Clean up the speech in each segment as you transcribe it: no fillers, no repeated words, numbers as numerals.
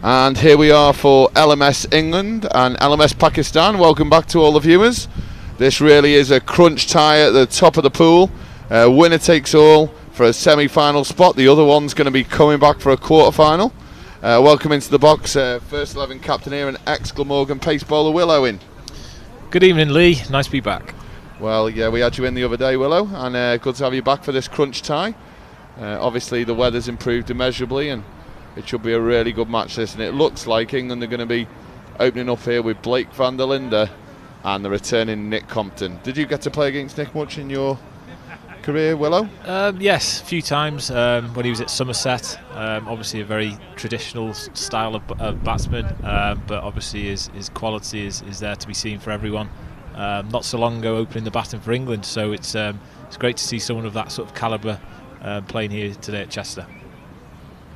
And here we are for LMS England and LMS Pakistan. Welcome back to all the viewers. This really is a crunch tie at the top of the pool. Winner takes all for a semi-final spot. The other one's going to be coming back for a quarter-final. Welcome into the box, first 11 captain here and ex-Glamorgan pace bowler Will Owen. Good evening, Lee. Nice to be back. Well, yeah, we had you in the other day, Willow, and good to have you back for this crunch tie. Obviously, the weather's improved immeasurably, and it should be a really good match, this. And it looks like England are going to be opening up here with Blake van der Linde and the returning Nick Compton. Did you get to play against Nick much in your career, Willow? Yes, a few times when he was at Somerset. Obviously a very traditional style of batsman, but obviously his quality is there to be seen for everyone. Not so long ago opening the batting for England, so it's great to see someone of that sort of calibre playing here today at Chester.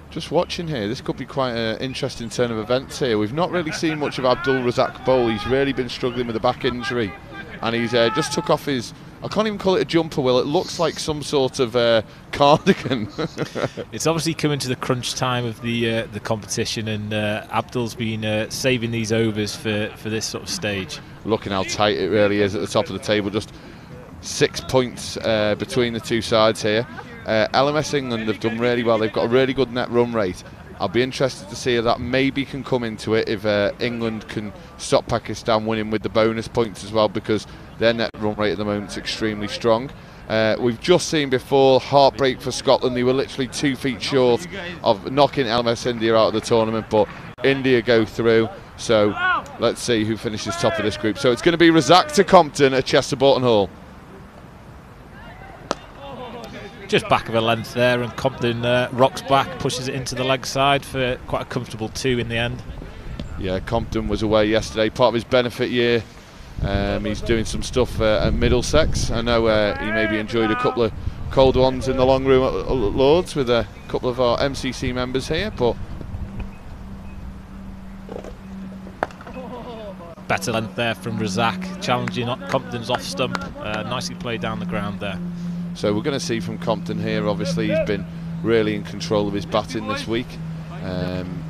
Just watching here, this could be quite an interesting turn of events here. We've not really seen much of Abdul Razak bowl. He's really been struggling with a back injury, and he's just took off his, I can't even call it a jumper, Will. It looks like some sort of cardigan. It's obviously coming to the crunch time of the competition, and Abdul's been saving these overs for this sort of stage. Looking how tight it really is at the top of the table, just 6 points between the two sides here. LMS England have done really well. They've got a really good net run rate. I'll be interested to see if that maybe can come into it if England can stop Pakistan winning with the bonus points as well, because their net run rate at the moment is extremely strong. We've just seen before heartbreak for Scotland. They were literally 2 feet short of knocking LMS India out of the tournament, but India go through. So let's see who finishes top of this group. So it's going to be Razak to Compton at Chester Boughton Hall. Just back of a length there, and Compton rocks back, pushes it into the leg side for quite a comfortable 2 in the end. Yeah, Compton was away yesterday, part of his benefit year. He's doing some stuff at Middlesex. I know he maybe enjoyed a couple of cold ones in the long room at Lords with a couple of our MCC members here, but better length there from Razak, challenging Compton's off stump. Nicely played down the ground there. So we're going to see from Compton here, obviously he's been really in control of his batting this week.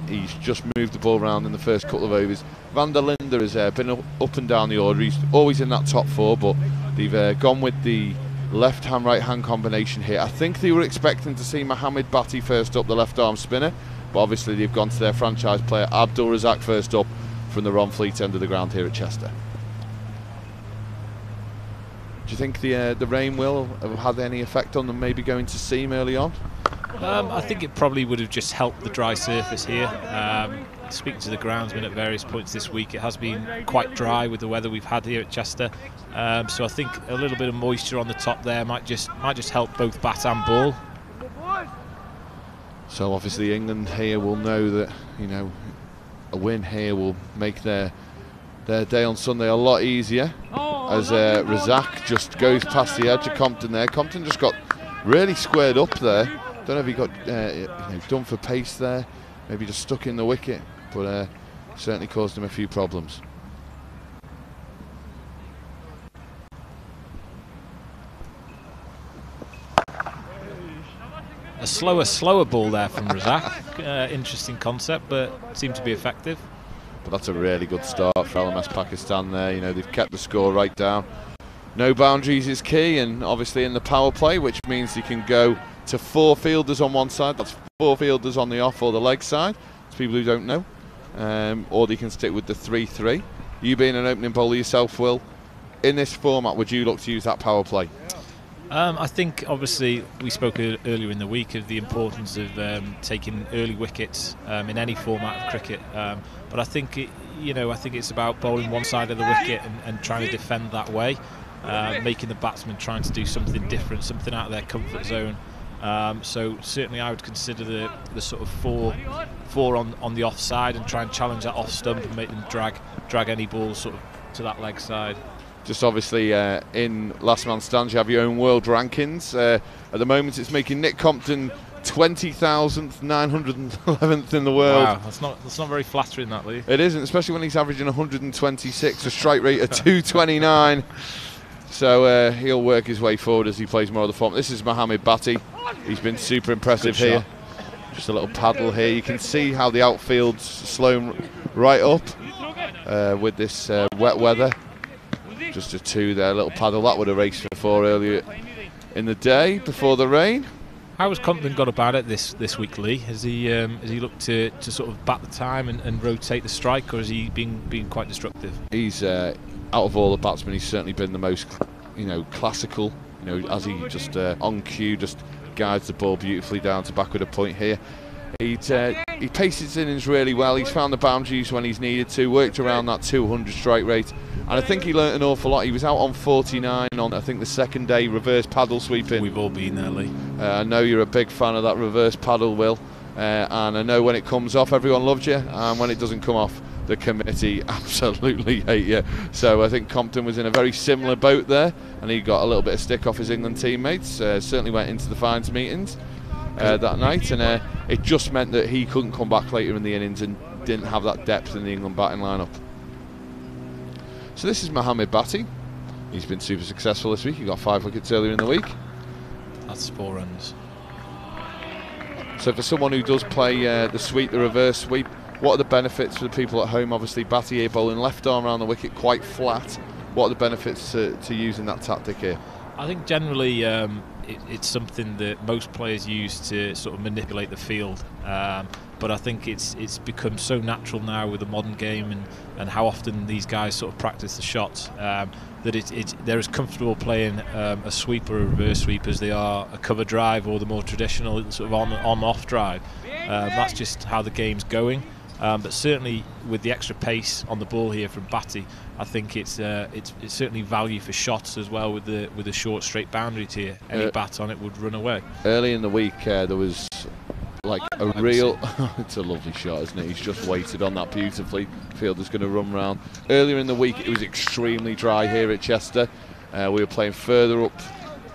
He's just moved the ball around in the first couple of overs. Van der Linde has been up and down the order. He's always in that top 4, but they've gone with the left hand right hand combination here. I think they were expecting to see Mohammed Bhatti first up, the left arm spinner, but obviously they've gone to their franchise player Abdul Razak first up from the Ron Fleet end of the ground here at Chester. Do you think the rain will have had any effect on them maybe going to seam early on? I think it probably would have just helped the dry surface here. Speaking to the groundsman at various points this week, it has been quite dry with the weather we've had here at Chester. So I think a little bit of moisture on the top there might just help both bat and ball. So obviously England here will know that, you know, a win here will make their day on Sunday a lot easier, as Razak just goes past the edge of Compton there. Compton just got really squared up there. Don't know if he got done for pace there, maybe just stuck in the wicket, but certainly caused him a few problems. A slower ball there from Razak. Interesting concept, but seemed to be effective. But that's a really good start for LMS Pakistan there. You know, they've kept the score right down. No boundaries is key, and obviously in the power play, which means they can go to 4 fielders on one side. That's 4 fielders on the off or the leg side. It's people who don't know. Or they can stick with the 3-3. You being an opening bowler yourself, Will, in this format, would you look to use that power play? I think obviously we spoke earlier in the week of the importance of taking early wickets in any format of cricket, but I think it's about bowling one side of the wicket and trying to defend that way, making the batsman trying to do something different, something out of their comfort zone. So certainly I would consider the sort of four on the offside and try and challenge that off stump and make them drag any ball sort of to that leg side. Just obviously in Last Man Stands you have your own world rankings. At the moment it's making Nick Compton 20,000th, 911th in the world. Wow, that's not very flattering, that, Lee. It isn't, especially when he's averaging 126, a strike rate of 229. So he'll work his way forward as he plays more of the form. This is Mohammed Bhatti. He's been super impressive here. Just a little paddle here. You can see how the outfield's slowing right up with this wet weather. Just a 2 there, a little paddle. That would have raced for 4 earlier in the day before the rain. How has Compton got about it this week, Lee? Has he looked to sort of bat the time and rotate the strike, or has he been quite destructive? He's out of all the batsmen, he's certainly been the most, classical. As he just on cue just guides the ball beautifully down to backward a point here. He paced his innings really well. He's found the boundaries when he's needed to, worked around that 200 strike rate, and I think he learnt an awful lot. He was out on 49 on, I think, the second day, reverse paddle sweeping. We've all been there, Lee. I know you're a big fan of that reverse paddle, Will, and I know when it comes off, everyone loves you, and when it doesn't come off, the committee absolutely hate you. So I think Compton was in a very similar boat there, and he got a little bit of stick off his England teammates. Certainly went into the fines meetings that night, and it just meant that he couldn't come back later in the innings and didn't have that depth in the England batting lineup. So this is Mohamed Bhatti. He's been super successful this week. He got 5 wickets earlier in the week. That's 4 runs. So for someone who does play the sweep, the reverse sweep, what are the benefits for the people at home? Obviously Bhatti here bowling left arm around the wicket quite flat. What are the benefits to using that tactic here? I think generally it's something that most players use to sort of manipulate the field, but I think it's become so natural now with the modern game and how often these guys sort of practice the shots, that they're as comfortable playing a sweep or a reverse sweep as they are a cover drive or the more traditional sort of on-off drive. That's just how the game's going. But certainly with the extra pace on the ball here from Bhatti, I think it's certainly value for shots as well with the short straight boundary tier. Any bat on it would run away. Early in the week there was like a real it's a lovely shot, isn't it? He's just waited on that beautifully. Fielder's going to run round. Earlier in the week it was extremely dry here at Chester. We were playing further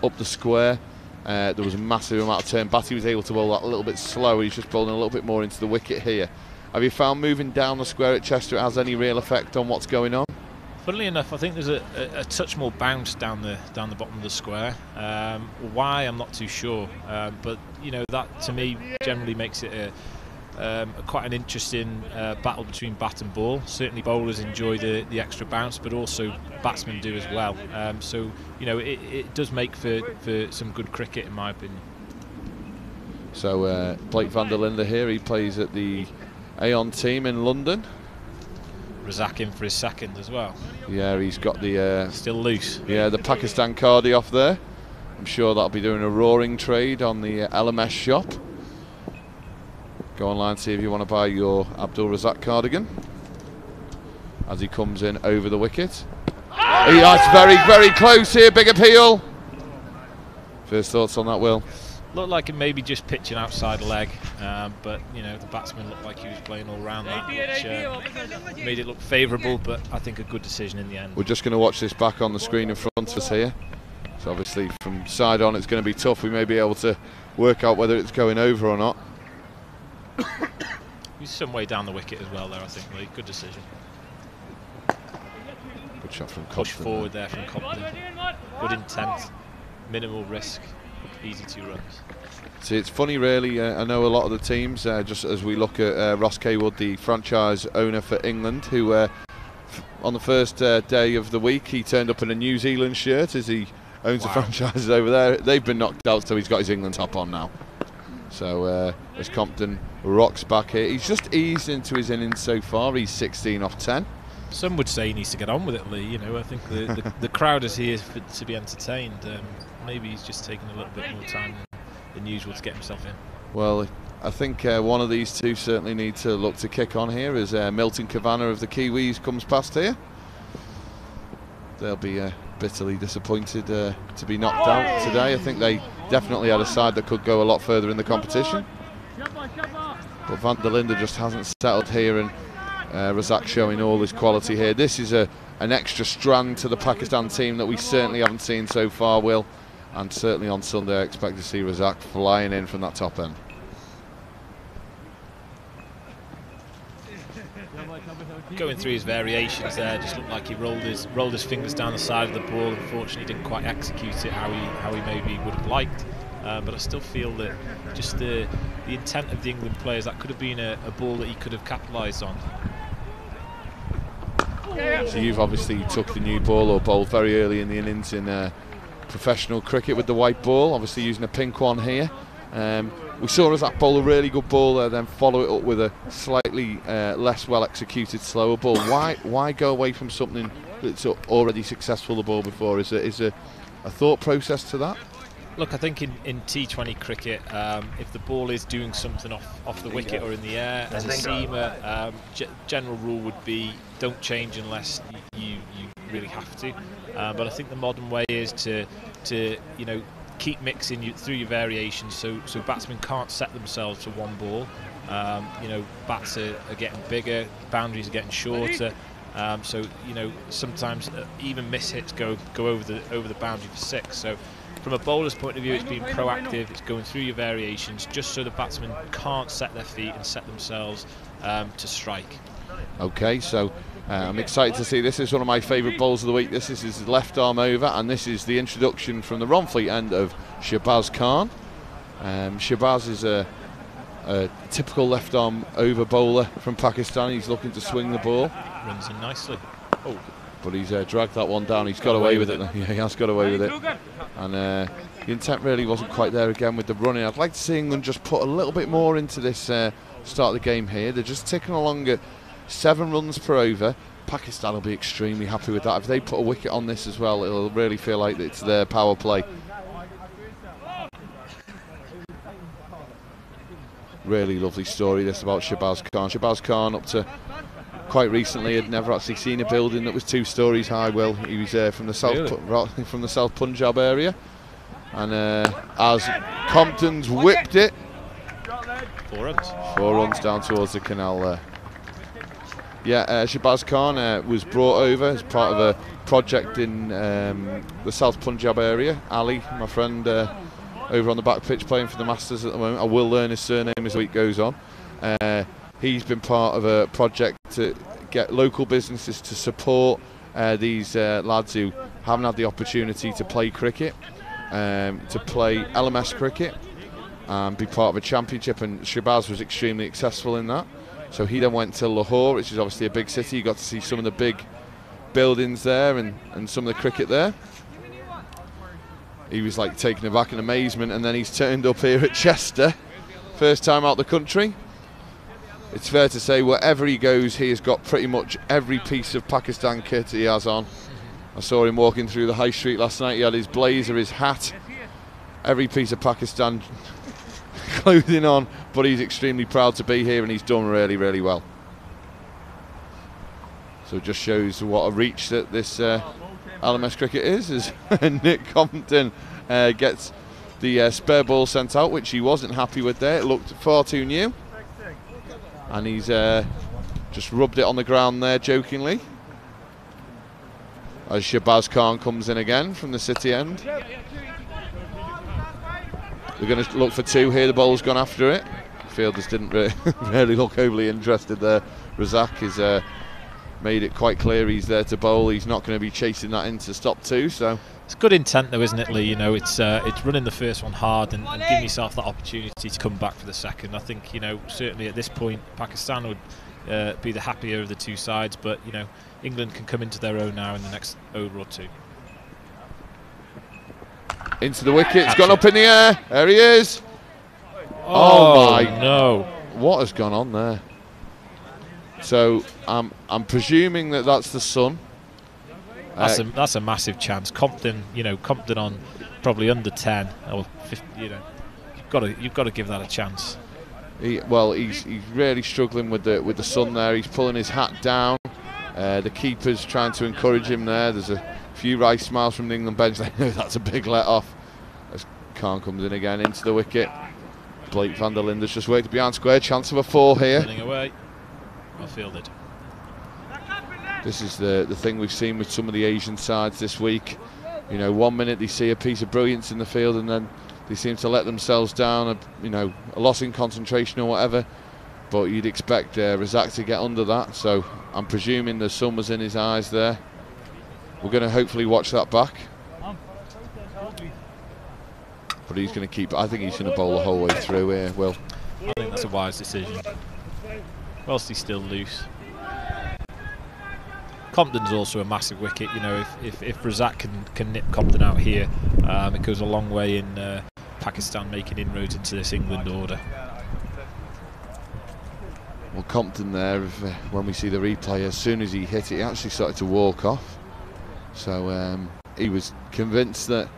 up the square. There was a massive amount of turn. Bhatti was able to bowl that a little bit slower. He's just bowling a little bit more into the wicket here. Have you found moving down the square at Chester it has any real effect on what's going on? Funnily enough, I think there's a touch more bounce down the bottom of the square. Why, I'm not too sure. But that to me generally makes it quite an interesting battle between bat and ball. Certainly bowlers enjoy the extra bounce, but also batsmen do as well. So it does make for some good cricket in my opinion. So Blake van der Linde here, he plays at the Aon team in London. Razak in for his second as well. Yeah, he's got the still loose. Yeah, the Pakistan cardie off there. I'm sure that'll be doing a roaring trade on the LMS shop. Go online, see if you want to buy your Abdul Razak cardigan. As he comes in over the wicket. That's very, very close here. Big appeal. First thoughts on that, Will? Looked like it may be just pitching outside leg, but the batsman looked like he was playing all round that, which made it look favourable, but I think a good decision in the end. We're just going to watch this back on the screen in front of us here. So obviously from side on it's going to be tough. We may be able to work out whether it's going over or not. He's some way down the wicket as well there, I think, Lee. Good decision. Good shot from Compton. Push forward there from Compton. Good intent, minimal risk. Easy 2 runs. See, it's funny really, I know a lot of the teams, just as we look at Ross Kaywood, the franchise owner for England, who on the first day of the week he turned up in a New Zealand shirt as he owns the franchises over there. They've been knocked out, so he's got his England top on now. So as Compton rocks back here, he's just eased into his innings so far. He's 16 off 10. Some would say he needs to get on with it, Lee. I think the crowd is here to be entertained. Maybe he's just taking a little bit more time than usual to get himself in. Well, I think one of these two certainly need to look to kick on here as Milton Kavanagh of the Kiwis comes past here. They'll be bitterly disappointed to be knocked out today. I think they definitely had a side that could go a lot further in the competition. But van der Linde just hasn't settled here, and Razak showing all his quality here. This is an extra strand to the Pakistan team that we certainly haven't seen so far, Will. And certainly on Sunday I expect to see Razak flying in from that top end. Going through his variations there, just looked like he rolled his fingers down the side of the ball. Unfortunately didn't quite execute it how he maybe would have liked. but I still feel that just the intent of the England players, that could have been a ball that he could have capitalised on. So you've obviously took the new ball or bowled very early in the innings in professional cricket with the white ball, obviously using a pink one here. We saw as that bowl a really good ball there, then follow it up with a slightly less well executed slower ball. Why go away from something that's already successful the ball before? Is there a thought process to that? Look, I think in T20 cricket, if the ball is doing something off the wicket or in the air as a seamer, general rule would be don't change unless you really have to. But I think the modern way is to keep mixing through your variations, so batsmen can't set themselves to one ball. Bats are getting bigger, boundaries are getting shorter. So sometimes even miss hits go over the boundary for 6. So from a bowler's point of view, it's being proactive, it's going through your variations just so the batsmen can't set their feet and set themselves to strike. Okay, so I'm excited to see this. Is one of my favourite bowls of the week. This is his left arm over, and this is the introduction from the Ronfleet end of Shahbaz Khan. Shahbaz is a typical left arm over bowler from Pakistan. He's looking to swing the ball. Runs in nicely. Oh. But he's dragged that one down. He's got away with it. Yeah, he has got away with it. And the intent really wasn't quite there again with the running. I'd like to see England just put a little bit more into this start of the game here. They're just ticking along at 7 runs per over. Pakistan will be extremely happy with that. If they put a wicket on this as well, it'll really feel like it's their power play. Really lovely story this about Shahbaz Khan. Shahbaz Khan up to quite recently had never actually seen a building that was 2 stories high. Well, he was from the South Punjab area, and as Compton's whipped it, 4 runs. 4 runs down towards the canal there. Shahbaz Khan was brought over as part of a project in the South Punjab area. Ali, my friend, over on the back pitch playing for the Masters at the moment. I will learn his surname as the week goes on. He's been part of a project to get local businesses to support these lads who haven't had the opportunity to play cricket, to play LMS cricket and be part of a championship, and Shahbaz was extremely successful in that. So he then went to Lahore, which is obviously a big city. You got to see some of the big buildings there and some of the cricket there. He was like taken aback in amazement, and then he's turned up here at Chester, first time out the country. It's fair to say wherever he goes, he has got pretty much every piece of Pakistan kit he has on. I saw him walking through the high street last night. He had his blazer, his hat, every piece of Pakistan clothing on, but he's extremely proud to be here, and he's done really, really well. So it just shows what a reach that this LMS cricket is, as Nick Compton gets the spare ball sent out, which he wasn't happy with there. It looked far too new. And he's just rubbed it on the ground there jokingly. As Shahbaz Khan comes in again from the city end. They're going to look for 2 here. The bowl's gone after it. Fielders didn't really look overly interested there. Razak has made it quite clear he's there to bowl. He's not going to be chasing that in to stop 2. So it's good intent though, isn't it, Lee? It's running the first one hard and giving yourself that opportunity to come back for the second. I think certainly at this point Pakistan would be the happier of the 2 sides, but England can come into their own now in the next over or 2. Into the wicket, it's gone up in the air. There he is. Oh my no! What has gone on there? So I'm presuming that that's the sun. That's a massive chance. Compton, Compton on probably under 10 or 50, you've got to give that a chance. He's really struggling with the sun there. He's pulling his hat down. The keeper's trying to encourage him there. There's a few wry smiles from the England bench. They know that's a big let off. As Khan comes in again into the wicket. Blake van der Linde's just waited behind square. Chance of a 4 here. Running away. Well fielded. This is the thing we've seen with some of the Asian sides this week. 1 minute they see a piece of brilliance in the field, and then they seem to let themselves down. A loss in concentration or whatever. But you'd expect Razak to get under that. So I'm presuming the sun was in his eyes there. We're going to hopefully watch that back. but he's going to keep. I think he's going to bowl the whole way through here. Will. I think that's a wise decision. Whilst he's still loose. Compton's also a massive wicket. You know, if Razak can nip Compton out here, it goes a long way in Pakistan making inroads into this England order. Well, Compton there, when we see the replay, as soon as he hit it, he actually started to walk off. So he was convinced that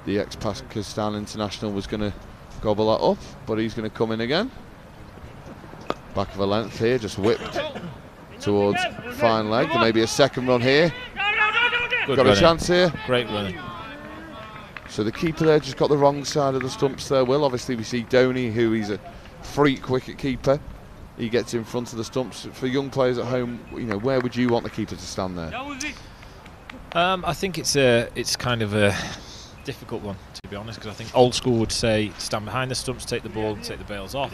the ex-Pakistan international was going to gobble that up, but he's going to come in again. Back of a length here, just whipped towards fine leg. There may be a second run here. Good Got running. a chance here. Great running. So the keeper there just got the wrong side of the stumps there, Will. Obviously we see Dhoni, who is a freak wicket keeper. He gets in front of the stumps. For young players at home, you know, where would you want the keeper to stand there? I think it's kind of a difficult one, to be honest, because I think old school would say stand behind the stumps, take the ball and take the bails off.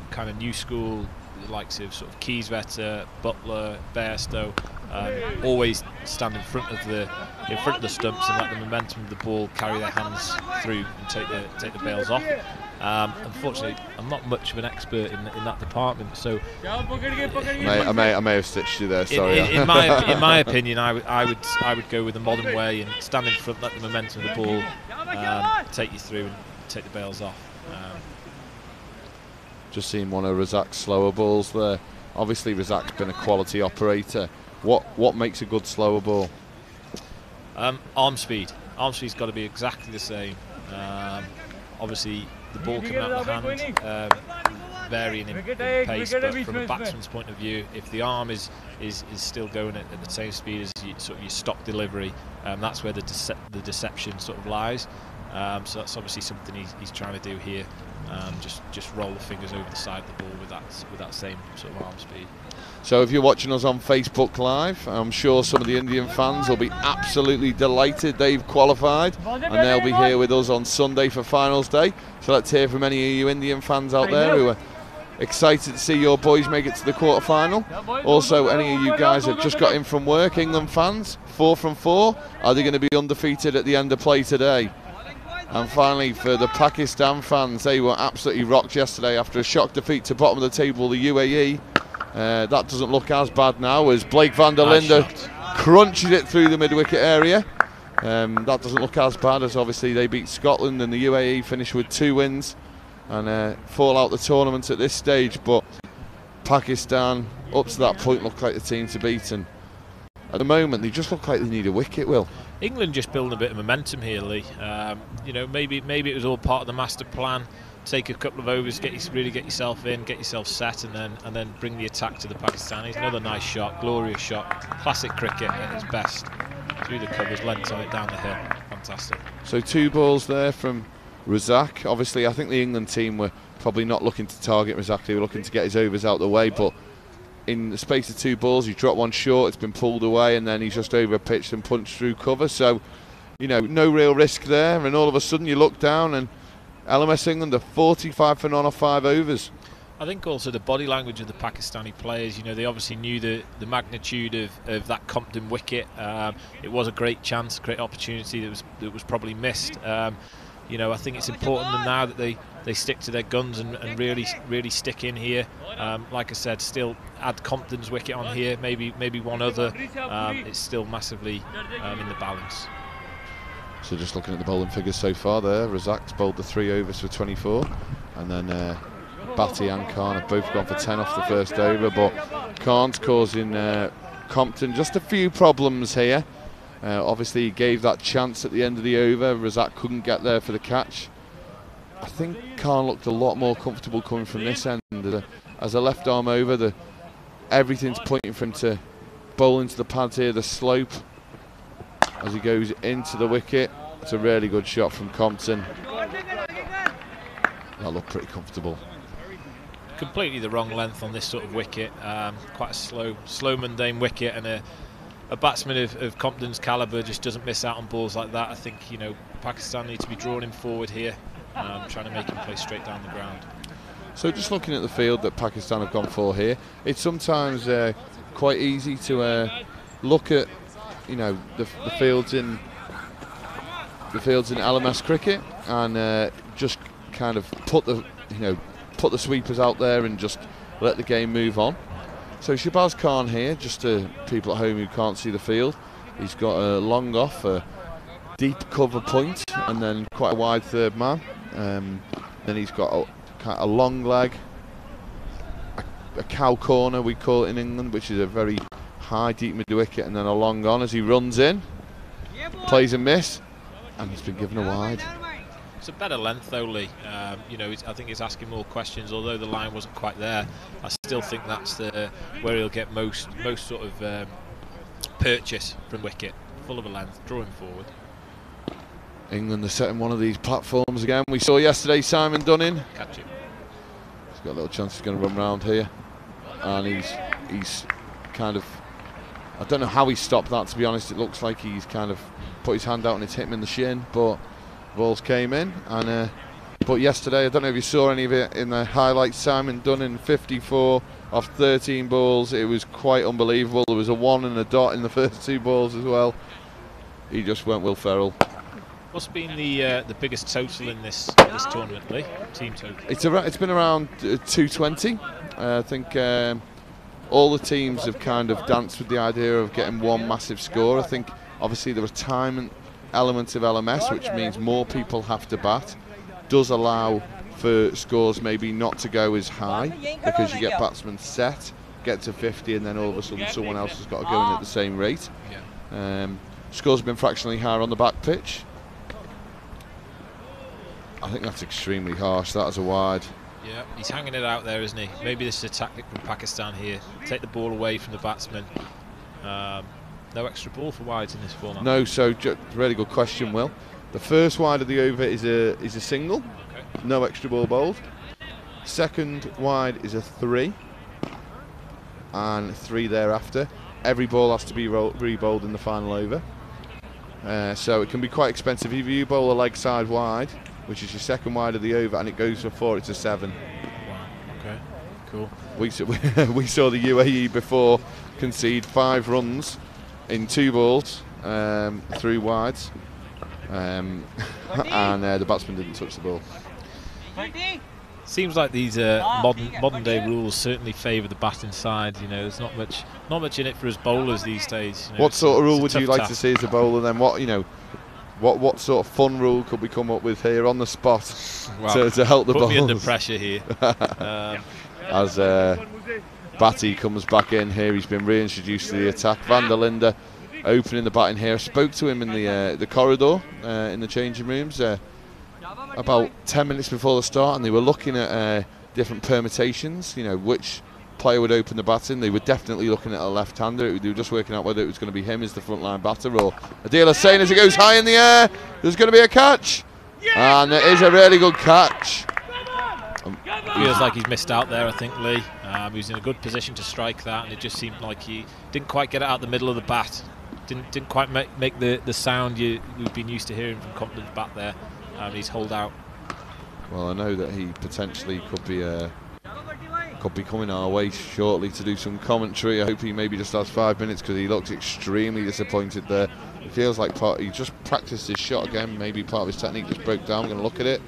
Kind of new school, the likes of sort of Keysvetter, Butler, Bairstow, always stand in front of the stumps and let the momentum of the ball carry their hands through and take the bails off. Unfortunately, I'm not much of an expert in that department, so I may have stitched you there. Sorry. In my opinion, I would go with the modern way and stand in front, let the momentum of the ball take you through and take the bails off. Just seen one of Razak's slower balls there. Obviously, Razak's been a quality operator. What makes a good slower ball? Arm speed. Arm speed's got to be exactly the same. Obviously, the ball coming out of the hand, varying in pace, but from a batsman's point of view, if the arm is still going at the same speed as sort of your stock delivery, that's where the deception sort of lies. So that's obviously something he's trying to do here. Just roll the fingers over the side of the ball with that same sort of arm speed. So if you're watching us on Facebook Live, I'm sure some of the Indian fans will be absolutely delighted they've qualified, and they'll be here with us on Sunday for finals day. So let's hear from any of you Indian fans out there who are excited to see your boys make it to the quarter-final. Also, any of you guys have just got in from work, England fans, 4 from 4. Are they going to be undefeated at the end of play today? And finally, for the Pakistan fans, they were absolutely rocked yesterday after a shock defeat to bottom of the table, the UAE. That doesn't look as bad now as Blake van der Linde crunches it through the mid-wicket area. That doesn't look as bad as obviously they beat Scotland and the UAE finished with 2 wins and fall out the tournament at this stage. But Pakistan, up to that point, look like the team to beat, and at the moment they just look like they need a wicket, Will. England just building a bit of momentum here, Lee. You know, maybe it was all part of the master plan. Take a couple of overs, really get yourself in, get yourself set, and then bring the attack to the Pakistanis. Another nice shot, glorious shot, classic cricket at its best. Through the covers, length on it down the hill, fantastic. So 2 balls there from Razak. Obviously, I think the England team were probably not looking to target Razak. They were looking to get his overs out the way, but in the space of 2 balls, he dropped one short. It's been pulled away, and then he's just over pitched and punched through cover. So, you know, no real risk there. And all of a sudden, you look down and LMS England are 45 for none off 5 overs. I think also the body language of the Pakistani players, you know, they obviously knew the magnitude of that Compton wicket. It was a great chance, great opportunity that was probably missed. You know, I think it's important now that they stick to their guns and really stick in here. Like I said, still add Compton's wicket on here, maybe one other. It's still massively in the balance. So just looking at the bowling figures so far there, Razak's bowled the 3 overs for 24, and then Batty and Khan have both gone for 10 off the first over, but Khan's causing Compton just a few problems here. Obviously he gave that chance at the end of the over. Razak couldn't get there for the catch. I think Khan looked a lot more comfortable coming from this end. As a left arm over, everything's pointing for him to bowl into the pads here, the slope as he goes into the wicket. It's a really good shot from Compton. That looked pretty comfortable. Completely the wrong length on this sort of wicket. Quite a slow mundane wicket, and a batsman of Compton's calibre just doesn't miss out on balls like that. I think, you know, Pakistan need to be drawing him forward here, trying to make him play straight down the ground. So just looking at the field that Pakistan have gone for here, it's sometimes quite easy to look at, you know, the fields in the fields in LMS cricket and just kind of put the sweepers out there and just let the game move on. So Shabazz Khan here, just to people at home who can't see the field, he's got a long off, a deep cover point, and then quite a wide third man. Then he's got a long leg, a cow corner we call it in England, which is a very high deep mid wicket, and then a long on as he runs in, plays a miss, and he's been given a wide. It's a better length though, Lee. You know, I think he's asking more questions, although the line wasn't quite there. I still think that's where he'll get most sort of purchase from wicket. Full of a length, drawing forward. England are setting one of these platforms again. We saw yesterday Simon Dunning. Catch it. He's got a little chance he's going to run round here. And he's kind of, I don't know how he stopped that, to be honest. It looks like he's kind of put his hand out and it's hit him in the shin, but balls came in. And but yesterday, I don't know if you saw any of it in the highlights, Simon Dunning 54 off 13 balls. It was quite unbelievable. There was a 1 and a dot in the first 2 balls as well. He just went Will Ferrell. What's been the biggest total in this tournament, Lee? Team total? It's been around 220. I think all the teams have kind of danced with the idea of getting one massive score. I think obviously the retirement element of LMS, which means more people have to bat, does allow for scores maybe not to go as high, because you get batsmen set, get to 50, and then all of a sudden someone else has got to go in at the same rate. Scores have been fractionally higher on the back pitch. I think that's extremely harsh. That is a wide. Yeah, he's hanging it out there, isn't he? Maybe this is a tactic from Pakistan here. Take the ball away from the batsman. No extra ball for wides in this format. No, so really good question, Will. The first wide of the over is a single. Okay. No extra ball bowled. Second wide is a 3. And 3 thereafter. Every ball has to be re-bowled in the final over. So it can be quite expensive. If you bowl a leg side wide, which is your second wide of the over, and it goes for 4, it's a 7. Wow, okay, cool. We saw the UAE before concede 5 runs in 2 balls through wides, and the batsman didn't touch the ball. Seems like these modern day rules certainly favour the batting side. You know, there's not much in it for us bowlers these days. You know, what sort of rule would you like to see as a bowler then? What sort of fun rule could we come up with here on the spot to help the bowlers? Put me under pressure here. As Batty comes back in here, he's been reintroduced to the attack. Van der Linde opening the batting here. I spoke to him in the corridor in the changing rooms about 10 minutes before the start, and they were looking at different permutations, you know, which player would open the batting. They were definitely looking at a left-hander. They were just working out whether it was going to be him as the front-line batter or Adil Hussain as it goes high in the air. There's going to be a catch, and there is a really good catch. Feels like he's missed out there, I think, Lee. He was in a good position to strike that, and it just seemed like he didn't quite get it out the middle of the bat. Didn't quite make the sound we've been used to hearing from Compton's bat there. He's holed out. Well, I know that he potentially could be coming our way shortly to do some commentary. I hope he maybe just has 5 minutes, because he looks extremely disappointed there. It feels like he just practiced his shot again. Maybe part of his technique just broke down. I'm going to look at it.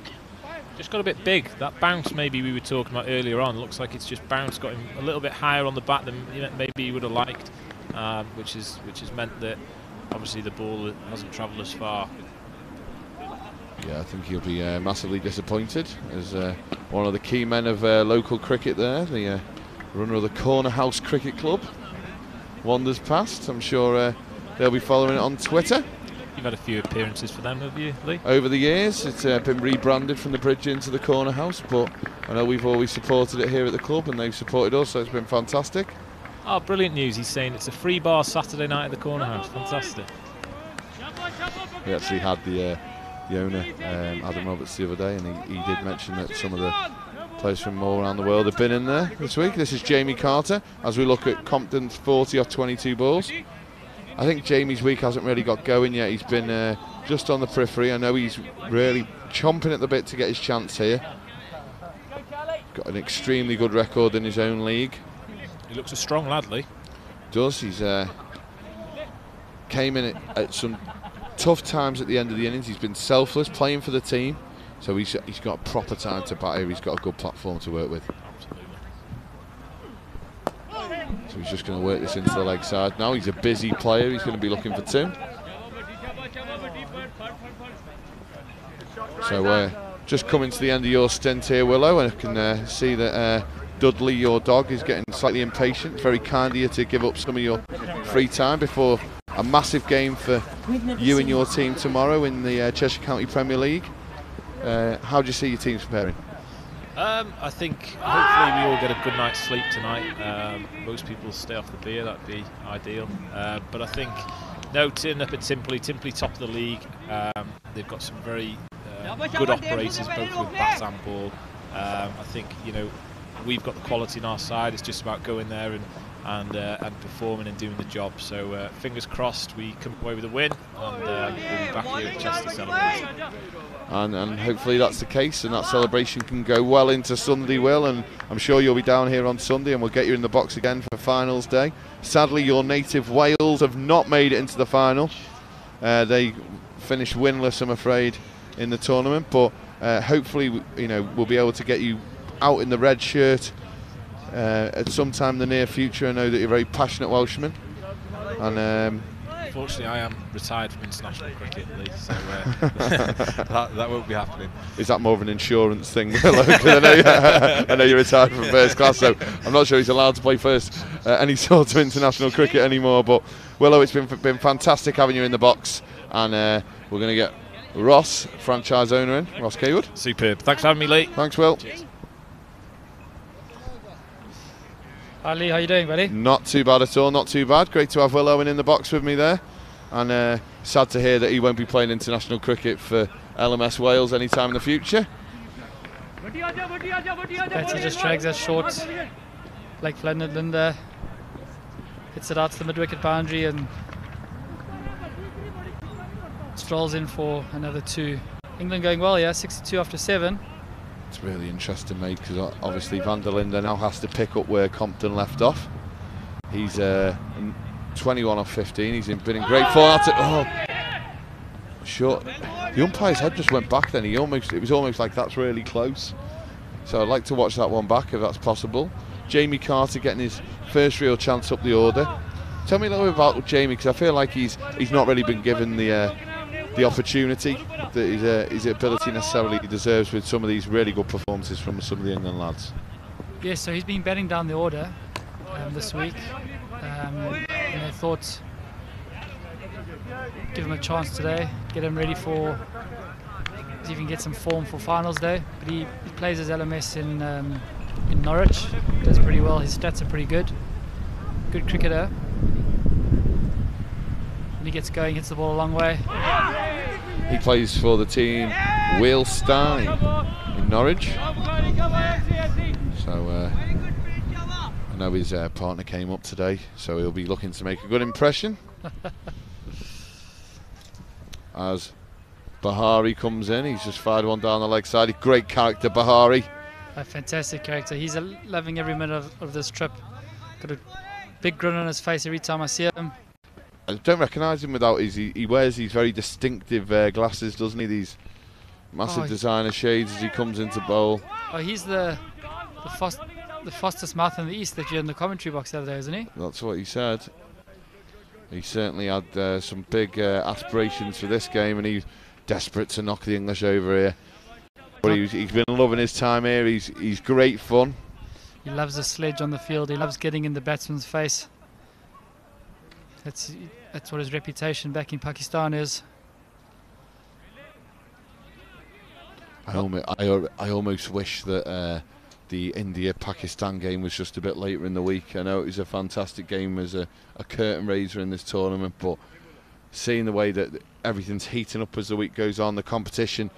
Just got a bit big. That bounce maybe we were talking about earlier on, looks like it's just bounced, got him a little bit higher on the bat than maybe he would have liked, which has meant that obviously the ball hasn't travelled as far. Yeah, I think he'll be massively disappointed as one of the key men of local cricket there, the runner of the Corner House Cricket Club, wanders past. I'm sure they'll be following it on Twitter. You've had a few appearances for them, have you, Lee? Over the years, it's been rebranded from the Bridge into the Corner House, but I know we've always supported it here at the club, and they've supported us, so it's been fantastic. Oh, brilliant news. He's saying it's a free bar Saturday night at the Corner House. Fantastic. We actually had the owner, Adam Roberts, the other day, and he did mention that some of the players from all around the world have been in there this week. This is Jamie Carter as we look at Compton's 40 off 22 balls. I think Jamie's week hasn't really got going yet. He's been just on the periphery. I know he's really chomping at the bit to get his chance here. Got an extremely good record in his own league. He looks a strong lad, Lee. Does. He's came in at some tough times at the end of the innings. He's been selfless, playing for the team, so he's got a proper time to bat here. He's got a good platform to work with. So he's just going to work this into the leg side now. He's a busy player. He's going to be looking for 2. So just coming to the end of your stint here, Willow, and I can see that Dudley, your dog, is getting slightly impatient. Very kind of you to give up some of your free time before a massive game for you and your team tomorrow in the Cheshire County Premier League. How do you see your teams preparing? I think hopefully we all get a good night's sleep tonight. Most people stay off the beer, that'd be ideal. But I think, no, turning up at Timperley top of the league. They've got some very good operators, both with bat and ball. I think, we've got the quality on our side. It's just about going there and performing and doing the job. So fingers crossed we come away with a win, and we'll be back here at Chester celebrating. And hopefully that's the case, and that celebration can go well into Sunday, Will, and I'm sure you'll be down here on Sunday, and we'll get you in the box again for finals day. Sadly, your native Wales have not made it into the final. They finished winless, I'm afraid, in the tournament, but hopefully we'll be able to get you out in the red shirt at some time in the near future. I know that you're a very passionate Welshman, and unfortunately I am retired from international cricket, Lee, so that won't be happening. Is that more of an insurance thing? I know you're retired from first class, so I'm not sure he's allowed to play any sort of international cricket anymore. But Willow, it's been fantastic having you in the box, and we're going to get Ross, franchise owner, in. Ross Kaywood. Superb. Thanks for having me, Lee. Thanks, Will. Cheers. Hi Lee, how you doing, buddy? Not too bad at all, not too bad. Great to have Will Owen in the box with me there, and sad to hear that he won't be playing international cricket for LMS Wales anytime in the future. Betty just drags that short, like Linda hits it out to the mid-wicket boundary and strolls in for another 2. England going well, yeah, 62 after 7. It's really interesting, mate, because obviously Van der Linde now has to pick up where Compton left off. He's 21 off 15. He's been in great form. Short. The umpire's head just went back then. It was almost like that's really close. So I'd like to watch that one back if that's possible. Jamie Carter getting his first real chance up the order. Tell me a little bit about Jamie, because I feel like he's not really been given the opportunity that his ability necessarily deserves with some of these really good performances from some of the England lads. Yeah, so he's been batting down the order this week, and they thought give him a chance today, get him ready for, see if he can get some form for finals day. But he plays his LMS in Norwich, does pretty well. His stats are pretty good cricketer. When he gets going, hits the ball a long way. He plays for the team Wheelstein in Norwich. So I know his partner came up today, so he'll be looking to make a good impression. As Bahari comes in, he's just fired one down the leg side. Great character, Bahari. A fantastic character. He's loving every minute of this trip. Got a big grin on his face every time I see him. I don't recognise him without he wears these very distinctive glasses, doesn't he? These massive designer shades as he comes into bowl. Oh, he's the fastest mouth in the East that you're in the commentary box the other day, isn't he? That's what he said. He certainly had some big aspirations for this game, and he's desperate to knock the English over here. But he's been loving his time here. He's great fun. He loves the sledge on the field. He loves getting in the batsman's face. That's what his reputation back in Pakistan is. I almost wish that the India-Pakistan game was just a bit later in the week. I know it was a fantastic game as a curtain raiser in this tournament, but seeing the way that everything's heating up as the week goes on, the competition,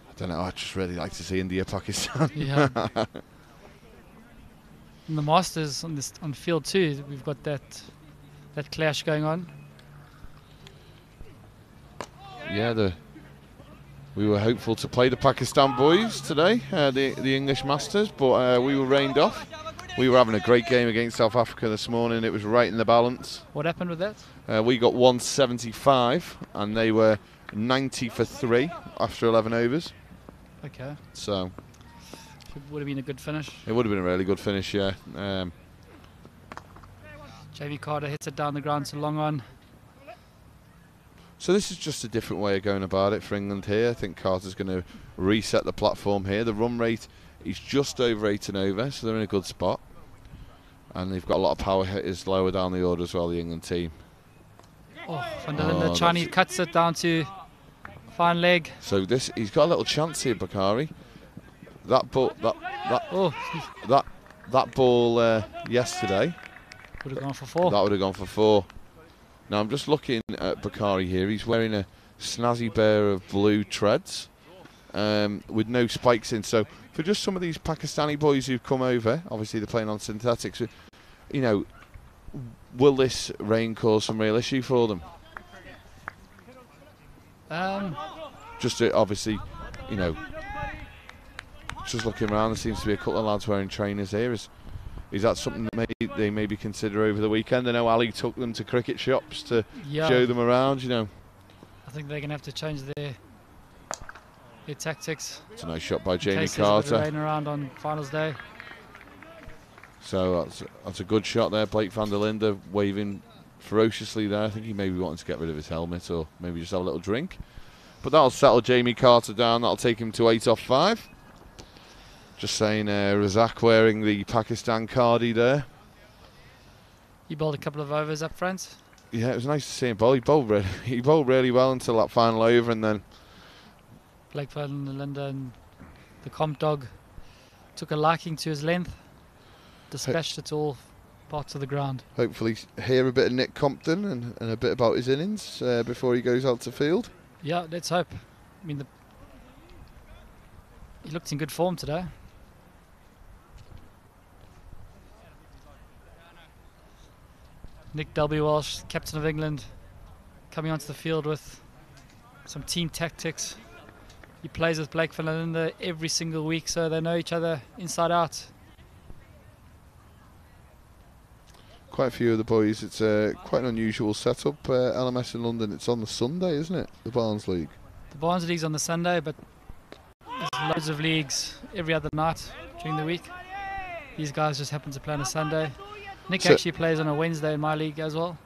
I don't know, I'd just really like to see India-Pakistan. Yeah. And the Masters on field too, we've got that clash going on. Yeah, we were hopeful to play the Pakistan boys today, the English Masters, but we were rained off. We were having a great game against South Africa this morning. It was right in the balance. What happened with that? We got 175 and they were 90 for 3 after 11 overs. Okay. So It would have been a good finish. it would have been a really good finish, yeah. Jamie Carter hits it down the ground to long on. So this is just a different way of going about it for England here. I think Carter's going to reset the platform here. The run rate is just over 8 and over, so they're in a good spot. And they've got a lot of power hitters lower down the order as well, the England team. Oh, Van der Linde, Chinese cuts it down to fine leg. So this, he's got a little chance here, Bakari. That ball, that ball yesterday would have gone for 4. That would have gone for 4. Now I'm just looking at Bakari here. He's wearing a snazzy pair of blue treads with no spikes in. So for just some of these Pakistani boys who've come over, obviously they're playing on synthetics. You know, will this rain cause some real issue for them? Just to, obviously, you know, just looking around, there seems to be a couple of lads wearing trainers here. Is that something that they maybe consider over the weekend? I know Ali took them to cricket shops to show them around, you know. I think they're going to have to change their tactics. It's a nice shot by Jamie There's Carter. a bit of rain around on finals day. So that's a good shot there. Blake van der Linde waving ferociously there. I think he maybe wanted to get rid of his helmet or maybe just have a little drink. But that'll settle Jamie Carter down. That'll take him to 8 off 5. Just saying, Razak wearing the Pakistan cardie there. He bowled a couple of overs up front. Yeah, it was nice to see him bowl. He bowled really well until that final over, and then Blake van der Linde and the comp dog took a liking to his length, dispatched it all parts of the ground. Hopefully hear a bit of Nick Compton and a bit about his innings before he goes out to field. Yeah, let's hope. I mean, he looked in good form today. Nick W. Walsh, captain of England, coming onto the field with some team tactics. He plays with Blake van der Linde every single week, so they know each other inside out. Quite a few of the boys. It's quite an unusual setup. LMS in London, it's on the Sunday, isn't it? The Barnes League. The Barnes League's on the Sunday, but there's loads of leagues every other night during the week. These guys just happen to play on a Sunday. Nick actually plays on a Wednesday in my league as well.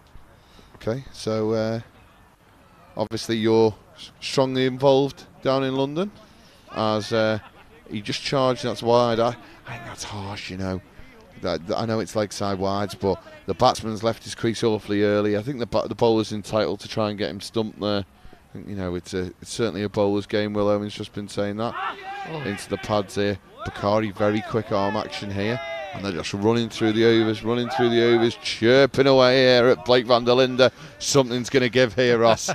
Okay, so obviously you're strongly involved down in London, as he just charged. That's wide. I think that's harsh, you know. I know it's like side wides, but the batsman's left his crease awfully early. I think the bowler's entitled to try and get him stumped there. I think, you know, it's certainly a bowler's game. Will Owen's just been saying that. Into the pads here. Bakari, very quick arm action here. And they're just running through the overs, chirping away here at Blake van der Linde. Something's going to give here, Ross.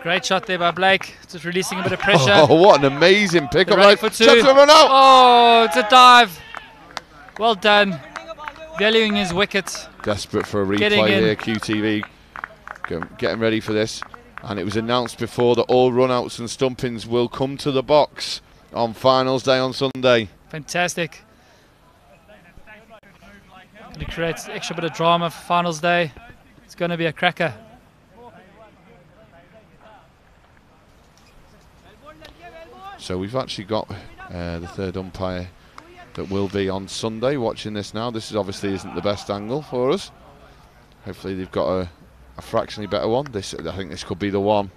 Great shot there by Blake, just releasing a bit of pressure. Oh, what an amazing pickup. Right for 2. Oh, it's a dive. Well done. Valuing his wicket. Desperate for a replay here, QTV. Getting ready for this. And it was announced before that all run-outs and stumpings will come to the box on finals day on Sunday. Fantastic. It creates an extra bit of drama for finals day. It's going to be a cracker. So we've actually got the third umpire that will be on Sunday watching this now. This obviously isn't the best angle for us. Hopefully they've got a fractionally better one. I think this could be the one.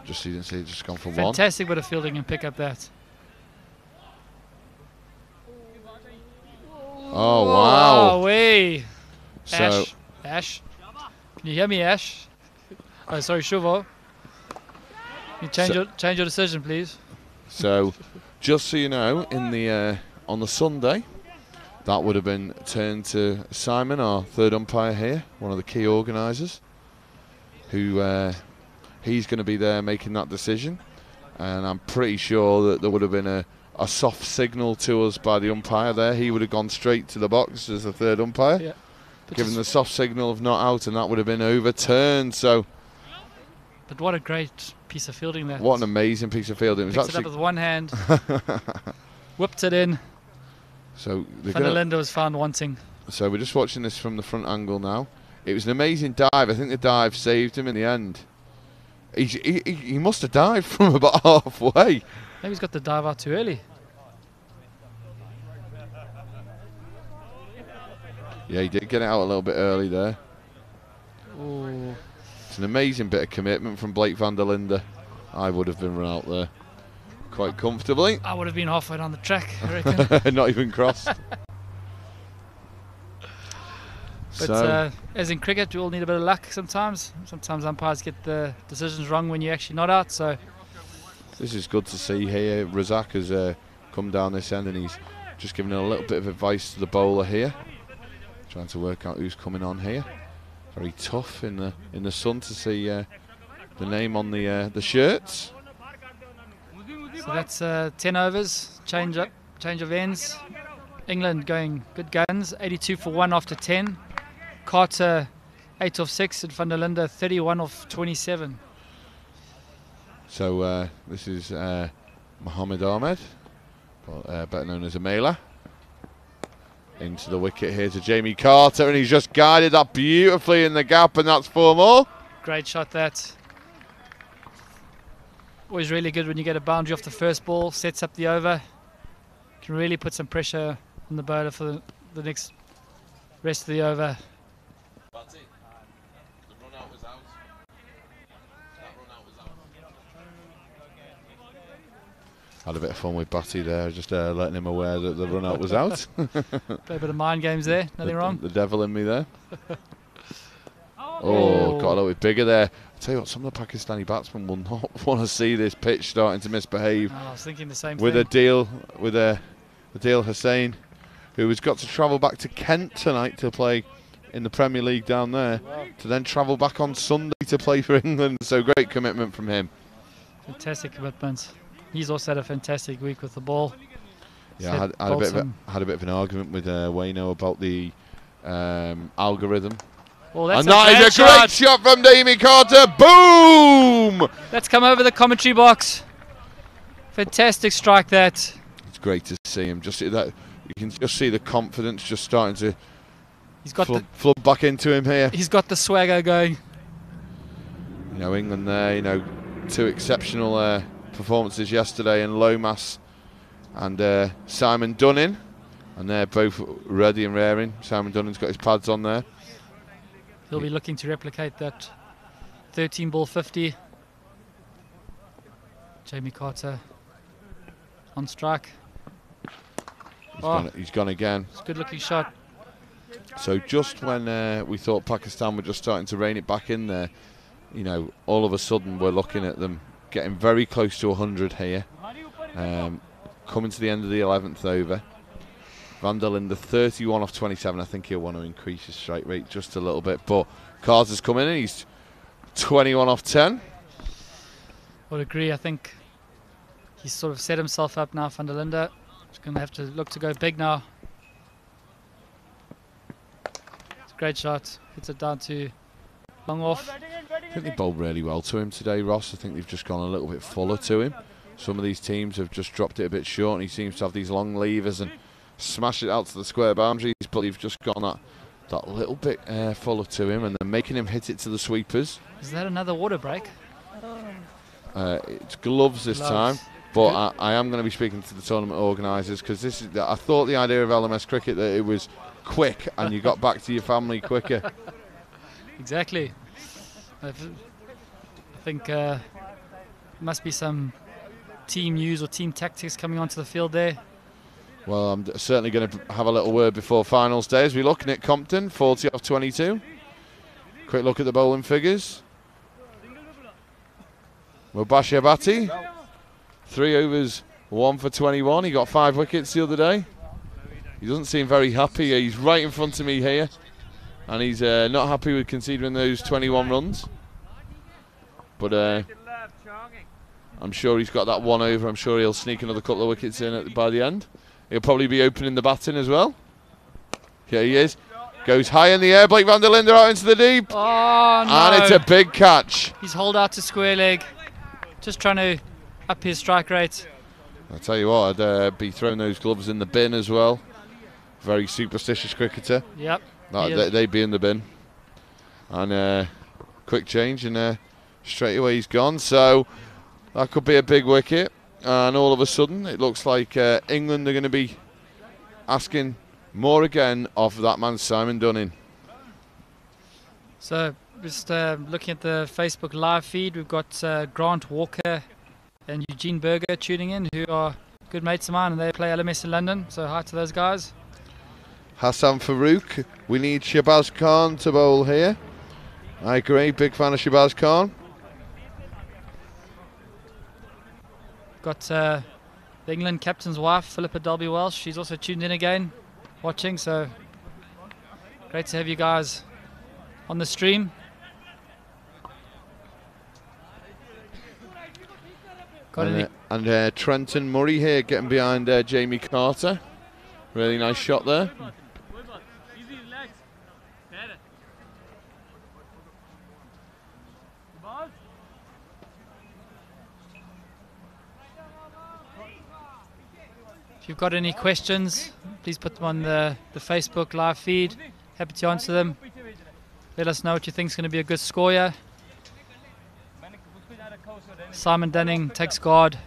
Just so you didn't see it, just gone for one. Fantastic bit of fielding and pick up that. Oh wow! Way. So Ash, can you hear me, Ash? Oh, sorry, Shuvo. Can you change your decision, please? So, just so you know, in the on the Sunday, that would have been turned to Simon, our third umpire here, one of the key organisers, who he's going to be there making that decision. And I'm pretty sure that there would have been a soft signal to us by the umpire there. He would have gone straight to the box as the third umpire. Yeah. given the soft signal of not out, and that would have been overturned. So, but what a great piece of fielding there. What an amazing piece of fielding. Picks it up with one hand, whipped it in. So Van der Linde was found wanting. So we're just watching this from the front angle now. It was an amazing dive. I think the dive saved him in the end. He must have dived from about halfway. Maybe he's got the dive out too early. Yeah, he did get it out a little bit early there. Ooh. It's an amazing bit of commitment from Blake Van der Linde. I would have been run out there quite comfortably. I would have been halfway down the track, I reckon. Not even crossed. But as in cricket, we all need a bit of luck sometimes. Sometimes umpires get the decisions wrong when you're actually not out. So this is good to see here. Razak has come down this end and he's just giving a little bit of advice to the bowler here, trying to work out who's coming on here. Very tough in the sun to see the name on the shirts. So that's 10 overs, change of ends. England going good guns, 82 for 1 after 10. Carter 8 off 6 and Van der Linde 31 off 27. So this is Mohammed Ahmed, better known as Amela. Into the wicket here to Jamie Carter, and he's just guided that beautifully in the gap, and that's 4 more. Great shot that. Always really good when you get a boundary off the first ball, sets up the over. Can really put some pressure on the bowler for the next rest of the over. Had a bit of fun with Batty there, just letting him aware that the run out was out. Play a bit of mind games there, nothing wrong. The devil in me there. Oh, got a little bit bigger there. I tell you what, some of the Pakistani batsmen will not want to see this pitch starting to misbehave. Oh, I was thinking the same with thing. Adil Hussain, who has got to travel back to Kent tonight to play in the Premier League down there, to then travel back on Sunday to play for England. So great commitment from him. Fantastic commitment. He's also had a fantastic week with the ball. Yeah, I had a bit of an argument with Wayno about the algorithm. Well, that's and that is a great shot from Jamie Carter. Boom! That's come over the commentary box. Fantastic strike that. It's great to see him. Just see that, you can just see the confidence just starting to flood back into him here. He's got the swagger going. You know, England there. You know, 2 exceptional performances yesterday in Lomas and Simon Dunning, and they're both ready and raring. Simon Dunning's got his pads on there. He'll be looking to replicate that 13 ball 50. Jamie Carter on strike. He's gone again. It's a good looking shot. So just when we thought Pakistan were just starting to rein it back in there, you know, all of a sudden we're looking at them getting very close to 100 here. Coming to the end of the 11th over. Van der Linde 31 off 27. I think he'll want to increase his strike rate just a little bit. But Carter's come in and he's 21 off 10. I would agree. I think he's sort of set himself up now, Van der Linde. He's going to have to look to go big now. It's a great shot. Hits it down to long off. I think they bowled really well to him today, Ross. I think they've just gone a little bit fuller to him. Some of these teams have just dropped it a bit short, and he seems to have these long levers and smash it out to the square boundaries, but they've just gone that little bit fuller to him, and they're making him hit it to the sweepers. Is that another water break? It's gloves this time, but I am going to be speaking to the tournament organisers, because I thought the idea of LMS cricket that it was quick and you got back to your family quicker. Exactly. I think there must be some team news or team tactics coming onto the field there. Well, I'm certainly going to have a little word before finals day as we look. Nick Compton, 40 off 22. Quick look at the bowling figures. Mubashir Bhatti, 3 overs, 1 for 21. He got 5 wickets the other day. He doesn't seem very happy. He's right in front of me here, and he's not happy with conceding those 21 runs. But I'm sure he's got that 1 over. I'm sure he'll sneak another couple of wickets in by the end. He'll probably be opening the batting as well. Here he is. Goes high in the air. Blake van der Linde out into the deep. Oh, no. And it's a big catch. He's holed out to square leg. Just trying to up his strike rate. I'll tell you what, I'd be throwing those gloves in the bin as well. Very superstitious cricketer. Yep. They'd be in the bin. And quick change, and straight away he's gone. So that could be a big wicket. And all of a sudden, it looks like England are going to be asking more again of that man Simon Dunning. So just looking at the Facebook live feed, we've got Grant Walker and Eugene Berger tuning in, who are good mates of mine, and they play LMS in London. So hi to those guys. Hassan Farouk, we need Shabazz Khan to bowl here. I agree, big fan of Shabazz Khan. Got the England captain's wife, Philippa Dalby-Welsh. She's also tuned in again, watching. So great to have you guys on the stream. And Trenton Murray here getting behind Jamie Carter. Really nice shot there. If you've got any questions, please put them on the Facebook live feed. Happy to answer them. Let us know what you think is going to be a good score here. Simon Dunning takes guard.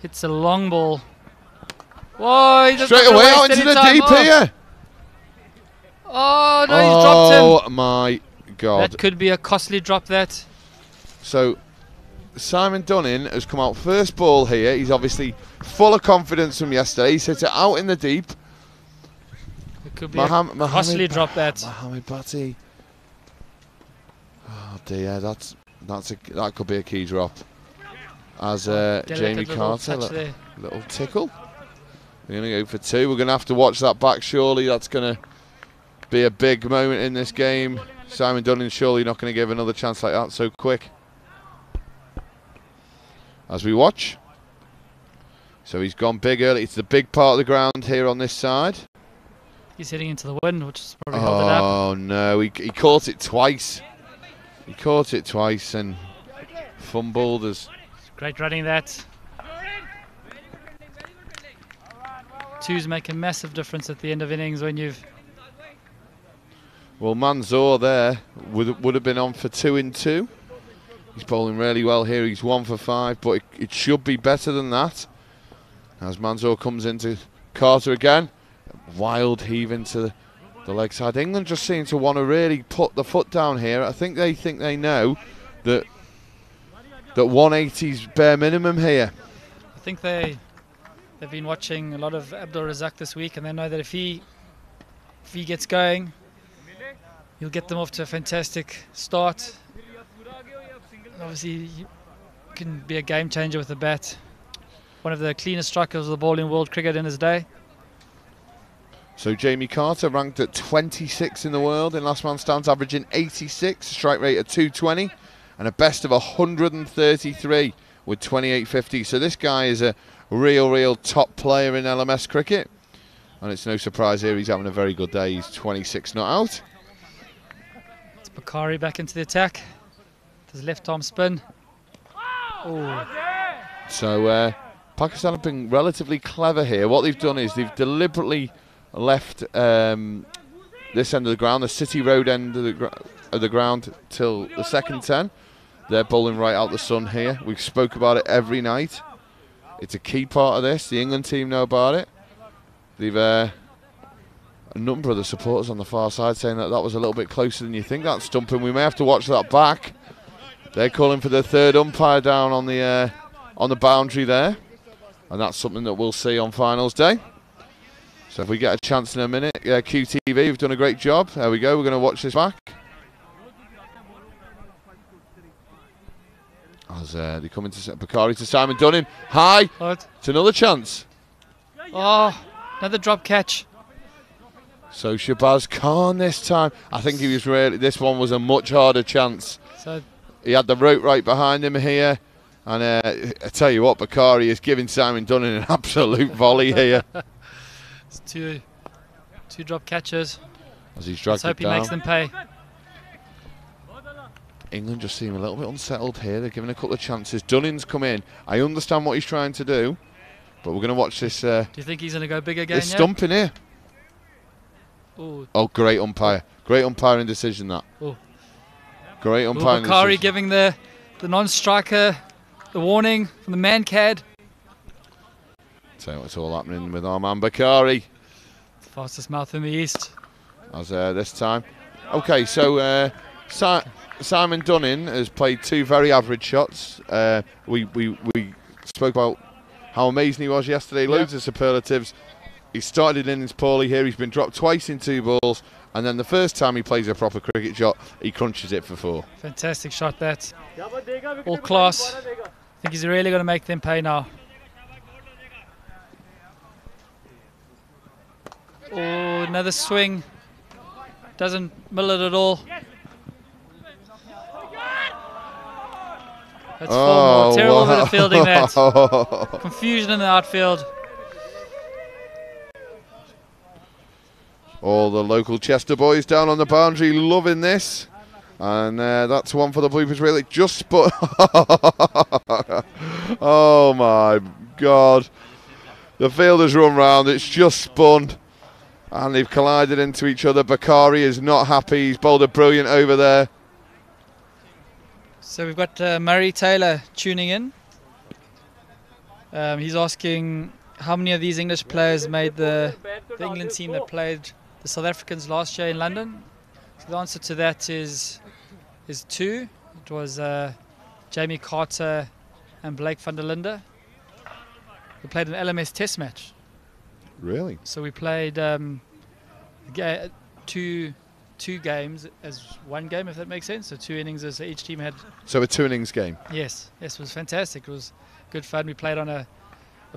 Hits a long ball. Whoa, he straight away out into the deep here. Oh, no, he's dropped him. Oh, my God. That could be a costly drop, that. So, Simon Dunning has come out first ball here. He's obviously full of confidence from yesterday. He's hit it out in the deep. It could be a costly drop, that. Mohamed Bhatti. Oh, dear. That could be a key drop. As Jamie Carter, little tickle. We're going to go for two. We're going to have to watch that back, surely. That's going to be a big moment in this game. Simon Dunning surely not going to give another chance like that so quick. As we watch. So he's gone big early. It's the big part of the ground here on this side. He's hitting into the wind, which is probably held it up. Oh, no. He caught it twice. He caught it twice and fumbled. Great running, that. Twos make a massive difference at the end of innings when you've... Well, Manzoor there would have been on for 2 in 2. He's bowling really well here. He's 1 for 5, but it should be better than that. As Manzoor comes into Carter again. Wild heave into the leg side. England just seem to want to really put the foot down here. I think they know that 180's bare minimum here. I think they've been watching a lot of Abdul Razak this week, and they know that if he gets going, he'll get them off to a fantastic start. And obviously, he can be a game changer with the bat. One of the cleanest strikers of the ball in world cricket in his day. So Jamie Carter ranked at 26 in the world in last man stands, averaging 86, strike rate of 220, and a best of 133 with 28.50. So this guy is a real top player in LMS cricket, and it's no surprise here he's having a very good day. He's 26 not out. It's Bakari back into the attack. His left arm spin. Ooh. So Pakistan have been relatively clever here. What they've done is they've deliberately left this end of the ground, the City Road end of the ground, till the second 10. They're bowling right out the sun here. We spoke about it every night. It's a key part of this. The England team know about it. They've a number of the supporters on the far side saying that was a little bit closer than you think, that stumping. We may have to watch that back. They're calling for the third umpire down on the boundary there, and that's something that we'll see on finals day. So if we get a chance in a minute, QTV have done a great job. There we go. We're going to watch this back. As they come into Bakari to Simon Dunning. High. What? It's another chance. Oh, another drop catch. So Shabazz Khan this time. I think he was this one was a much harder chance. So he had the rope right behind him here. And I tell you what, Bakari is giving Simon Dunning an absolute volley here. It's two drop catches. as he's dragged Let's hope it down. he makes them pay. England just seem a little bit unsettled here. They're giving a couple of chances. Dunning's come in. I understand what he's trying to do, but we're going to watch this. Do you think he's going to go big again? This stumping here. Ooh. Oh, great umpire. Great umpiring decision, that. Ooh. Great umpiring Bakari decision. giving the non-striker the warning from the man-cad. So what's all happening with our man Bakari. Fastest mouth in the East. As this time. Okay, so Simon Dunning has played 2 very average shots. We spoke about how amazing he was yesterday. Loads of superlatives. He started innings poorly here. He's been dropped twice in 2 balls. And then the first time he plays a proper cricket shot, he crunches it for 4. Fantastic shot, that. All class. I think he's really going to make them pay now. Oh, another swing. Doesn't mill it at all. That's 4 more. Terrible bit of fielding, that. Confusion in the outfield. All the local Chester boys down on the boundary loving this. And that's one for the bloopers reel. It just spun. Oh my God. The fielders run round. It's just spun. And they've collided into each other. Bakari is not happy. He's bowled a brilliant over there. So we've got Murray Taylor tuning in. He's asking how many of these English players made the England team that played the South Africans last year in London. So the answer to that is 2. It was Jamie Carter and Blake van der Linde. We played an LMS test match. Really? So we played 2 games as 1 game, if that makes sense. So 2 innings as each team had. So a 2 innings game? Yes, it was fantastic. It was good fun. We played on a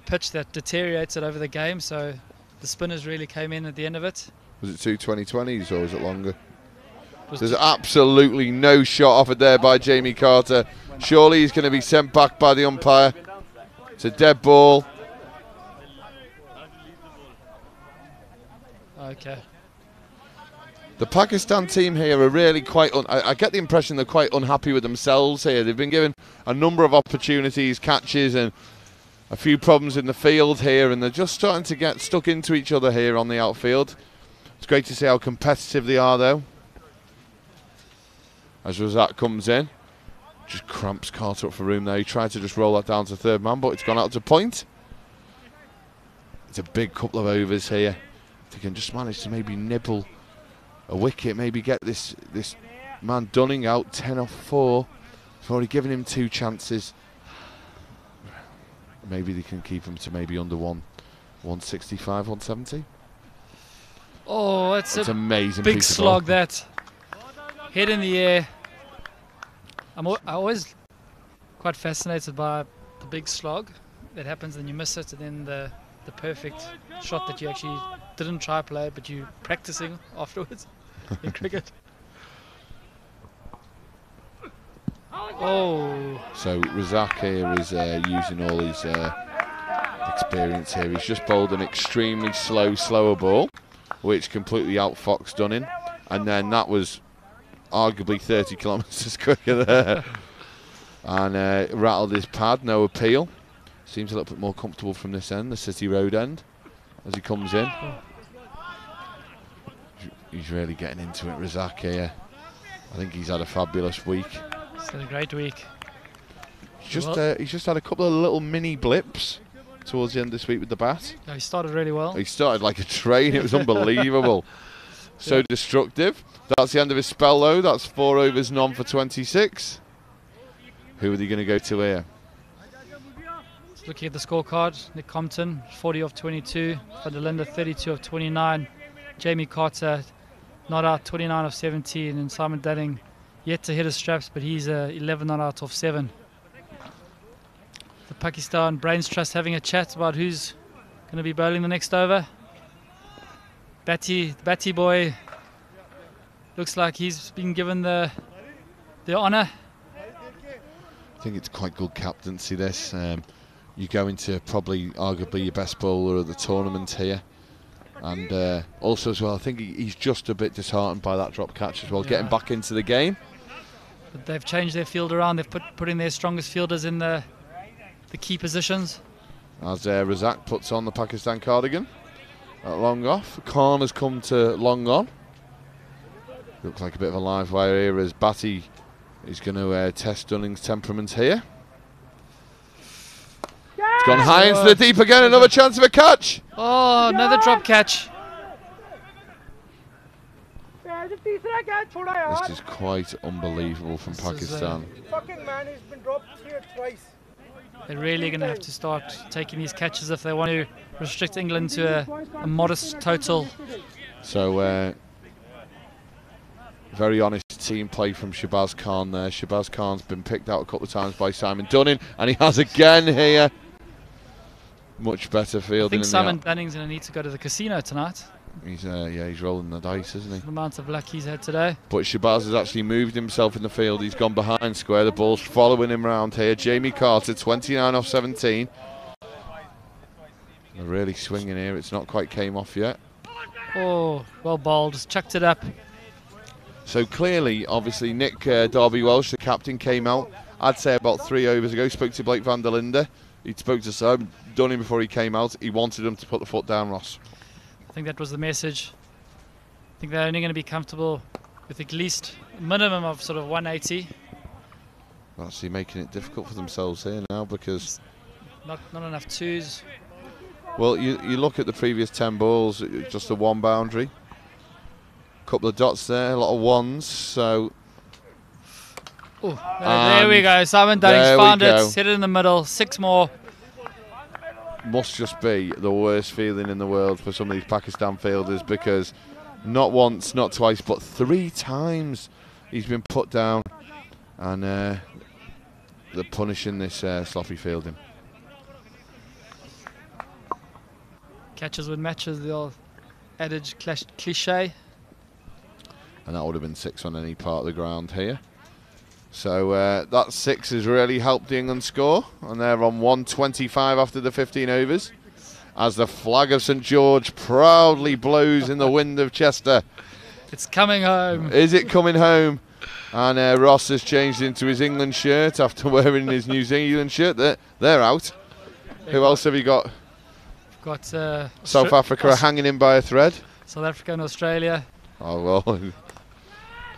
pitch that deteriorated over the game, so the spinners really came in at the end of it. Was it 2 2020s or was it longer? There's absolutely no shot offered there by Jamie Carter. Surely he's going to be sent back by the umpire. It's a dead ball. Okay. The Pakistan team here are really quite... I get the impression they're quite unhappy with themselves here. They've been given a number of opportunities, catches, and a few problems in the field here, and they're just starting to get stuck into each other here on the outfield. It's great to see how competitive they are, though. As Razak comes in, just cramps Carter up for room there. He tried to just roll that down to 3rd man, but it's gone out to point. It's a big couple of overs here. If they can just manage to maybe nibble a wicket, maybe get this man Dunning out 10 off 4. They've already given him 2 chances. Maybe they can keep him to maybe under 165, 170. Oh, it's amazing. Big slog, that. Head in the air. I'm always quite fascinated by the big slog that happens and you miss it, and then the perfect shot that you actually didn't try play but you practicing afterwards in cricket. Oh. So Razak here is using all his experience here. He's just bowled an extremely slower ball, which completely outfoxed Dunning, and then that was arguably 30 kilometres quicker there. And rattled his pad, no appeal. Seems a little bit more comfortable from this end, the City Road end, as he comes in. He's really getting into it, Razak here. I think he's had a fabulous week. He's had a great week. He's just had a couple of little mini blips towards the end of this week with the bat. Yeah, he started really well. He started like a train. It was unbelievable. So destructive. That's the end of his spell, though. That's 4 overs, none for 26. Who are they going to go to here? Looking at the scorecard, Nick Compton, 40 of 22. Van der Linde, 32 of 29. Jamie Carter, not out, 29 of 17. And Simon Dunning, yet to hit his straps, but he's 11 not out of 7. The Pakistan Brains Trust having a chat about who's going to be bowling the next over. Batty boy looks like he's been given the honour. I think it's quite good captaincy, this. You go into probably arguably your best bowler of the tournament here, And also as well, I think he's just a bit disheartened by that drop catch as well, getting back into the game. But they've changed their field around. They've put in their strongest fielders in the key positions. As Razak puts on the Pakistan cardigan at long off. Khan has come to long on. Looks like a bit of a live wire here as Batty is going to test Dunning's temperament here. It's gone high into the deep again, another chance of a catch. Oh, another drop catch. This is quite unbelievable from Pakistan. Fucking man, he's been dropped here twice. They're really going to have to start taking these catches if they want to restrict England to a modest total. So, very honest team play from Shabazz Khan there. Shabazz Khan's been picked out a couple of times by Simon Dunning, and he has again here. Much better fielding. I think Simon Dunning's going to need to go to the casino tonight. He's he's rolling the dice, isn't he? The amount of luck he's had today. But Shabazz has actually moved himself in the field. He's gone behind square. The ball's following him around here. Jamie Carter, 29 off 17. They're really swinging here. It's not quite came off yet. Oh, well bowled. Just chucked it up. So clearly, obviously, Nick Darby-Welsh, the captain, came out, I'd say about 3 overs ago, spoke to Blake van der Linde. He spoke to Simon Dunning before he came out. He wanted him to put the foot down, Ross. I think that was the message. I think they're only going to be comfortable with at least a minimum of sort of 180. Actually making it difficult for themselves here now because... Not enough twos. Well, you look at the previous 10 balls, just a one boundary. Couple of dots there, a lot of ones, so... There we go, Simon Dunning's found it, hit it in the middle, 6 more. Must just be the worst feeling in the world for some of these Pakistan fielders because not once, not twice, but 3 times he's been put down, and they're punishing this sloppy fielding. Catches with matches, the old adage cliche. And that would have been 6 on any part of the ground here. So that 6 has really helped the England score, and they're on 125 after the 15 overs. As the flag of St George proudly blows in the wind of Chester. It's coming home. Is it coming home? And Ross has changed into his England shirt after wearing his New Zealand shirt. They're out. Who else have you got? Got South Africa hanging in by a thread. South Africa and Australia. Oh, well,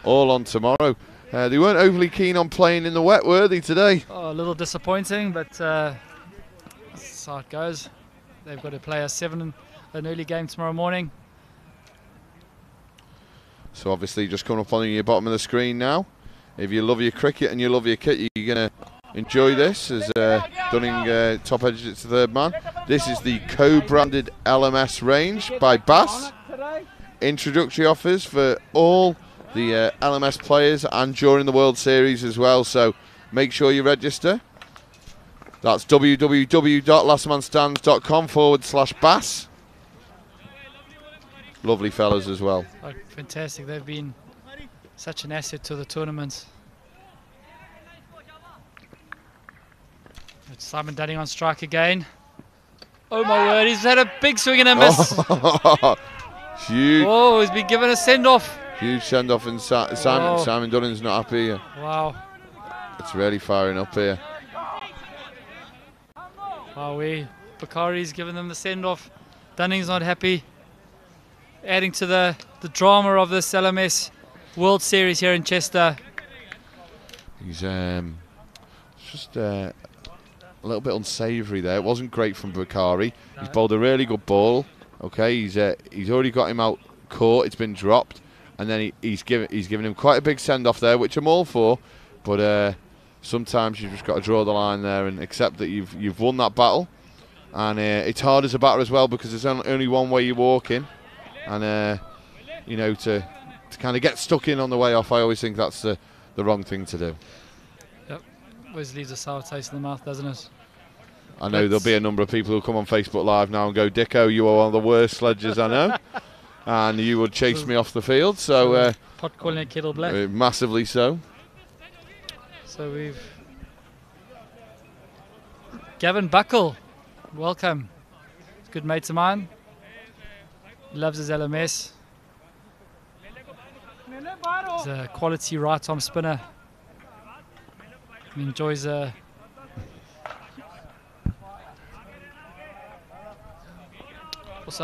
all on tomorrow. They weren't overly keen on playing in the wet, were they, today? Oh, a little disappointing, but that's how it goes. They've got to play an early game tomorrow morning. So obviously just coming up on your bottom of the screen now. If you love your cricket and you love your kit, you're going to enjoy this as Dunning top edges it to third man. This is the co-branded LMS range by Bass. Introductory offers for all the LMS players and during the World Series as well, so make sure you register. That's www.lastmanstands.com/Bass. Lovely fellas as well. Oh, fantastic, they've been such an asset to the tournament. It's Simon Dunning on strike again. Oh my word, he's had a big swing and a miss. Huge. Oh, he's been given a send-off. Huge send-off, and Simon Dunning's not happy here. Wow. It's really firing up here. Wow, Bakari's given them the send-off. Dunning's not happy. Adding to the drama of this LMS World Series here in Chester. He's just a little bit unsavoury there. It wasn't great from Bakari. He's bowled a really good ball. Okay, he's already got him out caught. It's been dropped. And then he's given him quite a big send-off there, which I'm all for. But sometimes you've just got to draw the line there and accept that you've won that battle. And it's hard as a batter as well because there's only one way you walk in. And you know, to kind of get stuck in on the way off, I always think that's the wrong thing to do. Yep, always leaves a sour taste in the mouth, doesn't it? I know there'll be a number of people who come on Facebook Live now and go, Dicko, you are one of the worst sledges I know. And you would chase me off the field, so pot calling a kettle black. Massively so. So we've Gavin Buckle, welcome. Good mates of mine. He loves his LMS. He's a quality right arm spinner. He enjoys also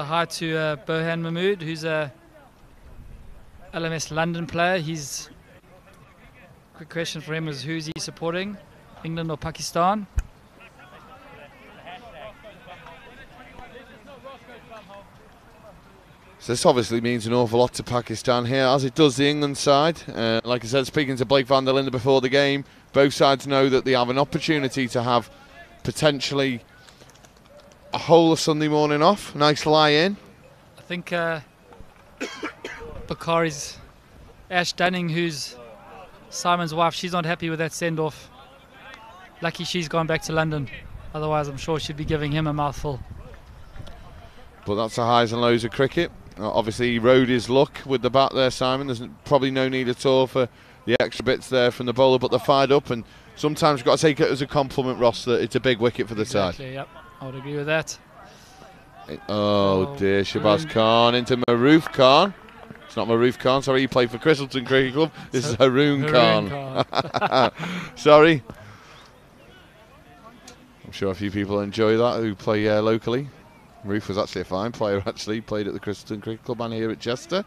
hi to Boughton Mahmood, who's a LMS London player. He's quick question for him is who's he supporting, England or Pakistan? So this obviously means an awful lot to Pakistan here, as it does the England side. Like I said, speaking to Blake van der Linde before the game, both sides know that they have an opportunity to have potentially a whole of Sunday morning off. Nice lie-in. I think Bakari's Ash Dunning, who's Simon's wife, she's not happy with that send-off. Lucky she's gone back to London. Otherwise, I'm sure she'd be giving him a mouthful. But that's the highs and lows of cricket. Obviously, he rode his luck with the bat there, Simon. There's probably no need at all for the extra bits there from the bowler, but they're fired up, and sometimes you've got to take it as a compliment, Ross, that it's a big wicket for the side. Yep, I would agree with that. Oh dear, Shabazz Khan into Maroof Khan. It's not Maroof Khan, sorry, he played for Christleton Cricket Club. This is Haroon Khan. Sorry. I'm sure a few people enjoy that who play locally. Maroof was actually a fine player, actually. Played at the Christleton Cricket Club and here at Chester.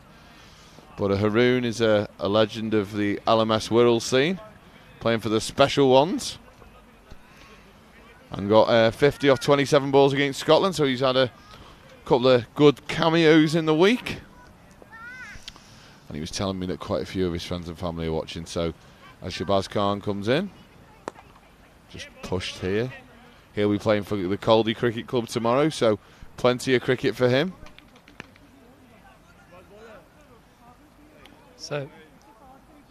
But Haroon is a legend of the LMS world scene, playing for the special ones. And got 50 off 27 balls against Scotland, so he's had a couple of good cameos in the week. And he was telling me that quite a few of his friends and family are watching. So as Shabazz Khan comes in, just pushed here. He'll be playing for the Caldy Cricket Club tomorrow, so plenty of cricket for him. So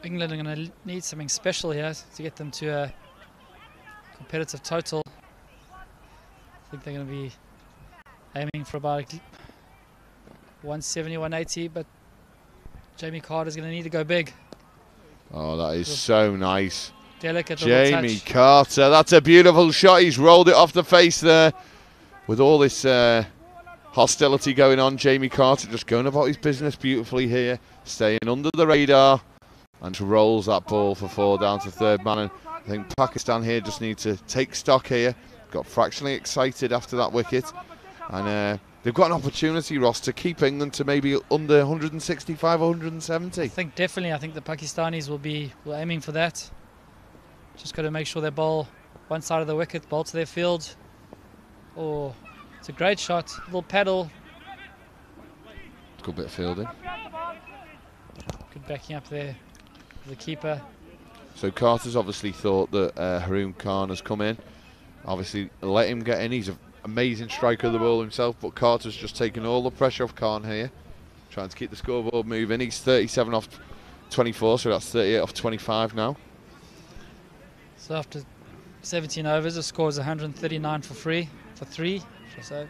England are going to need something special here to get them to a competitive total. I think they're going to be aiming for about 170, 180, but Jamie Carter's going to need to go big. Oh, that is so nice. Delicate Jamie Carter, that's a beautiful shot. He's rolled it off the face there. With all this hostility going on, Jamie Carter just going about his business beautifully here, staying under the radar, and rolls that ball for 4 down to third man. And I think Pakistan here just need to take stock here. Got fractionally excited after that wicket, and they've got an opportunity, Ross, to keep England to maybe under 165 or 170. I think the Pakistanis will be aiming for that. Just got to make sure they bowl one side of the wicket, bowl to their field. Oh, it's a great shot. Little paddle. Good bit of fielding. Good backing up there for the keeper. So Carter's obviously thought that Haroon Khan has come in. Obviously let him get in. He's an amazing striker of the ball himself, but Carter's just taken all the pressure off Khan here, trying to keep the scoreboard moving. He's 37 off 24, so that's 38 off 25 now. So after 17 overs, the score is 139 for 3. So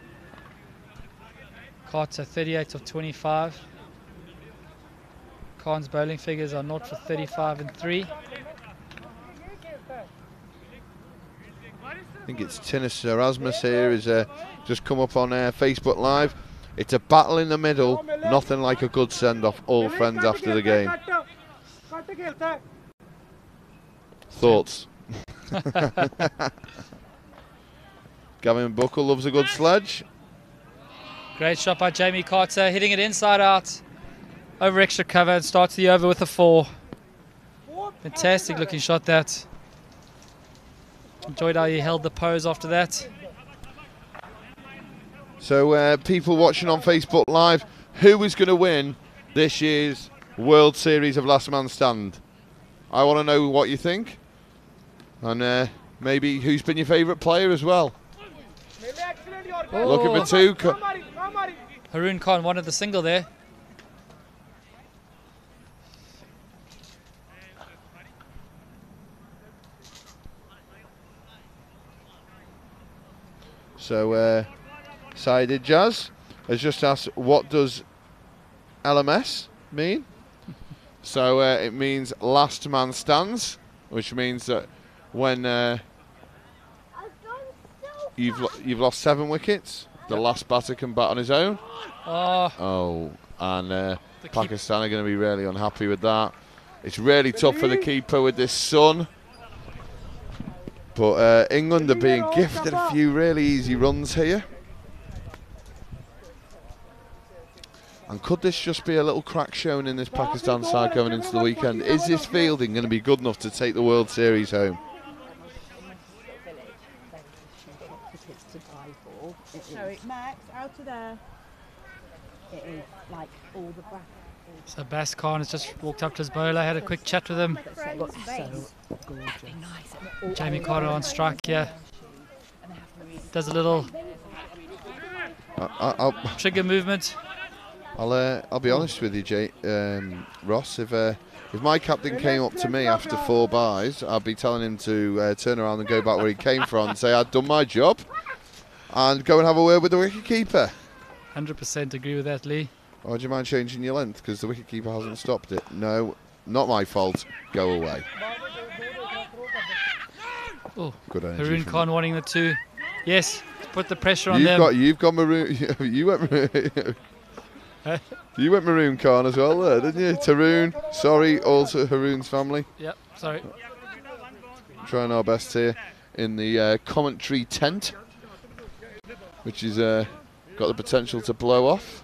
Carter 38 of 25. Khan's bowling figures are 0 for 35 and 3. I think it's Tinnis Erasmus here is just come up on Facebook Live. It's a battle in the middle, nothing like a good send-off, all friends after the game. Thoughts? Gavin Buckle loves a good sledge. Great shot by Jamie Carter, hitting it inside out, over extra cover, and starts the over with a 4. Fantastic looking shot that. Enjoyed how he held the pose after that. So people watching on Facebook Live, who is going to win this year's World Series of Last Man Stand? I want to know what you think. And maybe who's been your favourite player as well. Oh. Looking for 2. Haroon Khan wanted the single there. So Sided Jazz has just asked, what does LMS mean? So it means last man stands, which means that when you've lost 7 wickets the last batter can bat on his own. Oh, And Pakistan are going to be really unhappy with that. It's really tough for the keeper with this sun. But England are being gifted a few really easy runs here. And could this just be a little crack shown in this Pakistan side going into the weekend? Is this fielding going to be good enough to take the World Series home? Sorry, Max, out of there. It is like all the back. so Bas Khan has just walked up to his bowler, had a quick chat with him. Jamie Carter on strike here. Does a little trigger movement. I'll be honest with you, Ross. If my captain came up to me after 4 byes, I'd be telling him to turn around and go back where he came from and say I'd done my job and go and have a word with the wicketkeeper. 100% agree with that, Lee. Or do you mind changing your length because the wicketkeeper hasn't stopped it? No, not my fault. Go away. Oh, good energy. Haroon Khan wanting the 2. Yes, put the pressure on You've got maroon. You went maroon. You went maroon Khan as well there, didn't you? Taroon. Sorry, also Haroon's family. Yep, sorry. Trying our best here in the commentary tent, which is got the potential to blow off.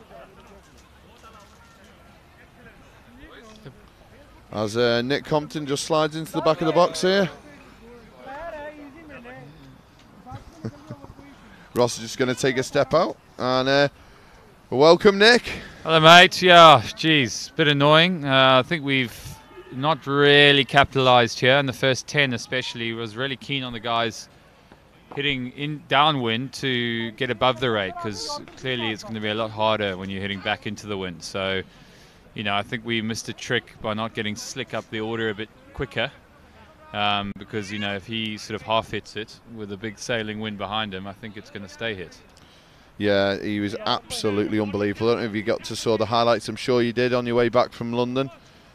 As Nick Compton just slides into the back of the box here. Ross is just going to take a step out and welcome Nick. Hello mate, yeah, geez, bit annoying. I think we've not really capitalised here in the first 10 especially. Was really keen on the guys hitting in downwind to get above the rate because clearly it's going to be a lot harder when you're hitting back into the wind. So, you know, I think we missed a trick by not getting slick up the order a bit quicker because, you know, if he sort of half hits it with a big sailing wind behind him, I think it's going to stay hit. Yeah, he was absolutely unbelievable. I don't know if you got to saw the highlights. I'm sure you did on your way back from London.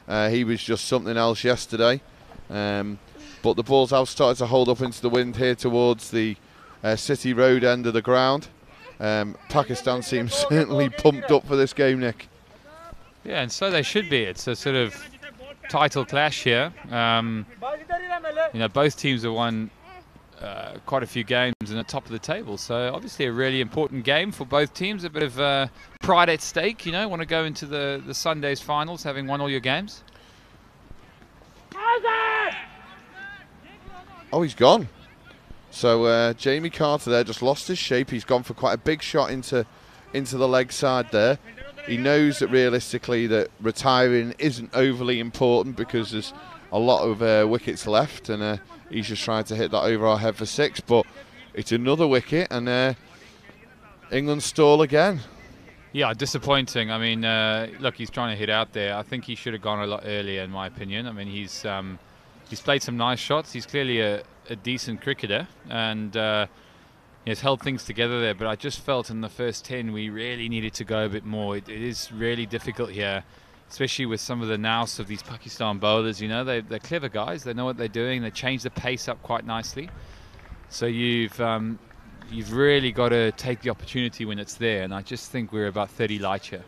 He was just something else yesterday. But the ball's have started to hold up into the wind here towards the City Road end of the ground. Pakistan seems certainly pumped up for this game, Nick. Yeah, and so they should be. It's a sort of title clash here. You know, both teams have won quite a few games in the top of the table, so obviously a really important game for both teams. A bit of pride at stake, you know, want to go into the Sunday's finals having won all your games. Oh, he's gone. So Jamie Carter there just lost his shape. He's gone for quite a big shot into the leg side there. He knows that realistically that retiring isn't overly important because there's a lot of wickets left, and he's just trying to hit that over our head for 6. But it's another wicket, and England stall again. Yeah, disappointing. I mean, look, he's trying to hit out there. I think he should have gone a lot earlier, in my opinion. I mean, he's played some nice shots. He's clearly a decent cricketer, and he's held things together there. But I just felt in the first 10 we really needed to go a bit more. It is really difficult here, especially with some of the nous of these Pakistan bowlers. You know, they're clever guys. They know what they're doing. They change the pace up quite nicely. So you've really got to take the opportunity when it's there. And I just think we're about 30 light here.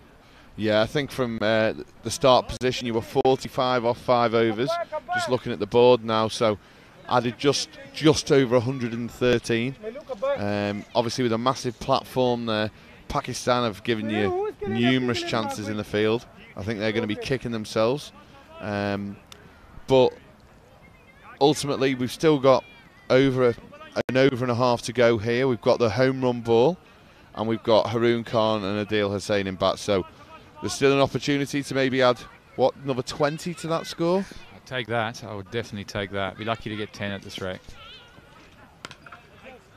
Yeah, I think from the start position you were 45 off 5 overs. Just looking at the board now, so added just over 113. Obviously with a massive platform there, Pakistan have given you numerous chances in the field. I think they're going to be kicking themselves. But ultimately we've still got an over and a half to go here. We've got the home run ball and we've got Haroon Khan and Adil Hussain in bat. So there's still an opportunity to maybe add, another 20 to that score? I'd take that. I would definitely take that. Be lucky to get 10 at this rate.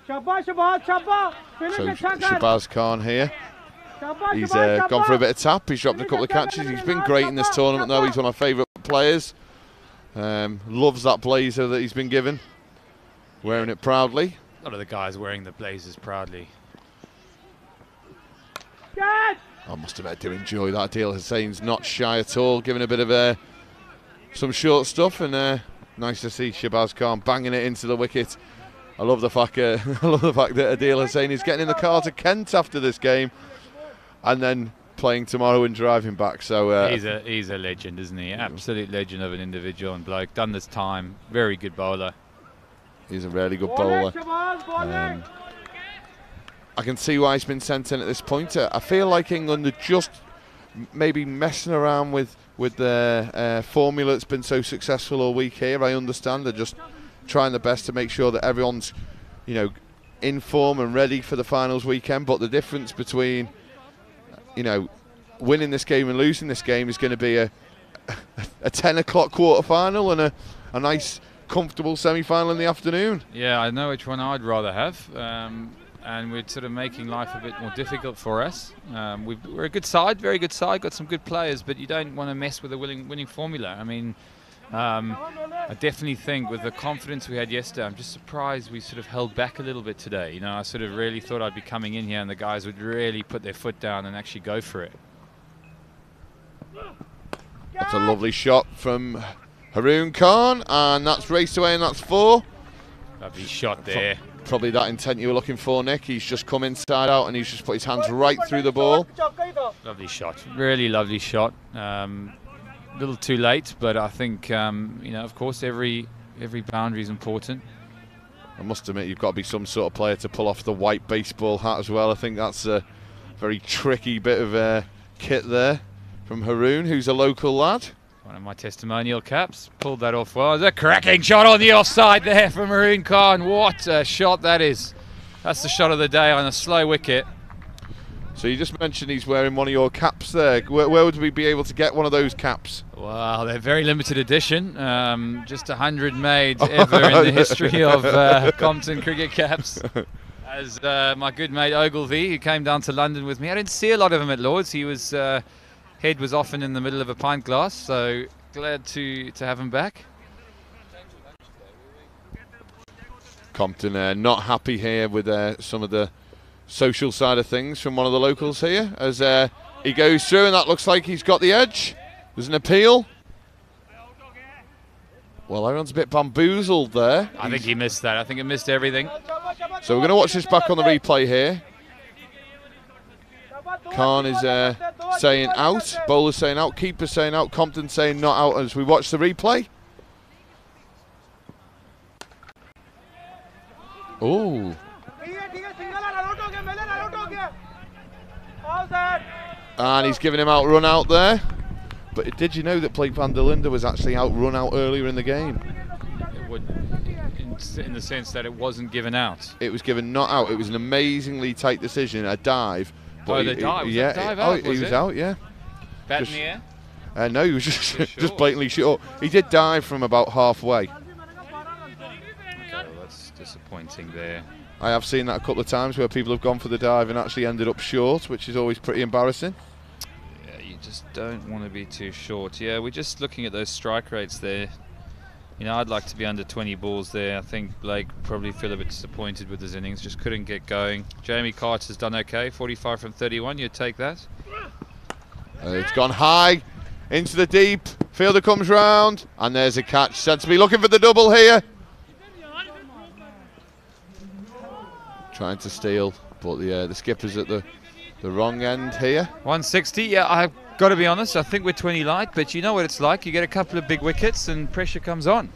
So Shabazz Khan here. He's gone for a bit of tap. He's dropped a couple of catches. He's been great in this tournament though. He's one of my favourite players. Loves that blazer that he's been given. Wearing it proudly. A lot of the guys wearing the blazers proudly. I must admit, I do enjoy that. Adil Hussain's not shy at all, giving a bit of some short stuff, and nice to see Shabazz Khan banging it into the wicket I love the fact that Adil Hussain is getting in the car to Kent after this game, and then playing tomorrow and driving back. So he's a legend, isn't he? Absolute legend of an individual and bloke. Done this time. Very good bowler. He's a really good bowler. I can see why he's been sent in at this point. I feel like England are just maybe messing around with the formula that's been so successful all week here. I understand they're just trying their best to make sure that everyone's, in form and ready for the finals weekend. But the difference between, winning this game and losing this game is going to be a 10 o'clock quarter final and a nice, comfortable semi-final in the afternoon. Yeah, I know which one I'd rather have. And we're sort of making life a bit more difficult for us. We're a good side, very good side, got some good players, but you don't want to mess with a winning formula. I mean, I definitely think with the confidence we had yesterday, I'm just surprised we sort of held back a little bit today. I sort of really thought I'd be coming in here and the guys would really put their foot down and actually go for it. That's a lovely shot from Haroon Khan, and that's raced away, and that's 4. Lovely shot there. Probably that intent you were looking for, Nick. He's just come inside out and he's just put his hands right through the ball. Lovely shot, really lovely shot. A little too late, but I think of course every boundary is important. I must admit, you've got to be some sort of player to pull off the white baseball hat as well. I think that's a very tricky bit of kit there from Haroon, who's a local lad. One of my testimonial caps. Pulled that off well. There's a cracking shot on the offside there from Haroon Khan. What a shot that is. That's the shot of the day on a slow wicket. So you just mentioned he's wearing one of your caps there. Where would we be able to get one of those caps? Wow, they're very limited edition. Just 100 made ever in the history of Compton cricket caps. As my good mate Ogilvie, who came down to London with me. I didn't see a lot of him at Lord's. He was... head was often in the middle of a pint glass, so glad to have him back. Compton not happy here with some of the social side of things from one of the locals here as he goes through, and that looks like he's got the edge. There's an appeal. Well, everyone's a bit bamboozled there. I think he missed that. I think he missed everything. So we're going to watch this back on the replay here. Khan is saying out, bowler saying out, keeper saying out, Compton saying not out as we watch the replay. Oh. And he's giving him out run out there. But did you know that Blake van der Linde was actually out run out earlier in the game? It would, in the sense that it wasn't given out. It was given not out. It was an amazingly tight decision, a dive. But the dive? Was that dive out? He was out, yeah. Bat in the air? No, he was just blatantly short. He did dive from about halfway. Okay, well, that's disappointing there. I have seen that a couple of times where people have gone for the dive and actually ended up short, which is always pretty embarrassing. Yeah, you just don't want to be too short. Yeah, we're just looking at those strike rates there. I'd like to be under 20 balls there. I think Blake probably feel a bit disappointed with his innings, just couldn't get going. Jamie Carter's done okay, 45 from 31, you'd take that. It's gone high, into the deep, fielder comes round, and there's a catch. Said to be looking for the double here. Trying to steal, but the skipper's at the wrong end here. 160, yeah, I've got to be honest, I think we're 20 light, but you know what it's like. You get a couple of big wickets and pressure comes on.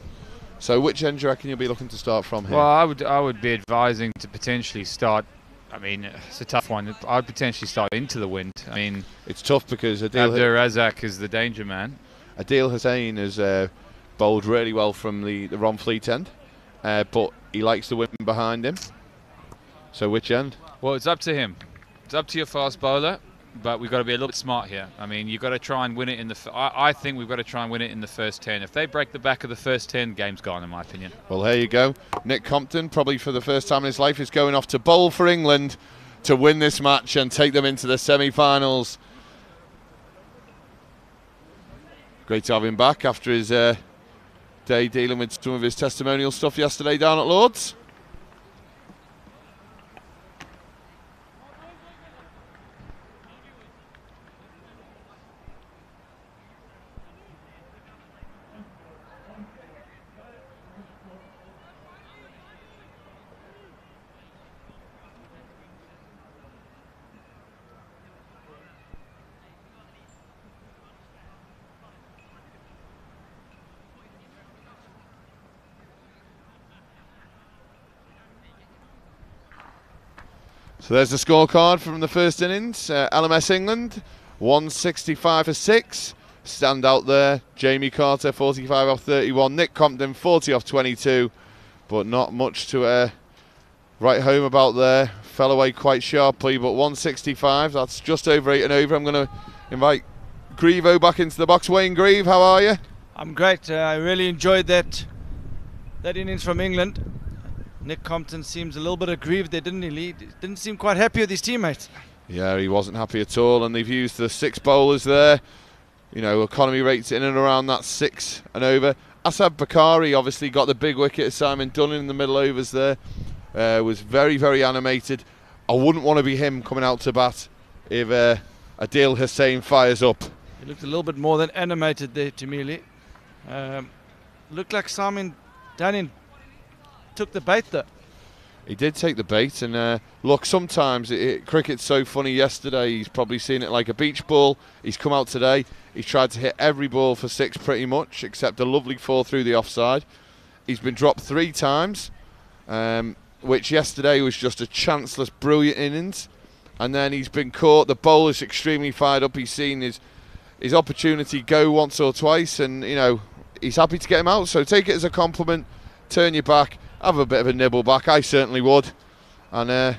So which end do you reckon you'll be looking to start from here? Well, I would be advising to potentially start, I mean, it's a tough one. I'd potentially start into the wind. I mean, it's tough because Abdur Razak is the danger man. Adil Hussain has bowled really well from the Ron Fleet end, but he likes the wind behind him. So which end? Well, it's up to him. It's up to your fast bowler. But we've got to be a little bit smart here. I mean, you've got to try and win it in the... I think we've got to try and win it in the first 10. If they break the back of the first 10, game's gone, in my opinion. Well, there you go. Nick Compton, probably for the first time in his life, is going off to bowl for England to win this match and take them into the semi-finals. Great to have him back after his day dealing with some of his testimonial stuff yesterday down at Lord's. So there's the scorecard from the first innings. LMS England 165 for 6. Stand out there. Jamie Carter 45 off 31. Nick Compton 40 off 22. But not much to write home about there. Fell away quite sharply, but 165, that's just over 8 and over. I'm going to invite Grievo back into the box. Wayne Grieve, how are you? I'm great. I really enjoyed that innings from England. Nick Compton seems a little bit aggrieved there, didn't he, Lee? Didn't seem quite happy with his teammates. Yeah, he wasn't happy at all, and they've used the 6 bowlers there. You know, economy rates in and around that 6 and over. Asad Bakari obviously got the big wicket. Simon Dunnan in the middle overs there. Was very, very animated. I wouldn't want to be him coming out to bat if Adil Hussain fires up. He looked a little bit more than animated there to me, Lee. Looked like Simon Dunnan took the bait there. He did take the bait, and look, sometimes cricket's so funny. Yesterday he's probably seen it like a beach ball. He's come out today, he's tried to hit every ball for 6 pretty much, except a lovely 4 through the offside. He's been dropped 3 times, which yesterday was just a chanceless, brilliant innings. And then he's been caught. The bowler's extremely fired up. He's seen his opportunity go once or twice, and you know he's happy to get him out. So take it as a compliment. Turn your back. Have a bit of a nibble back. I certainly would. And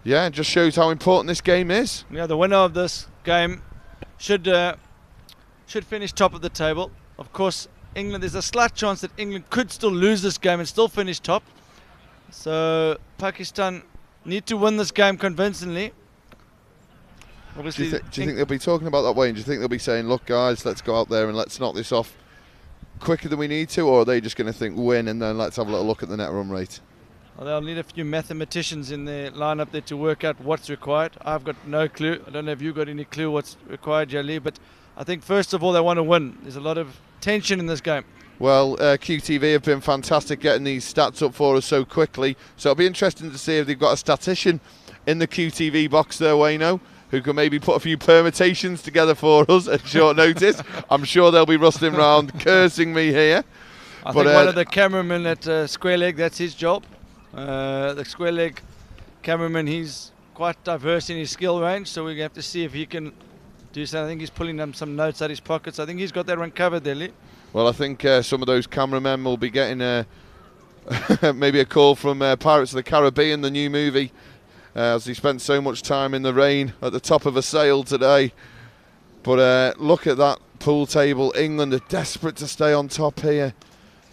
yeah, it just shows how important this game is. Yeah, the winner of this game should finish top of the table. Of course, England. There's a slight chance that England could still lose this game and still finish top. So Pakistan need to win this game convincingly. Obviously, do you think they'll be talking about that way? And do you think they'll be saying, look guys, let's go out there and let's knock this off quicker than we need to? Or are they just going to think win and then let's have a little look at the net run rate? Well, they'll need a few mathematicians in their lineup there to work out what's required. I've got no clue. I don't know if you've got any clue what's required, Jali, but I think first of all they want to win. There's a lot of tension in this game. Well, QTV have been fantastic getting these stats up for us so quickly. So it'll be interesting to see if they've got a statistician in the QTV box there, Wayno, who can maybe put a few permutations together for us at short notice. I'm sure they'll be rustling around cursing me here. I think one of the cameramen at Square Leg, that's his job. The Square Leg cameraman, he's quite diverse in his skill range, so we have to see if he can do something. I think he's pulling some notes out of his pockets. I think he's got that one covered there, Lee. Well, I think some of those cameramen will be getting maybe a call from Pirates of the Caribbean, the new movie, as he spent so much time in the rain at the top of a sail today. But look at that pool table. England are desperate to stay on top here.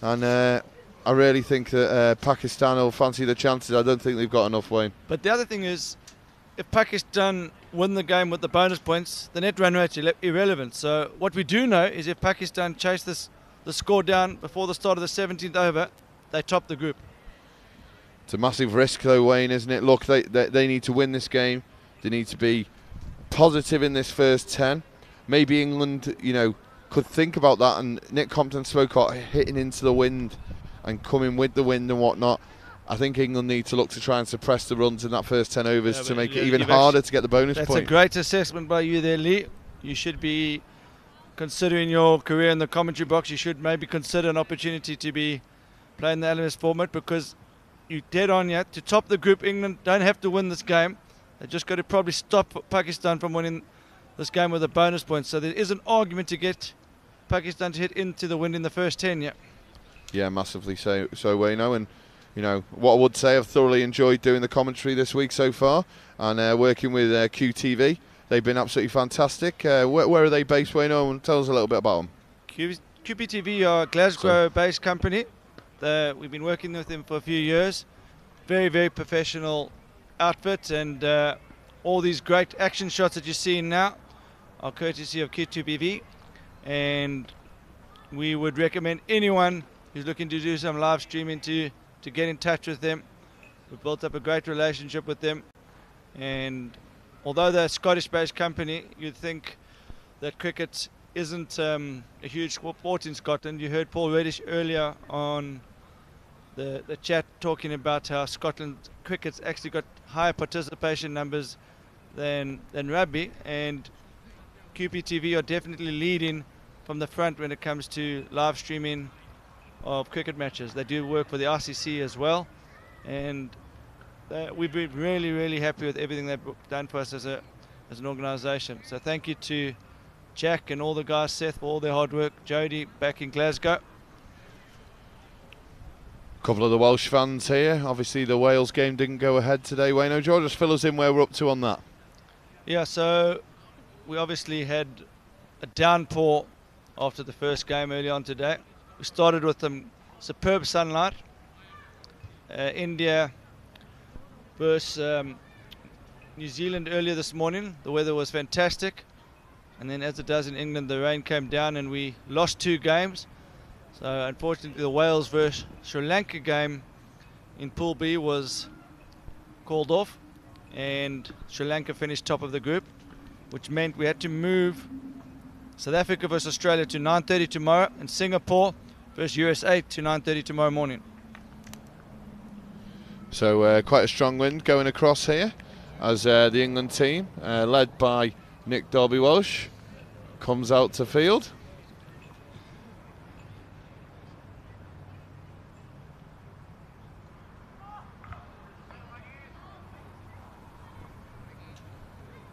And I really think that Pakistan will fancy the chances. I don't think they've got enough, Wayne. But the other thing is, if Pakistan win the game with the bonus points, the net run rate's irrelevant. So what we do know is if Pakistan chase the score down before the start of the 17th over, they top the group. It's a massive risk though, Wayne, isn't it? Look, they need to win this game. They need to be positive in this first 10. Maybe England, you know, could think about that. And Nick Compton spoke about hitting into the wind and coming with the wind and whatnot. I think England need to look to try and suppress the runs in that first 10 overs to make it even harder to get the bonus point. That's a great assessment by you there, Lee. You should be considering your career in the commentary box. You should maybe consider an opportunity to be playing the LMS format, because you're dead on yet. To top the group, England don't have to win this game. They just got to probably stop Pakistan from winning this game with a bonus point. So there is an argument to get Pakistan to hit into the win in the first 10, yeah. Yeah, massively so Wayno. And you know, what I would say, I've thoroughly enjoyed doing the commentary this week so far, and working with QTV. They've been absolutely fantastic. Where are they based, Wayno? And tell us a little bit about them. QPTV are a Glasgow-based company. We've been working with them for a few years. Very, very professional outfit, and all these great action shots that you're seeing now are courtesy of QTV. And we would recommend anyone who's looking to do some live streaming to get in touch with them. We've built up a great relationship with them, and although they're a Scottish-based company, you'd think that cricket isn't a huge sport in Scotland. You heard Paul Reddish earlier on the chat talking about how Scotland cricket's actually got higher participation numbers than rugby, and QPTV are definitely leading from the front when it comes to live streaming of cricket matches. They do work for the RCC as well, and we've been really, really happy with everything they've done for us as an organisation. So thank you to Jack and all the guys, Seth, for all their hard work. Jody back in Glasgow. A couple of the Welsh fans here. Obviously the Wales game didn't go ahead today. Wayno, George, just fill us in where we're up to on that. Yeah, so we obviously had a downpour after the first game early on today. We started with some superb sunlight. India versus New Zealand earlier this morning. The weather was fantastic. And then as it does in England, the rain came down and we lost 2 games. So unfortunately the Wales versus Sri Lanka game in Pool B was called off, and Sri Lanka finished top of the group, which meant we had to move South Africa versus Australia to 9:30 tomorrow, and Singapore versus USA to 9:30 tomorrow morning. So quite a strong wind going across here as the England team, led by Nick Darby-Walsh, comes out to field.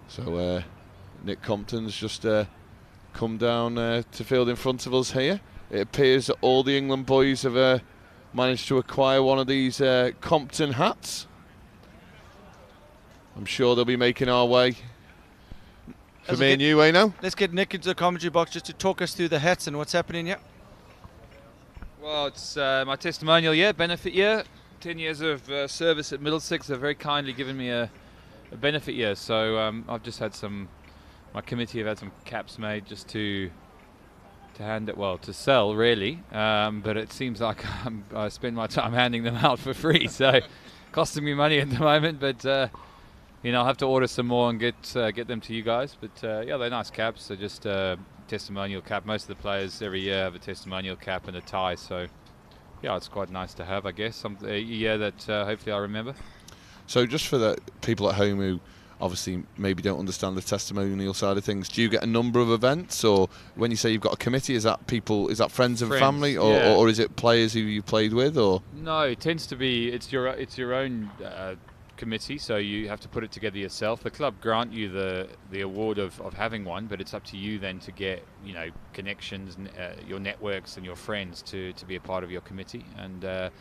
So Nick Compton's just come down to field in front of us here. It appears that all the England boys have managed to acquire one of these Compton hats. I'm sure they'll be making our way for me and you, Wayno. Let's get Nick into the commentary box just to talk us through the hats and what's happening here. Well, it's my testimonial year, benefit year. 10 years of service at Middlesex. They've very kindly given me a benefit year, so I've just had my committee have had some caps made just to hand it, well, to sell really, but it seems like I spend my time handing them out for free, so costing me money at the moment, but you know, I'll have to order some more and get them to you guys. But yeah, they're nice caps. They're just testimonial cap. Most of the players every year have a testimonial cap and a tie, so yeah, it's quite nice to have, I guess, a year that hopefully I remember. So just for the people at home who obviously maybe don't understand the testimonial side of things, do you get a number of events, or when you say you've got a committee, is that people, is that friends and family, or, yeah. or is it players who you played with, or? No, it tends to be, it's your own committee, so you have to put it together yourself. The club grant you the award of having one, but it's up to you then to get, you know, connections, your networks and your friends to be a part of your committee. And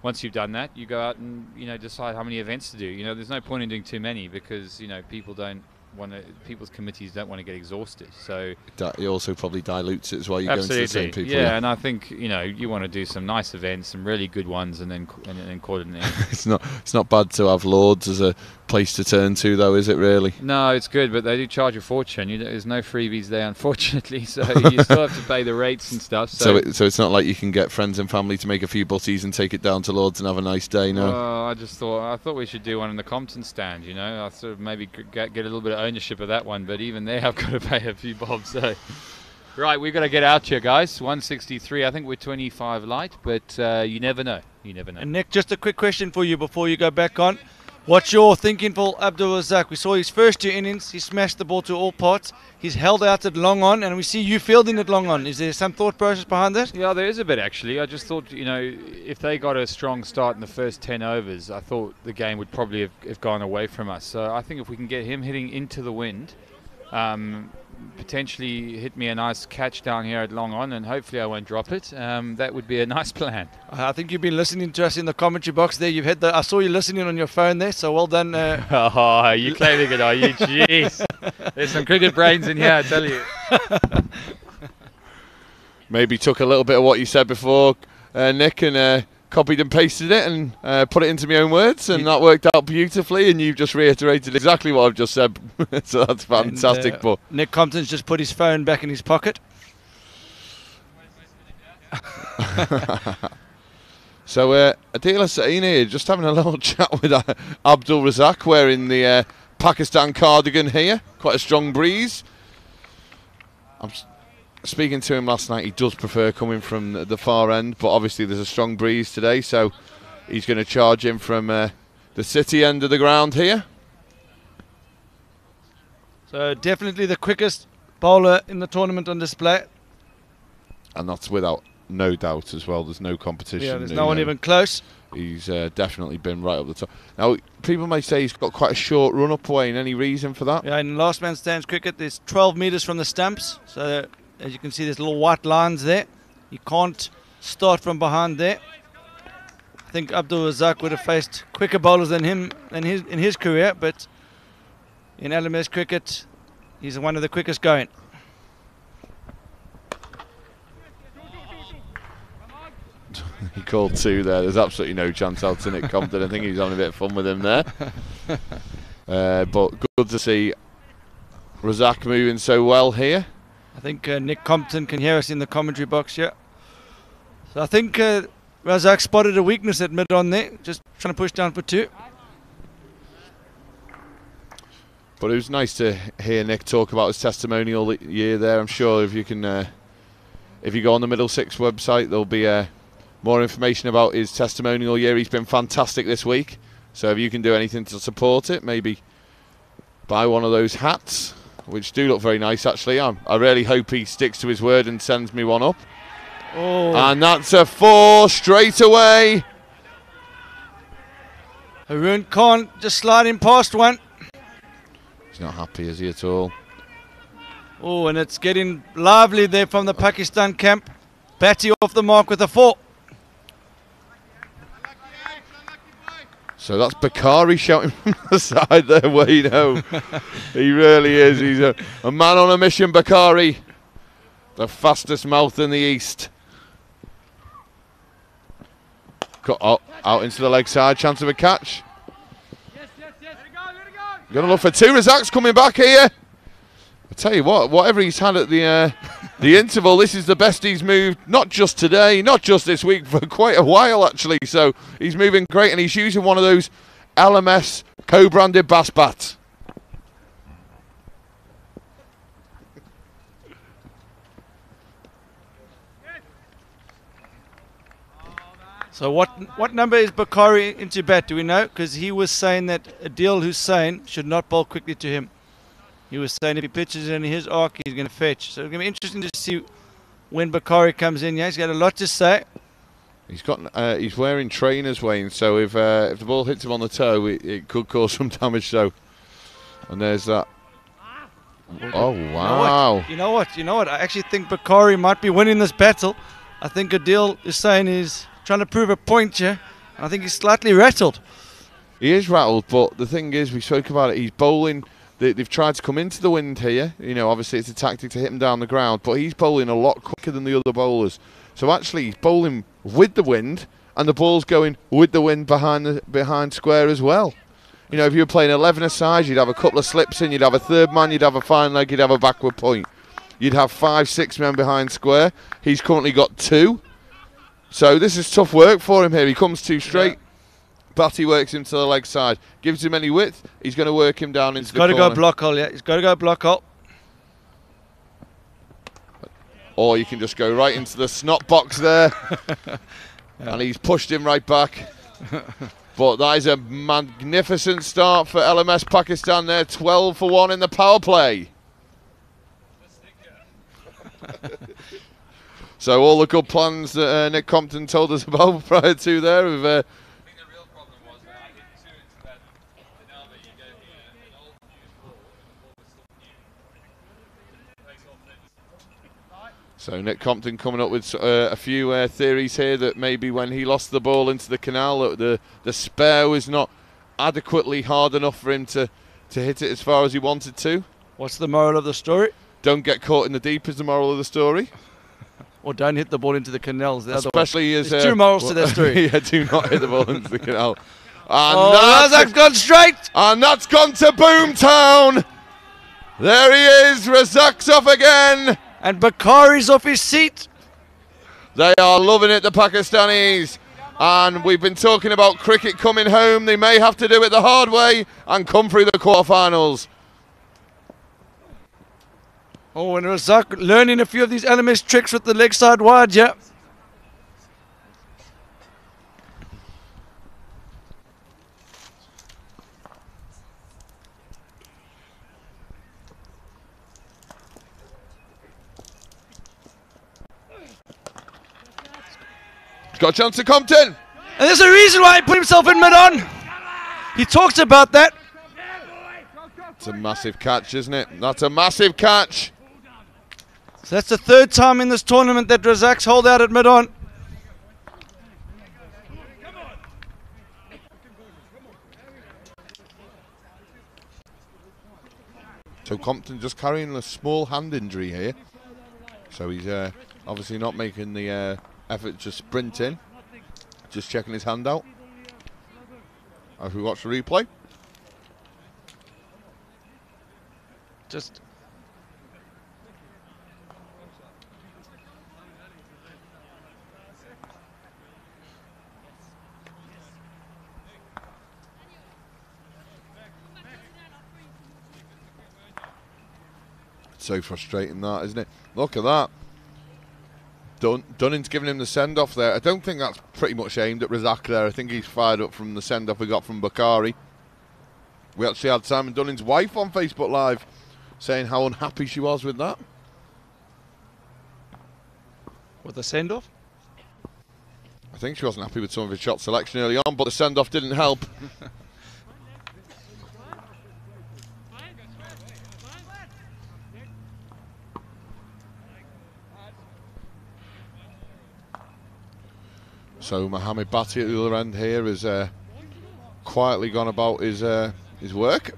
once you've done that, you go out and, you know, decide how many events to do. You know, there's no point in doing too many because, you know, people's committees don't want to get exhausted. So it also probably dilutes it as well. You're going to the same people. Yeah, and I think, you know, you want to do some nice events, some really good ones, and then call it an end. It's not bad to have Lords as a place to turn to, though, is it really? No, it's good, but they do charge a fortune. There's no freebies there, unfortunately, so you still have to pay the rates and stuff. So it's not like you can get friends and family to make a few butties and take it down to Lords and have a nice day, no? I thought we should do one in the Compton stand, you know. I sort of maybe get a little bit of ownership of that one, but even there I've got to pay a few bob. So right, we've got to get out here, guys. 163, I think we're 25 light, but you never know. And Nick, just a quick question for you before you go back on. What's your thinking for Abdul Razak? We saw his first 2 innings. He smashed the ball to all parts. He's held out at long on, and we see you fielding it long on. Is there some thought process behind that? Yeah, there is a bit, actually. I just thought, you know, if they got a strong start in the first 10 overs, I thought the game would probably have gone away from us. So I think if we can get him hitting into the wind, potentially hit me a nice catch down here at long on, and hopefully I won't drop it. That would be a nice plan. I think you've been listening to us in the commentary box there. You've had I saw you listening on your phone there, so well done. Oh, you claiming it, are you? Jeez. There's some cricket brains in here, I tell you. Maybe took a little bit of what you said before, Nick, and copied and pasted it and put it into my own words, and that worked out beautifully, and you've just reiterated exactly what I've just said. So that's fantastic. And, but Nick Compton's just put his phone back in his pocket. So Adil Hussain here, just having a little chat with Abdul Razak, wearing the Pakistan cardigan here. Quite a strong breeze. I'm speaking to him last night. He does prefer coming from the far end, but obviously there's a strong breeze today, so he's going to charge in from the city end of the ground here. So definitely the quickest bowler in the tournament on display. And that's without no doubt as well. There's no competition. Yeah, there's no one even close. He's definitely been right up the top. Now, people may say he's got quite a short run-up, Wayne. Any reason for that? Yeah, in last man stands cricket, there's 12 metres from the stumps. So, as you can see, there's little white lines there. You can't start from behind there. I think Abdul Razak would have faced quicker bowlers than him in his career, but in LMS cricket, he's one of the quickest going. He called 2 there. There's absolutely no chance out to Nick Compton. I think he's having a bit of fun with him there. But good to see Razak moving so well here. I think Nick Compton can hear us in the commentary box here. So I think Razak spotted a weakness at mid-on there, just trying to push down for 2. But it was nice to hear Nick talk about his testimonial year there. I'm sure if you can, if you go on the Middlesex website, there'll be more information about his testimonial year. He's been fantastic this week. So if you can do anything to support it, maybe buy one of those hats, which do look very nice actually. I really hope he sticks to his word and sends me one up. Oh. And that's a 4 straight away. Haroon Khan just sliding past one. He's not happy, is he, at all? Oh, and it's getting lively there from the Pakistan camp. Batty off the mark with a 4. So that's Bakari shouting from the side there, Wayne. He really is. He's a man on a mission, Bakari. The fastest mouth in the East. Cut out into the leg side, chance of a catch. Going to look for 2. Razak's coming back here. I tell you what, whatever he's had at the interval, this is the best he's moved, not just today, not just this week, for quite a while actually. So he's moving great, and he's using one of those LMS co-branded bass bats. So what number is Bakari into bat, do we know? Because he was saying that Adil Hussain should not bowl quickly to him. He was saying if he pitches in his arc, he's going to fetch. So it's going to be interesting to see when Bakari comes in. Yeah, he's got a lot to say. He's got. He's wearing trainers, Wayne. So if the ball hits him on the toe, it could cause some damage. So, and there's that. Oh wow! You know what? I actually think Bakari might be winning this battle. I think Adil Hussain is trying to prove a point here. And I think he's slightly rattled. He is rattled, but the thing is, we spoke about it. He's bowling. They've tried to come into the wind here. You know, obviously it's a tactic to hit him down the ground, but he's bowling a lot quicker than the other bowlers. So actually, he's bowling with the wind, and the ball's going with the wind behind square as well. You know, if you were playing 11 aside, you'd have a couple of slips in, you'd have a third man, you'd have a fine leg, you'd have a backward point. You'd have 5, 6 men behind square. He's currently got 2. So this is tough work for him here. He comes 2 straight. Yeah. Batty works him to the leg side, gives him any width. He's going to work him down into the corner. He's got to go block hole, yeah. He's got to go block hole. Or you can just go right into the snot box there. Yeah. And he's pushed him right back. But that is a magnificent start for LMS Pakistan there. 12 for 1 in the power play. So all the good plans that Nick Compton told us about prior to there have So Nick Compton coming up with a few theories here that maybe when he lost the ball into the canal, the spare was not adequately hard enough for him to hit it as far as he wanted to. What's the moral of the story? Don't get caught in the deep is the moral of the story. Or don't hit the ball into the canals. Especially as there's 2 morals to that story. Yeah, do not hit the ball into the canal. And Razak's gone straight. And that's gone to Boomtown. There he is. Razak's off again. And Bakari's off his seat. They are loving it, the Pakistanis. And we've been talking about cricket coming home. They may have to do it the hard way and come through the quarterfinals. Oh, and Razak learning a few of these LMS tricks with the leg side wide, yeah. He's got a chance to Compton. And there's a reason why he put himself in mid-on. He talked about that. It's a massive catch, isn't it? That's a massive catch. So that's the third time in this tournament that Razak's hold out at mid-on. So Compton just carrying a small hand injury here. So he's obviously not making the effort to sprint in. Just checking his hand out. As we watch the replay. Just so frustrating, that, isn't it? Look at that. Dunning's giving him the send-off there. I don't think that's pretty much aimed at Razak there. I think he's fired up from the send-off we got from Bakari. We actually had Simon Dunning's wife on Facebook Live saying how unhappy she was with that. with the send-off? I think she wasn't happy with some of his shot selection early on, but the send-off didn't help. So Mohamed Batti at the other end here has quietly gone about his work.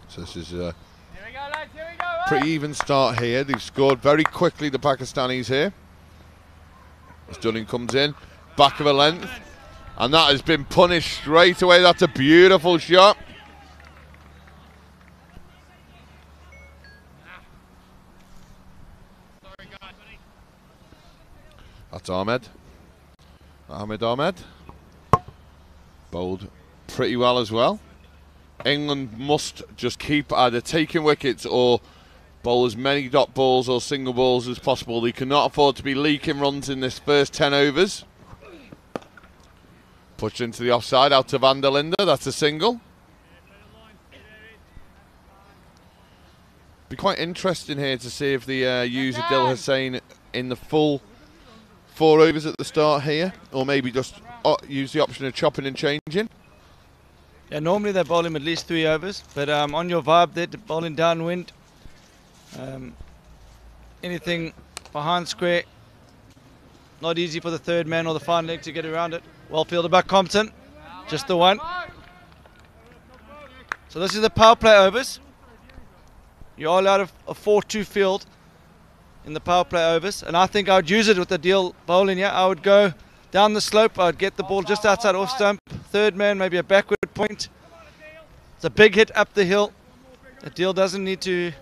So this is a pretty even start here. They've scored very quickly, the Pakistanis here. As Dunning comes in, back of a length. And that has been punished straight away. That's a beautiful shot. That's Ahmed. Ahmed. Bowled pretty well as well. England must just keep either taking wickets or bowl as many dot balls or single balls as possible. They cannot afford to be leaking runs in this first 10 overs. Pushed into the offside, out to Van der Linde. That's a single. Be quite interesting here to see if they use Adil Hussain in the full 4 overs at the start here, or maybe just use the option of chopping and changing. Yeah, normally they bowl him at least 3 overs, but on your vibe there, bowling downwind, anything behind square, not easy for the third man or the fine leg to get around it. Well fielded by Compton, just the one. So this is the power play overs. You're all out of a 4-2 field in the power play overs, and I think I would use it with the deal bowling here. I would go down the slope, I would get the ball just outside off stump, third man, maybe a backward point. It's a big hit up the hill. The deal doesn't need to,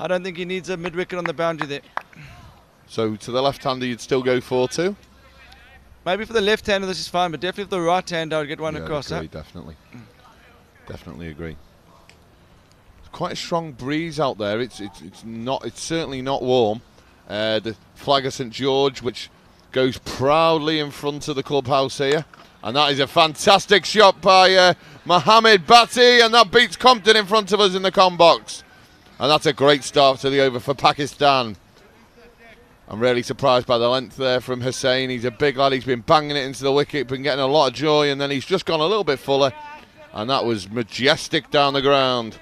I don't think he needs a mid wicket on the boundary there. So to the left-hander you'd still go 4-2? Maybe for the left-hander this is fine, but definitely for the right-hander I would get one across. Agree, definitely. Definitely agree. It's quite a strong breeze out there. It's certainly not warm. The flag of St George, which goes proudly in front of the clubhouse here, and that is a fantastic shot by Mohamed Batti, and that beats Compton in front of us in the com box, and that's a great start to the over for Pakistan. I'm really surprised by the length there from Hussain. He's a big lad. He's been banging it into the wicket, been getting a lot of joy, and then he's just gone a little bit fuller, and that was majestic down the ground.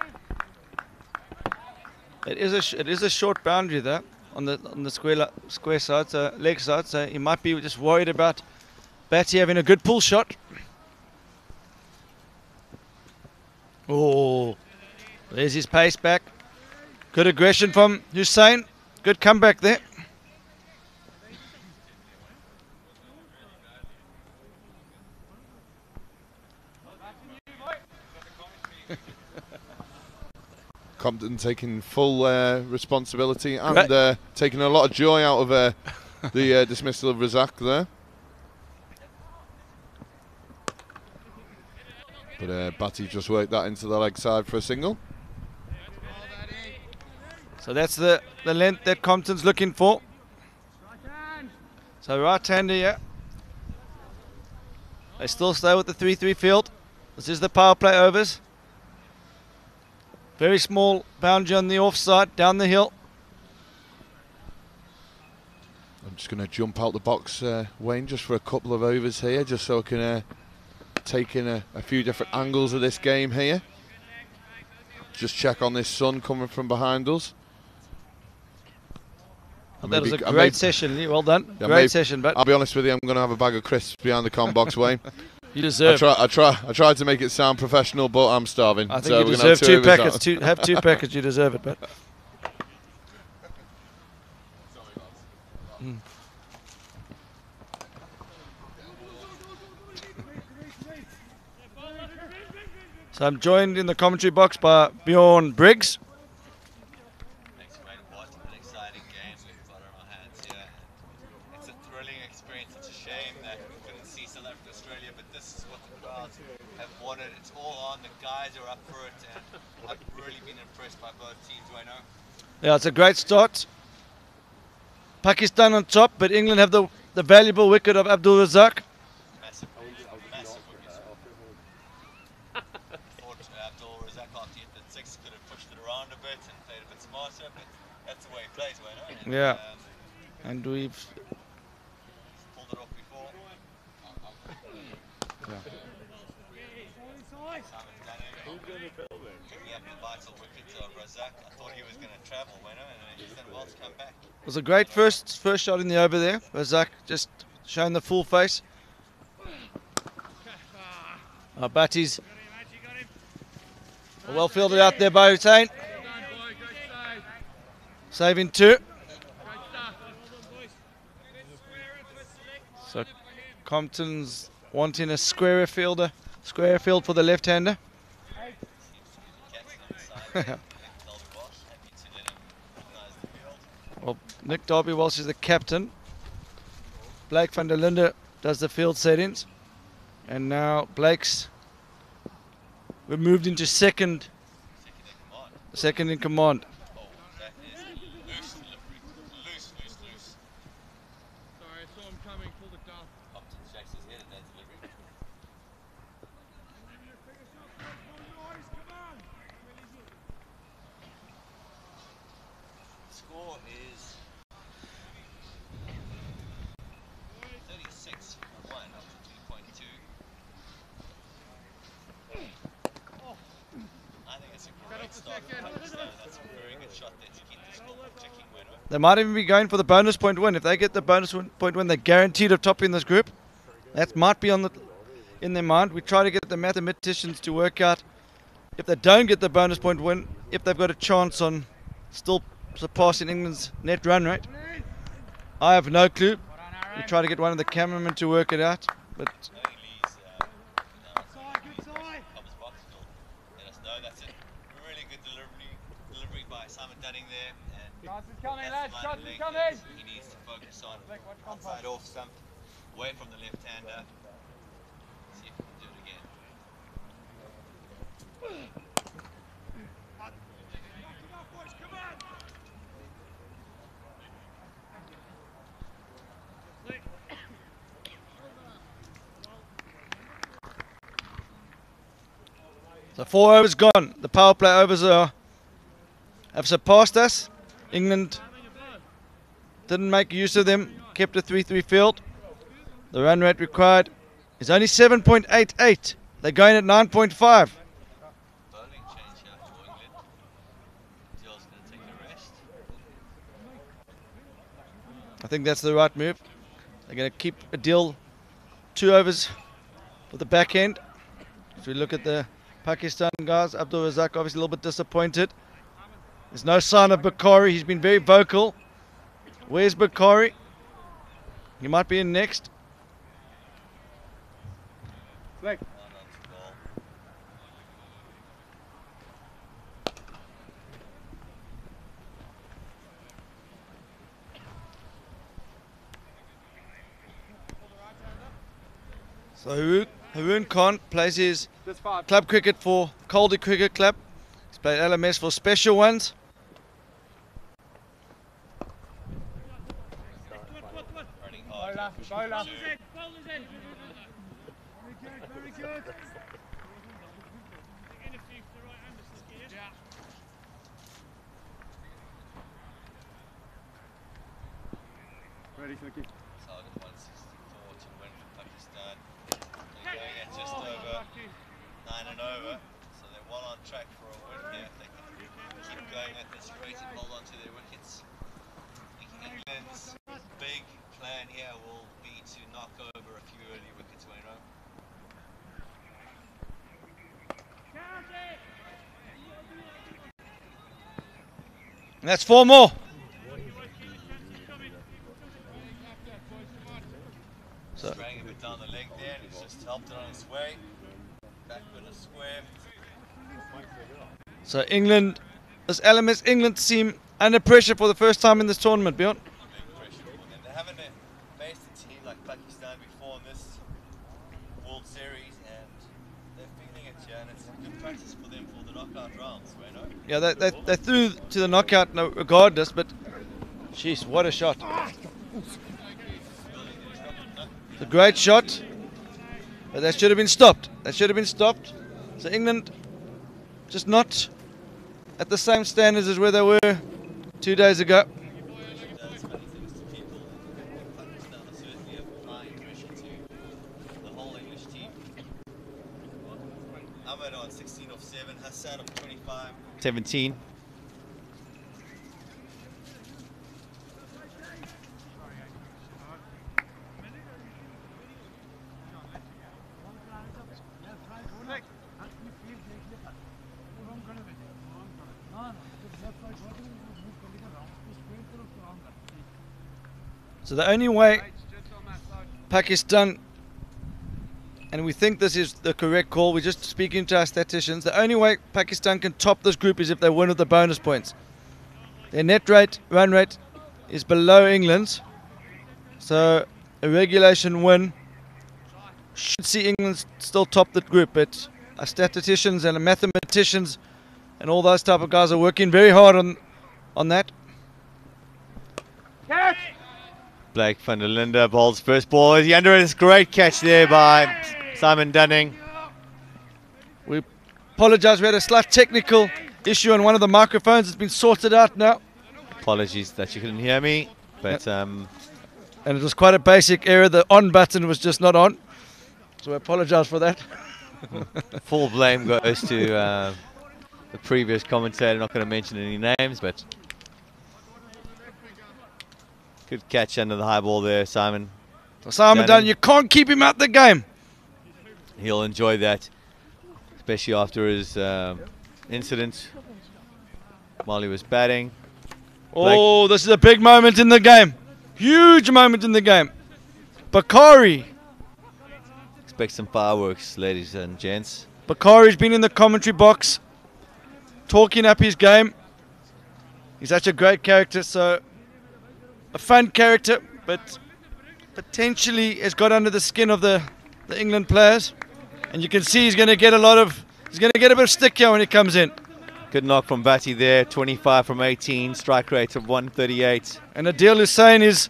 It is a short boundary there on the square side, so leg side. So he might be just worried about Batty having a good pull shot. Oh, there's his pace back. Good aggression from Hussain. Good comeback there. Compton taking full responsibility and taking a lot of joy out of the dismissal of Razak there. But Batty just worked that into the leg side for a single. So that's the length that Compton's looking for. So right-hander, yeah. They still stay with the 3-3 field. This is the power play overs. Very small boundary on the offside, down the hill. I'm just going to jump out the box, Wayne, just for a couple of overs here, just so I can take in a few different angles of this game here. Just check on this sun coming from behind us. That was a great session, Lee. Well done. Yeah, great session, but I'll be honest with you, I'm going to have a bag of crisps behind the com box, Wayne. You deserve. I tried to make it sound professional, but I'm starving. I think so you deserve two packets. Have two packets. You deserve it, but. So I'm joined in the commentary box by Bjorn Briggs. Thanks, mate. Boughton, an exciting game we've got on our hands here. It's a thrilling experience. It's a shame that we couldn't see South Africa, Australia, but this is what the crowds have wanted. It's all on. The guys are up for it, and I've really been impressed by both teams right now. Yeah, it's a great start. Pakistan on top, but England have the valuable wicket of Abdul Razak. Massive wicket. Thought Abdul Razak after he hit that six could have pushed it around a bit and played a bit smarter, but that's the way he plays, right? And, Yeah. And we've pulled it off before. Simon Danny picking up the vital wicket of Razak. I thought he was going to travel, and he's done well to come back. it was a great first shot in the over there. Razak just showing the full face. Our batties well fielded out there by Hussain. Saving two. So Compton's wanting a square field for the left-hander. Well, Nick Darby-Walsh is the captain. Blake van der Linde does the field settings. And now we're moved into second in command. Oh, that is loose delivery. Loose. Sorry, I saw him coming, pulled it down. Compton shakes his head at that delivery. The score is 36-1 after 3.2. I think it's a great start for Pakistan. That's a very good shot there to keep the score ticking, winner. They might even be going for the bonus point win. If they get the bonus point win, they're guaranteed of topping this group. That might be in their mind. We try to get the mathematicians to work out if they don't get the bonus point win, if they've got a chance on still surpassing England's net run rate. I have no clue. We try to get one of the cameramen to work it out, but That's a really good delivery by Simon Dunning there. And Shots is coming, lads. that's Shots the is line of coming. length he needs to focus on. Outside off stump, away from the left-hander. See if we can do it again. the 4 overs gone. The power play overs have surpassed us. England didn't make use of them, kept a 3-3 field. The run rate required is only 7.88. They're going at 9.5. Bowling change here for England. Dill's going to take a rest. I think that's the right move. They're going to keep a deal 2 overs for the back end. If we look at the Pakistan guys, Abdul Razak obviously a little bit disappointed. There's no sign of Bukhari. He's been very vocal. Where's Bukhari? He might be in next. Flick. So Haroon Khan plays his club cricket for Calder Cricket Club. He's played LMS for special ones. Running hard. Bowler. Ready for the kick. Target 164 to win for Pakistan. They're going at just over 9 and over, so they're well on track for a win here. If they can keep going at this rate and hold on to their wickets. I think England's big plan here will be to knock over a few early wickets, Wayno. And that's 4 more. Sprang a bit down the leg there, and he's just helped it on his way. Back with a square. So England, this LMS England team under pressure for the first time in this tournament, Boughton. Big pressure for them. They haven't faced a team like Pakistan before in this World Series, and they're feeling it here, and it's good practice for them for the knockout rounds, Wayno. Yeah, they threw to the knockout regardless, but jeez, what a shot. It's a great shot, but that should have been stopped. That should have been stopped. So England just not at the same standards as where they were 2 days ago. That's funny things to people. Pakistan are certainly applying pressure to the whole English team. Ahmed on 16 of 7, Hassan of 25. 17. So the only way Pakistan, and we think this is the correct call, we're just speaking to our statisticians, the only way Pakistan can top this group is if they win with the bonus points. Their net rate, run rate, is below England's. So a regulation win should see England still top the group, but our statisticians and our mathematicians and all those type of guys are working very hard on that. Catch! Blake van der Linde bowls first ball. Is he under it? It's a great catch there by Simon Dunning. We apologise, we had a slight technical issue on one of the microphones. It's been sorted out now. Apologies that you couldn't hear me, but and it was quite a basic error. The on button was just not on, so I apologise for that. full blame goes to the previous commentator. Not going to mention any names, but good catch under the high ball there, Simon. So Simon Dunn, you can't keep him out the game. He'll enjoy that, especially after his incident while he was batting. Oh, this is a big moment in the game. Huge moment in the game. Bakari. Expect some fireworks, ladies and gents. Bakari's been in the commentary box, talking up his game. He's such a great character, so a fun character, but potentially has got under the skin of the England players. And you can see he's going to get he's going to get a bit of stick here when he comes in. Good knock from Batty there, 25 from 18, strike rate of 138. And Adil Hussain is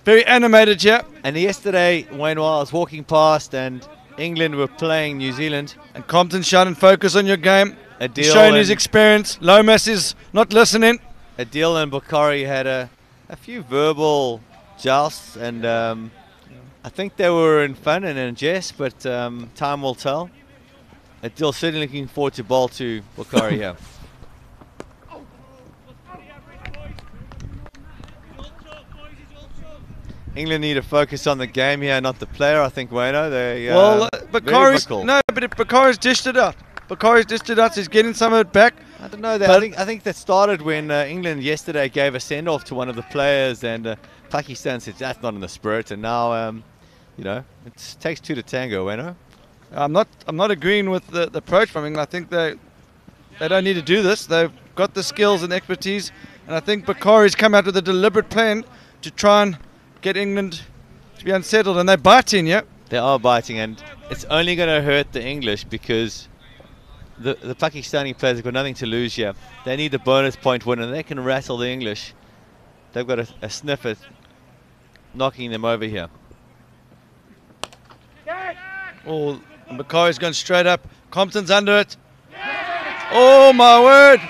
very animated here. And yesterday, Wayne, while I was walking past and England were playing New Zealand. And Compton shouting, focus on your game. Adil showing his experience. Lomas is not listening. Adil and Bakari had a few verbal jousts, and I think they were in fun and in jest, but time will tell. Adil certainly looking forward to bowl to Bakari here. England need to focus on the game here, not the player. I think Wayno. But if Bakari's dished it out. Bakari's dished it out. So he's getting some of it back. I don't know. I think that started when England yesterday gave a send off to one of the players, and Pakistan said that's not in the spirit. And now, it takes two to tango. Wayno. I'm not agreeing with the approach from England. I think they don't need to do this. They've got the skills and expertise, and I think Bakari's come out with a deliberate plan to try and get England to be unsettled, and they're biting, yeah? They are biting, and it's only going to hurt the English because the Pakistani players have got nothing to lose here. They need the bonus point win, and they can rattle the English. They've got a sniff at knocking them over here. Oh, Macari's going straight up. Compton's under it. Oh my word!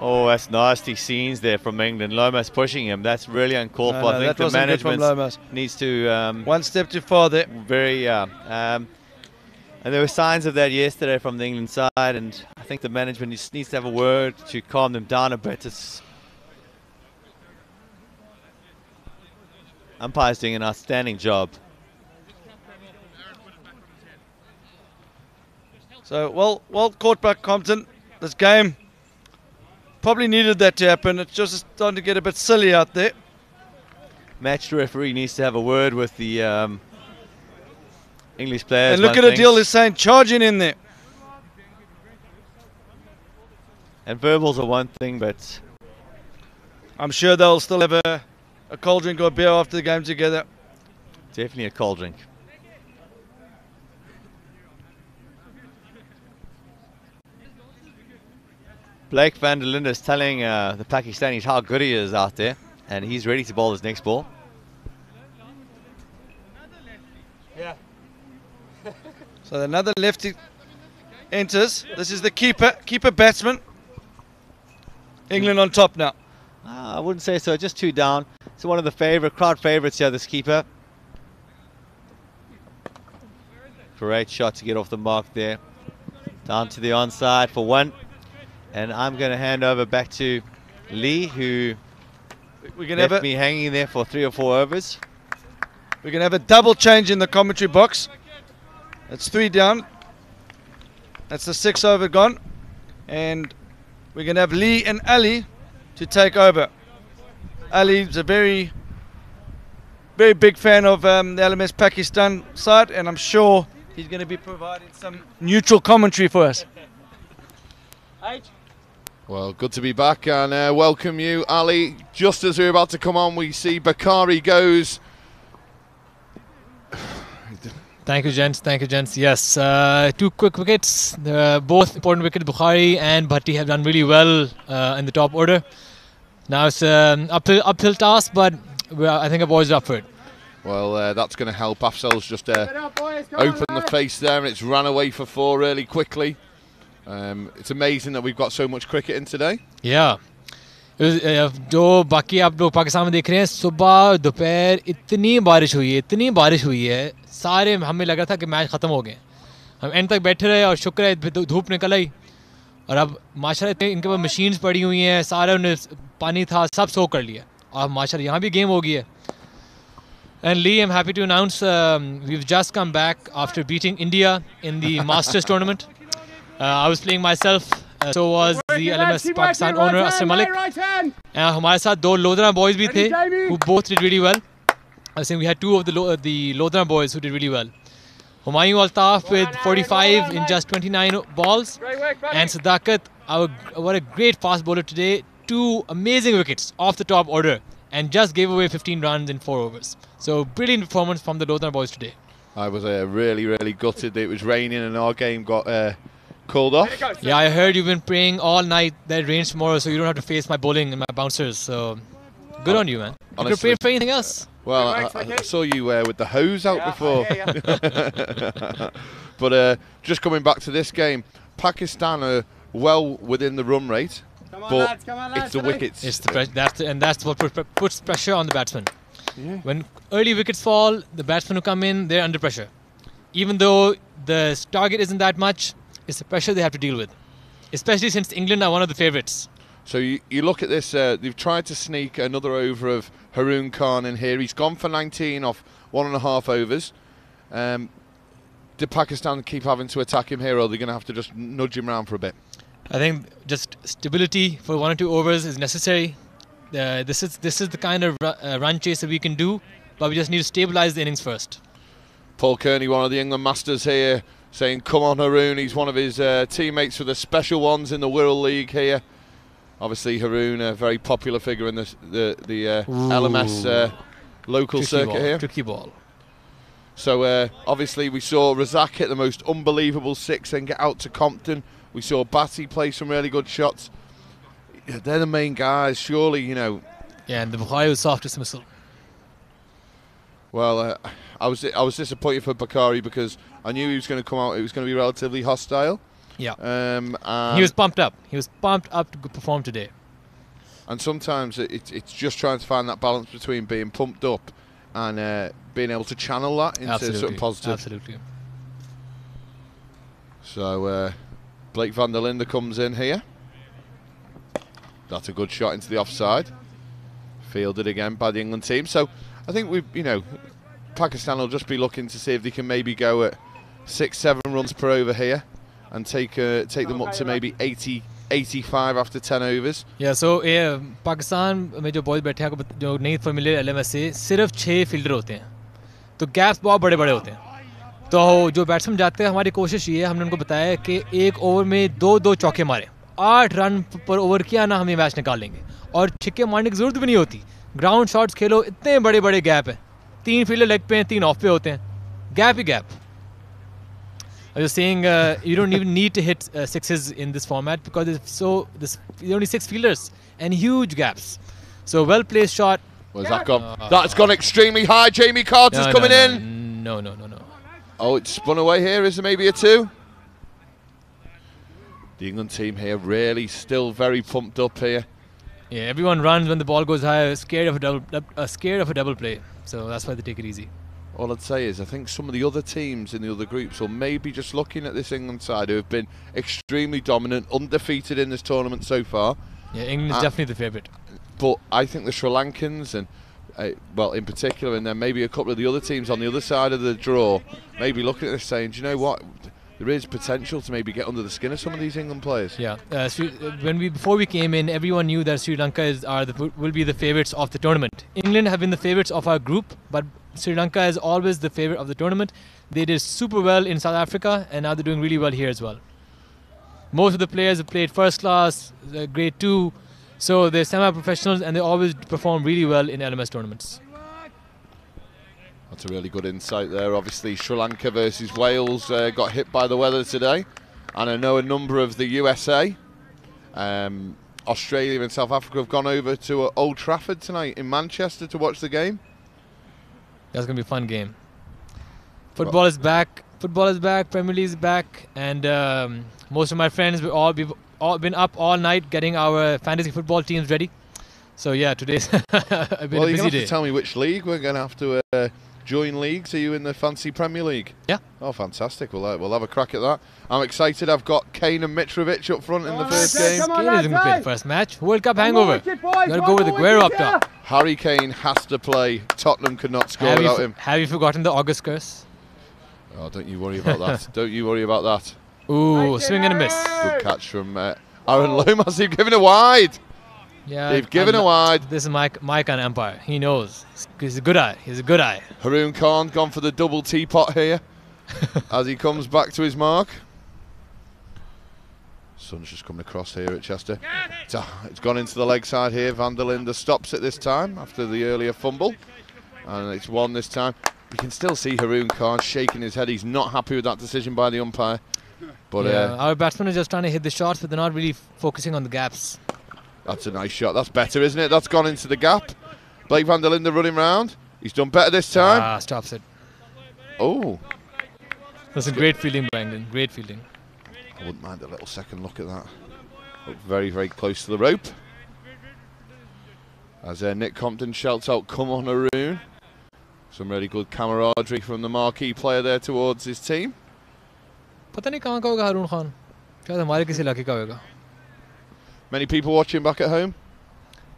Oh, that's nasty scenes there from England. Lomas pushing him. That's really uncalled for. I think the management needs to... one step too far there. Very, and there were signs of that yesterday from the England side, and I think the management needs to have a word to calm them down a bit. Umpire's doing an outstanding job. So, well caught by Compton. This game probably needed that to happen. It's just starting to get a bit silly out there. Match referee needs to have a word with the English players. And look at Adil is saying charging in there. And verbals are one thing, but I'm sure they'll still have a cold drink or a beer after the game together. Definitely a cold drink. Blake van der Linde is telling the Pakistanis how good he is out there, and he's ready to bowl his next ball. Yeah. So another lefty enters. This is the keeper batsman. England on top now. I wouldn't say so, just 2 down. So one of the crowd favourites here, this keeper. Great shot to get off the mark there. Down to the onside for 1. And I'm going to hand over back to Lee, who left me hanging there for 3 or 4 overs. We're going to have a double change in the commentary box. That's 3 down. That's the 6 over gone. And we're going to have Lee and Ali to take over. Ali's a very, very big fan of the LMS Pakistan side, and I'm sure he's going to be providing some neutral commentary for us. Well, good to be back and welcome you, Ali. Just as we're about to come on, we see Bakari goes. Thank you, gents. Thank you, gents. Yes, 2 quick wickets. Both important wickets. Bukhari and Bhatti have done really well in the top order. Now it's uphill task, but I think our boys are up for it. Well, that's going to help. Afzal's just opened the face there, and it's ran away for 4 really quickly. It's amazing that we've got so much cricket in today. Yeah. जो बाकी आप लोग पाकिस्तान में देख रहे हैं, सुबह दोपहर इतनी बारिश हुई है, सारे हमें लग रहा था कि मैच ख़त्म हो गए. हम एंड तक बैठे रहे और शुक्र है धूप निकल आई. और अब माशाल्लाह इनके पास मशीन्स पड़ी हुई हैं, सारे उन्हें पानी था, सब सो कर लिया. और माशाल्लाह यहाँ भी गेम हो गई है. And Lee, I'm happy to announce we've just come back after beating India in the Masters tournament. I was playing myself, so was the LMS Pakistan owner Asr Malik. हमारे साथ 2 Lodhra boys भी थे, who both did really well. I think we had 2 of the Lodhra boys who did really well. Humayun Altaf with 45 in just 29 balls, and Sadakat, what a great fast bowler today. 2 amazing wickets off the top order, and just gave away 15 runs in 4 overs. So brilliant performance from the Lodhra boys today. I was really, really gutted that it was raining and our game got called off. Yeah, I heard you've been praying all night that it rains tomorrow, so you don't have to face my bowling and my bouncers. So good on you, man. You could pray for anything else. Well, I saw you with the hose out before. But just coming back to this game, Pakistan are well within the run rate, but it's the wickets. It's the that's what puts pressure on the batsman. Yeah. When early wickets fall, the batsmen who come in, they're under pressure. Even though the target isn't that much, it's the pressure they have to deal with. Especially since England are one of the favourites. So you look at this, they've tried to sneak another over of Haroon Khan in here. He's gone for 19 off 1.5 overs. Did Pakistan keep having to attack him here, or are they going to have to just nudge him around for a bit? I think just stability for 1 or 2 overs is necessary. This is the kind of run chase that we can do, but we just need to stabilise the innings first. Paul Kearney, one of the England masters here, saying, come on Haroon. He's one of his teammates for the special ones in the World League here. Obviously Haroon, a very popular figure in the LMS local circuit here. Tricky ball. So obviously we saw Razak hit the most unbelievable 6 and get out to Compton. We saw Batty play some really good shots. Yeah, they're the main guys, surely, you know. Yeah, and the Bukhari was soft dismissal. Well, I was disappointed for Bakari because I knew he was going to come out. It was going to be relatively hostile. Yeah. And he was pumped up. He was pumped up to perform today. And sometimes it's just trying to find that balance between being pumped up and being able to channel that into something positive. Absolutely. So Blake van der Linde comes in here. That's a good shot into the offside. Fielded again by the England team. So I think Pakistan will just be looking to see if they can maybe go at 6-7 runs per over here and take them up to maybe 80-85 after 10 overs. Yeah, so Pakistan में जो boys बैठे हैं जो नहीं familiar LMS से सिर्फ 6 fielder होते हैं, तो गैप्स बहुत बड़े-बड़े होते हैं. तो जो बैट्समैन जाते हैं, हमारी कोशिश ये है, हमने उनको बताया कि एक ओवर में 2-2 चौके मारें, 8 रन पर ओवर किया ना, हम ये मैच निकाल लेंगे. और छिक्के मारने की जरूरत भी नहीं होती. ग्राउंड शॉट्स खेलो, इतने बड़े-बड़े गैप हैं. 3 फील्डर लेग पे हैं, 3 ऑफ पे होते हैं. Gap he gap. I was saying you don't even need to hit sixes in this format because there's only 6 fielders and huge gaps. So well placed shot. Where's that gone? That's gone extremely high. Jamie Carter's coming in. No. Oh, it's spun away here. Is there maybe a 2? The England team here really still very pumped up here. Yeah, everyone runs when the ball goes high, scared of a double play. So that's why they take it easy. All I'd say is I think some of the other teams in the other groups, or maybe just looking at this England side, who have been extremely dominant, undefeated in this tournament so far. Yeah, England is definitely the favourite. But I think the Sri Lankans and, well, in particular, and then maybe a couple of the other teams on the other side of the draw, maybe looking at this saying, do you know what? There is potential to maybe get under the skin of some of these England players. Yeah, before we came in, everyone knew that Sri Lanka will be the favourites of the tournament. England have been the favourites of our group, but Sri Lanka is always the favourite of the tournament. They did super well in South Africa, and now they're doing really well here as well. Most of the players have played first class, grade 2, so they're semi-professionals, and they always perform really well in LMS tournaments. That's a really good insight there. Obviously, Sri Lanka versus Wales got hit by the weather today, and I know a number of the USA, Australia and South Africa have gone over to Old Trafford tonight in Manchester to watch the game. That's going to be a fun game. Football is back. Premier League is back, and most of my friends we've all been up all night getting our fantasy football teams ready. So yeah, today's been a busy day. Well, you're going to have to tell me which league we're going to have to join leagues. Are you in the fancy Premier League? Yeah. Oh, fantastic. We'll have a crack at that. I'm excited. I've got Kane and Mitrovic up front in the first game. Kane isn't going to play the first match. World Cup hangover. You got to go with Aguero up top. Harry Kane has to play. Tottenham could not score without him. Have you forgotten the August curse? Oh, don't you worry about that. Don't you worry about that. Ooh, swing and a miss. Good catch from Aaron Lomas. They've given it wide. Yeah, they've given it wide. This is my kind of umpire. He knows. He's a good eye. Haroon Khan gone for the double teapot here as he comes back to his mark. Sun's just coming across here at Chester. It's gone into the leg side here. Van der Linde stops it this time after the earlier fumble. And it's 1 this time. You can still see Haroon Khan shaking his head. He's not happy with that decision by the umpire. But yeah, our batsmen are just trying to hit the shots, but they're not really focusing on the gaps. That's a nice shot. That's better, isn't it? That's gone into the gap. Blake van der Linde running round. He's done better this time. Stops it. Oh. That's a great fielding, Brandon. Great fielding. I wouldn't mind a little second look at that. Look very, very close to the rope. As Nick Compton shouts out, "Come on, Haroon." Some really good camaraderie from the marquee player there towards his team. पता नहीं कहाँ का होगा हारून खान. शायद हमारे किसी इलाके का होगा. Many people watching back at home.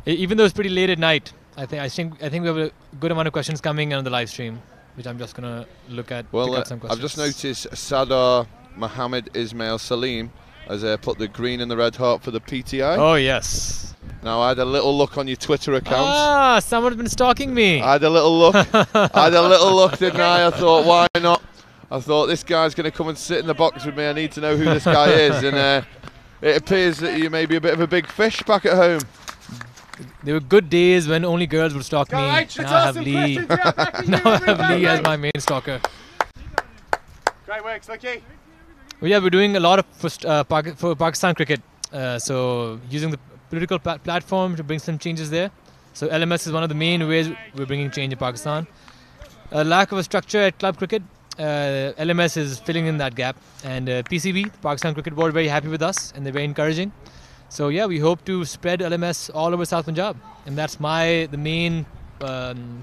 Even though it's pretty late at night, I think we have a good amount of questions coming on the live stream, which I'm just gonna look at. Well, pick up some questions. I've just noticed Sadar Mohammed Ismail Salim has put the green and the red heart for the PTI. Oh yes. Now I had a little look on your Twitter account. Someone's been stalking me. I had a little look. Didn't I? I thought, why not? I thought this guy's going to come and sit in the box with me. I need to know who this guy is. And it appears that you may be a bit of a big fish back at home. There were good days when only girls would stalk me. Now I have Lee. Now I have Lee as my main stalker. Great work, Slicky. Well, yeah, we're doing a lot of for Pakistan cricket. So using the political platform to bring some changes there. So LMS is one of the main ways we're bringing change in Pakistan. A lack of a structure at club cricket. LMS is filling in that gap, and PCB, Pakistan Cricket Board, very happy with us, and they're very encouraging. So yeah, we hope to spread LMS all over South Punjab, and that's the main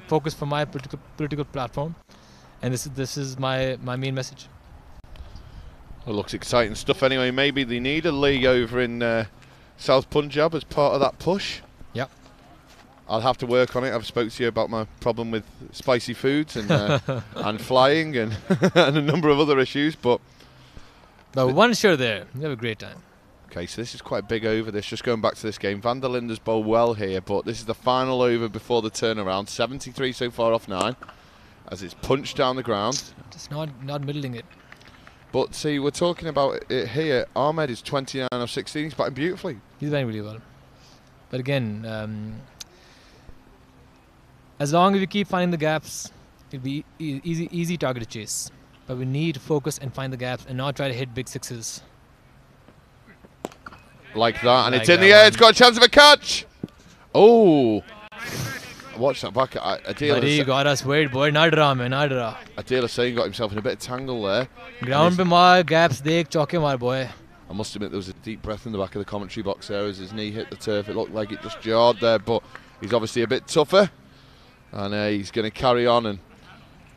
focus for my political platform, and this is my main message. Well, looks exciting stuff anyway. Maybe they need a league over in South Punjab as part of that push. Yep. I'll have to work on it. I've spoke to you about my problem with spicy foods and and flying and and a number of other issues, but once you're there, you have a great time. Okay, so this is quite a big over. This just going back to this game. Van der Linde's bowled well here, but this is the final over before the turnaround. 73 so far off 9, as it's punched down the ground. Just not middling it. But see, we're talking about it here. Ahmed is 29 of 16. He's batting beautifully. He's batting really well. But again, as long as we keep finding the gaps, it'll be easy target to chase. But we need to focus and find the gaps and not try to hit big sixes. Like that, and it's in the air. It's got a chance of a catch. Oh, watch that back. He got us worried, boy. Nadra, man, Nadra. Adil Hussain got himself in a bit of tangle there. Ground pe maar gaps dekh chauke maar, boy. I must admit there was a deep breath in the back of the commentary box there as his knee hit the turf. It looked like it just jarred there, but he's obviously a bit tougher, and he's going to carry on. And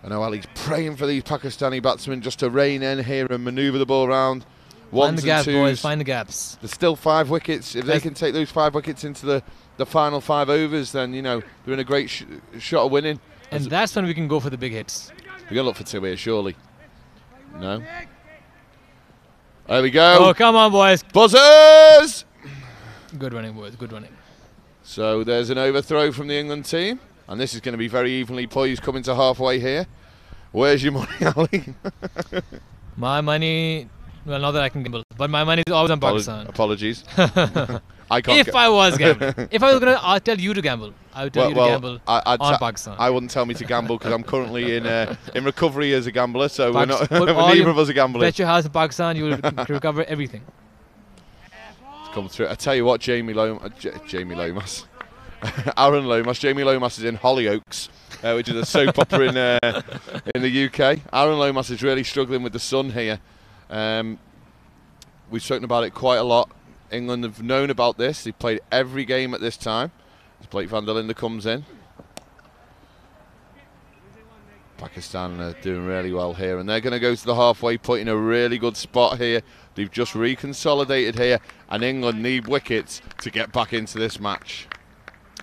I know he's praying for these Pakistani batsmen just to rein in here and manoeuvre the ball around. Find the gaps, boys. Find the gaps. There's still 5 wickets. If they can take those 5 wickets into the final 5 overs, then you know they're in a great shot of winning. And that's when we can go for the big hits. We're gonna look for 2 here, surely. No. There we go. Oh, come on, boys. Buzzers! Good running, boys. Good running. So there's an overthrow from the England team, and this is going to be very evenly poised coming to halfway here. Where's your money, Ali? My money. Well, not that I can gamble, but my money is always on Pakistan. Apologies. I can't. If I was gambling, if I was gonna, I'll tell you to gamble. I would tell you to gamble on Pakistan. I wouldn't tell me to gamble because I'm currently in recovery as a gambler, so we're not. Neither of us are gambling. Bet your house in Pakistan, you will recover everything. It's come through. I tell you what, Jamie Lomas, Aaron Lomas. Jamie Lomas is in Hollyoaks, which is a soap opera in the UK. Aaron Lomas is really struggling with the sun here. We've spoken about it quite a lot. England have known about this. They've played every game at this time. As Blake van der Linde comes in. Pakistan are doing really well here, and they're going to go to the halfway point in a really good spot here. They've just reconsolidated here, and England need wickets to get back into this match.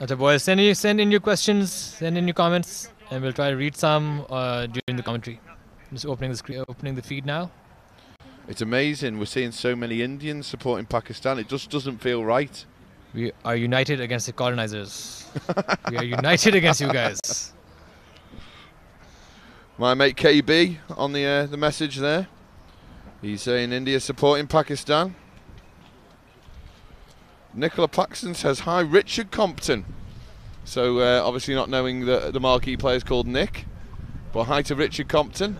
Okay, boys, send in your questions, send in your comments, and we'll try to read some during the commentary. I'm just opening the feed now. It's amazing. We're seeing so many Indians supporting Pakistan. It just doesn't feel right. We are united against the colonizers. We are united against you guys. My mate KB on the message there. He's saying India supporting Pakistan. Nicola Paxton says, hi, Richard Compton. So obviously not knowing that the marquee player is called Nick. But hi to Richard Compton.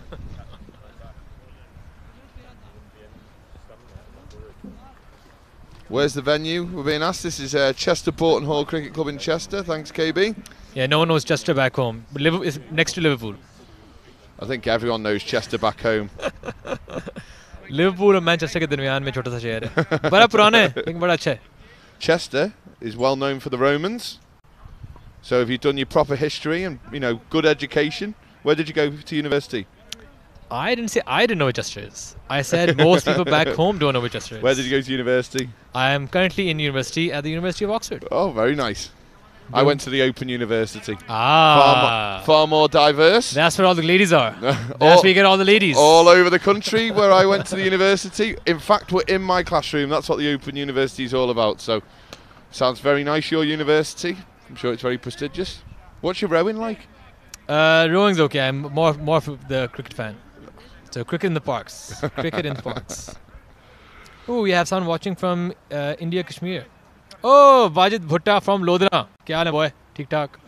Where's the venue? We're being asked. This is Chester Boughton Hall Cricket Club in Chester. Thanks, KB. Yeah, no one knows Chester back home. But Liverpool is next to Liverpool. I think everyone knows Chester back home. Liverpool and Manchester के दरमियान में छोटा सा शहर है. बड़ा पुराना है, लेकिन बड़ा अच्छा है. Chester is well known for the Romans. So have you done your proper history and good education? Where did you go to university? I didn't say I didn't know what Chester is. I said most people back home don't know what Chester is. Where did you go to university? I am currently in university at the University of Oxford. Oh, very nice. I went to the Open University. Ah. Far more diverse. That's where all the ladies are. That's where you get all the ladies. All over the country where I went to the university. In fact, we're in my classroom. That's what the Open University is all about. So, sounds very nice, your university. I'm sure it's very prestigious. What's your rowing like? Rowing's okay. I'm more of the cricket fan. So cricket in the parks. Cricket in the parks. Oh, we have someone watching from India, Kashmir. Oh, Wajid Bhutta from Lodhra. Kya haal hai, boy? Theek tak.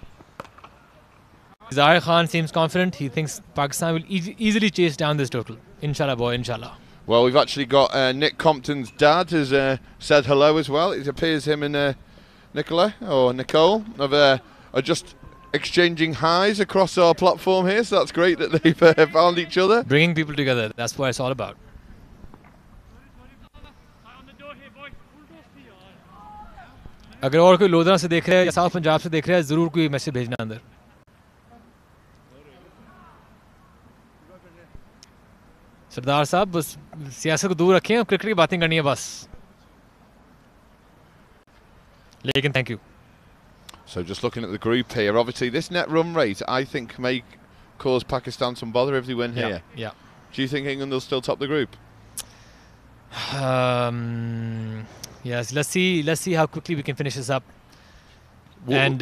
Zahir Khan seems confident. He thinks Pakistan will easily chase down this total. Inshallah, boy, inshallah. Well, we've actually got Nick Compton's dad has said hello as well. It appears him and Nicola or Nicole are just exchanging highs across our platform here, so that's great that they've found each other. Bringing people together, that's what it's all about. अगर और कोई लोधरा से देख रहा है या south Punjab से देख रहा है ज़रूर कोई मैसेज भेजना अंदर. सरदार साहब बस सियासत को दूर रखें, क्रिकेट की बातें करनी है बस. लेकिन thank you. So just looking at the group here, obviously this net run rate I think may cause Pakistan some bother if they win here. Yeah. Do you think England will still top the group? Yes, let's see how quickly we can finish this up. And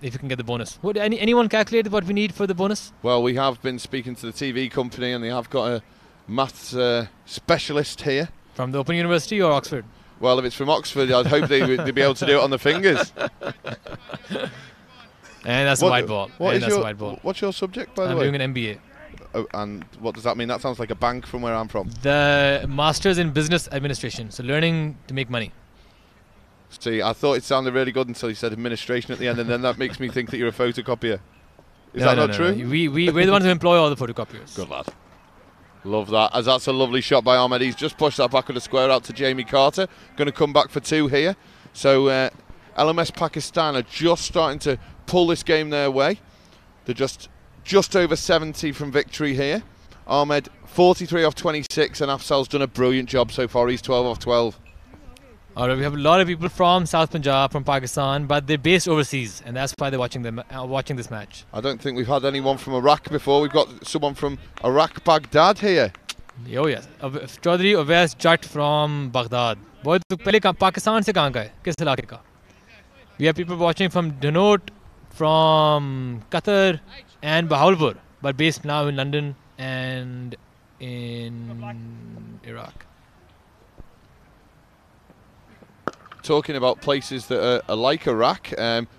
if we can get the bonus. Would anyone calculate what we need for the bonus? Well, we have been speaking to the TV company and they have got a maths specialist here. From the Open University or Oxford? Well, if it's from Oxford, I'd hope they'd be able to do it on the fingers. And that's a white ball. What's your subject, by the way? I'm doing an MBA. Oh, and what does that mean? That sounds like a bank from where I'm from. The Masters in Business Administration. So learning to make money. See, I thought it sounded really good until you said administration at the end, and then that makes me think that you're a photocopier. Is that not true? We're the ones who employ all the photocopiers. Good lad. Love that, as that's a lovely shot by Ahmed. He's just pushed that back with a square out to Jamie Carter. Going to come back for two here. So LMS Pakistan are just starting to pull this game their way. They're just over 70 from victory here. Ahmed 43 off 26, and Afzal's done a brilliant job so far. He's 12 off 12. All right, we have a lot of people from South Punjab, from Pakistan, but they're based overseas, and that's why they're watching this match. I don't think we've had anyone from Iraq before. We've got someone from Iraq, Baghdad here. Oh yes, Chaudhry Awais Jatt from Baghdad. बहुत पहले पाकिस्तान से कहाँ का है? किस इलाके का? We have people watching from Dhanot, from Qatar, and Bahawalpur, but based now in London and in Iraq. Talking about places that are like Iraq,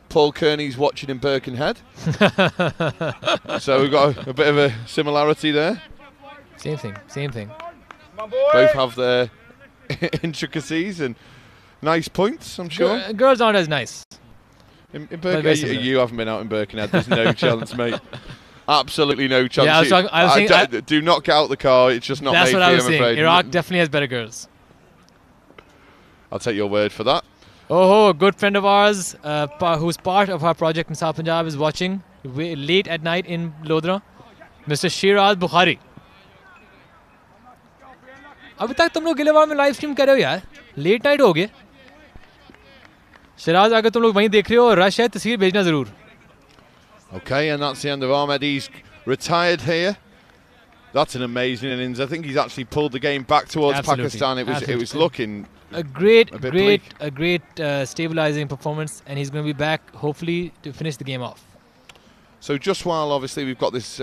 Paul Kearney's watching in Birkenhead. So we've got a bit of a similarity there. Same thing. Both have their intricacies and nice points, I'm sure. Girls aren't as nice. In Birkenhead, you haven't been out in Birkenhead. There's no chance, mate. Absolutely no chance. Yeah, I was saying, do not get out the car. It's just not made for you, I'm afraid. Iraq definitely has better girls. I'll take your word for that. Oh, a good friend of ours who's part of our project in South Punjab is watching late at night in Lodra. Mr. Shiraz Bukhari. अभी तक तुम लोग गिलेवाड़ में live stream कर रहे हो यार. Late night हो गए. शिराज अगर तुम लोग वहीं देख रहे हो रश है तस्वीर भेजना जरूर. Okay, and that's the end of Ahmed. He's retired here. That's an amazing innings. I think he's actually pulled the game back towards Pakistan. It was looking a great stabilizing performance, and he's going to be back hopefully to finish the game off. So just while obviously we've got this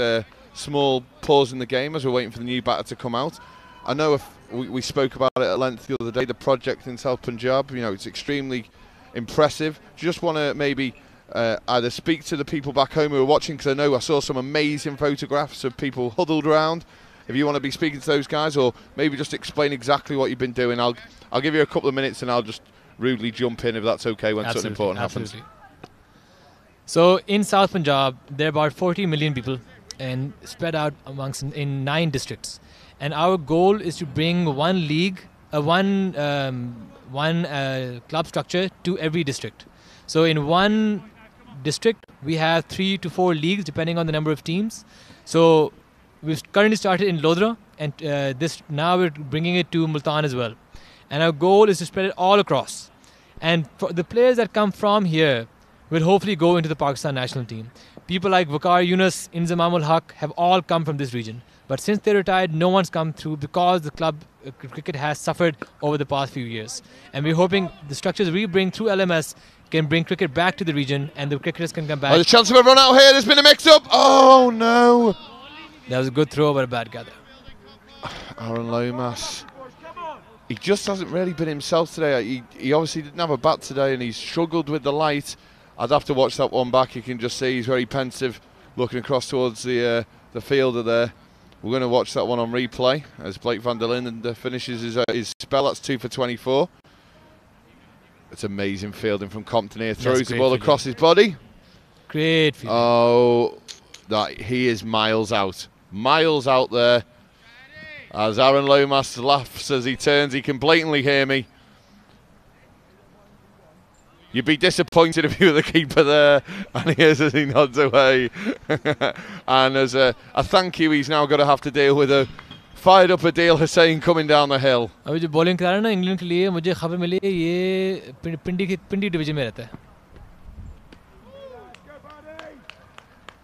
small pause in the game as we're waiting for the new batter to come out, I know we spoke about it at length the other day, the project in South Punjab, you know, it's extremely impressive. Just want to maybe either speak to the people back home who are watching, because I know I saw some amazing photographs of people huddled around. If you want to be speaking to those guys, or maybe just explain exactly what you've been doing, I'll give you a couple of minutes and I'll just rudely jump in if that's okay when something important happens. So in South Punjab, there are about 40 million people and spread out in 9 districts. And our goal is to bring one league, one club structure to every district. So in one district, we have 3 to 4 leagues depending on the number of teams. So we've currently started in Lodra, and now we're bringing it to Multan as well. And our goal is to spread it all across. And for the players that come from here will hopefully go into the Pakistan national team. People like Waqar Yunus, Inzamam ul Haq have all come from this region. But since they retired, no one's come through because the club cricket has suffered over the past few years. And we're hoping the structures we bring through LMS can bring cricket back to the region and the cricketers can come back. There's a chance of a run out here. There's been a mix-up. Oh, no. That was a good throw, but a bad gather. Aaron Lomas. He just hasn't really been himself today. He obviously didn't have a bat today and he's struggled with the light. I'd have to watch that one back. You can just see he's very pensive looking across towards the fielder there. We're going to watch that one on replay as Blake van der Linden finishes his spell. That's 2 for 24. It's amazing fielding from Compton here. Throws the ball across his body. Great feeling. Oh, he is miles out there. As Aaron Lomas laughs as he turns, he can blatantly hear me. You'd be disappointed if you were the keeper there. And he is as he nods away. And as a thank you, he's now going to have to deal with a fired up Adil Hussain coming down the hill. अभी जो bowling करा रहा है ना England के लिए मुझे खबर मिली है ये पिंडी डिवीजन में रहता है.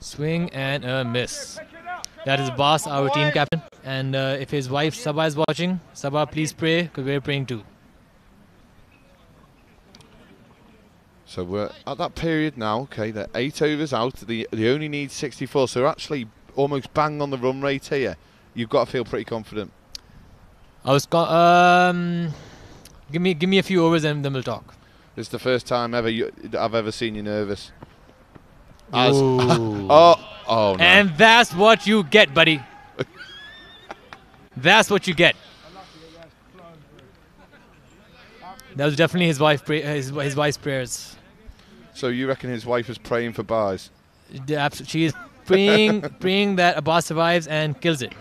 Swing and a miss. That is Boss, our team captain. And if his wife Sabah is watching, Sabah, please pray, because we're praying too. So we're at that period now. Okay, they're 8 overs out. They only need 64, so they're actually almost bang on the run rate here. You've got to feel pretty confident. Give me a few overs and then we'll talk. This is the first time I've ever seen you nervous. Oh no. And that's what you get, buddy. That's what you get. That was definitely his wife's prayers. So you reckon his wife is praying for bars? She is praying that Abbas survives and kills it.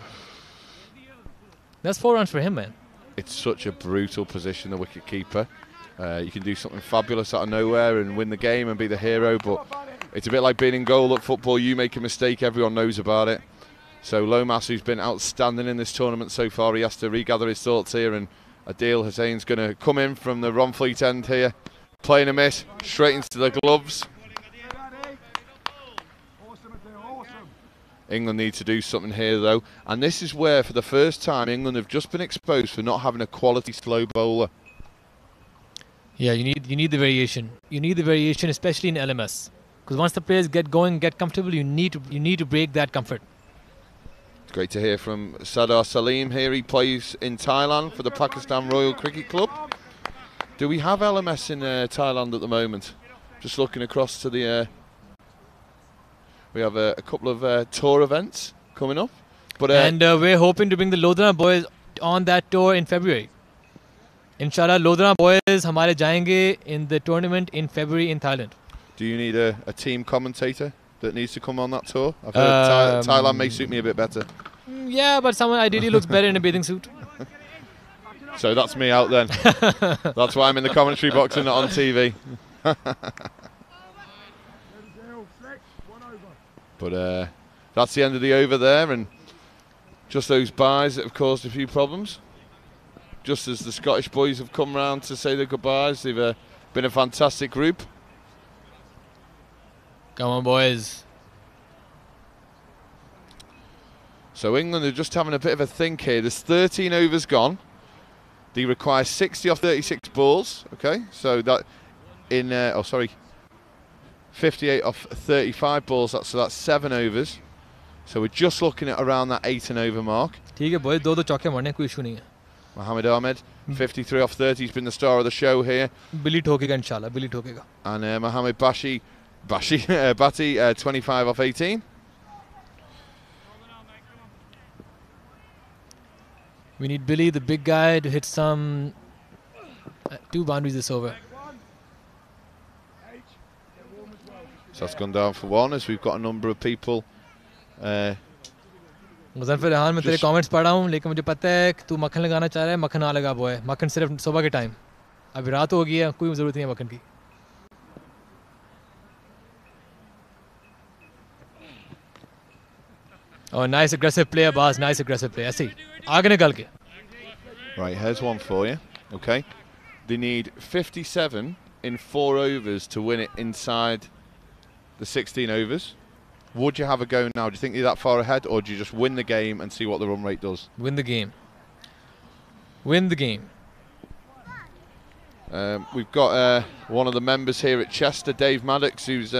That's 4 runs for him, man. It's such a brutal position, the wicket keeper. You can do something fabulous out of nowhere and win the game and be the hero, but it's a bit like being in goal at football. You make a mistake, everyone knows about it. So Lomas, who's been outstanding in this tournament so far, he has to regather his thoughts here, and Adil Hussain's going to come in from the Ronfleet end here, playing a miss straight into the gloves. England need to do something here though, and this is where for the first time England have just been exposed for not having a quality slow bowler. Yeah, you need the variation. You need the variation, especially in LMS, because once the players get going, get comfortable, you need to break that comfort. It's great to hear from Sadar Salim here. He plays in Thailand for the Pakistan Royal Cricket Club. Do we have LMS in Thailand at the moment? Just looking across to the... we have a couple of tour events coming up. But and we're hoping to bring the Lodhana boys on that tour in February. Inshallah, Lodhana boys hamare jayenge in the tournament in February in Thailand. Do you need a team commentator that needs to come on that tour? I've heard Thailand may suit me a bit better. Yeah, but someone ideally looks better in a bathing suit. So that's me out then. That's why I'm in the commentary box and not on TV. But that's the end of the over there, and just those byes that have caused a few problems. Just as the Scottish boys have come round to say their goodbyes, they've been a fantastic group. Come on, boys. So England are just having a bit of a think here. There's 13 overs gone. They require 60 off 36 balls. Okay, so that in 58 off 35 balls. So that's 7 overs. So we're just looking at around that 8 and over mark. ठीक है boys, दो चौके मारने कोई issue नहीं है. Mohammed Ahmed, 53 off 30. He's been the star of the show here. Billy ठोकेगा इंशाल्लाह, Billy ठोकेगा. And Mohammed Bati, 25 off 18. We need Billy, the big guy, to hit some 2 boundaries this over. So that's gone down for 1 as we've got a number of people. Muzaffar Rehan मैं तेरे comments पढ़ रहा हूँ, लेकिन मुझे पता है कि तू मक्खन लगाना चाह रहा है. मक्खन ना लगा हुआ है. मक्खन सिर्फ सुबह के टाइम. अभी रात हो गई है, कोई ज़रूरत नहीं है मक्खन की. Oh, nice aggressive play, Abbas. Nice aggressive play. ऐसे ही आगे निकल के. Right, here's one for you. Okay, they need 57 in 4 overs to win it inside the 16 overs. Would you have a go now? Do you think you're that far ahead, or do you just win the game and see what the run rate does? Win the game. Win the game. We've got one of the members here at Chester, Dave Maddox, who's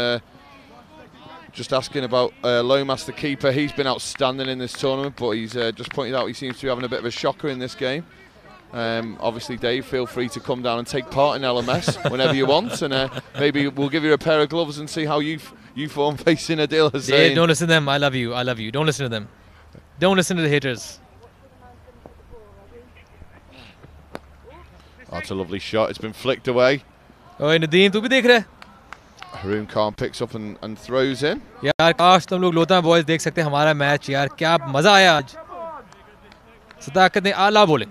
just asking about Lomas, the keeper. He's been outstanding in this tournament, but he's just pointed out he seems to be having a bit of a shocker in this game. Obviously, Dave, feel free to come down and take part in LMS whenever you want, and maybe we'll give you a pair of gloves and see how you form facing Adil Hussain. Dave, don't listen to them. I love you. I love you. Don't listen to them. Don't listen to the haters. That's a lovely shot. It's been flicked away. Oh, Nadeem, tu bhi dekh raha hai? Haroon Khan picks up and throws in. यार काश तुम लोग लोता boys देख सकते हमारा match यार क्या मजा आया आज सदाकत ने आला बॉलिंग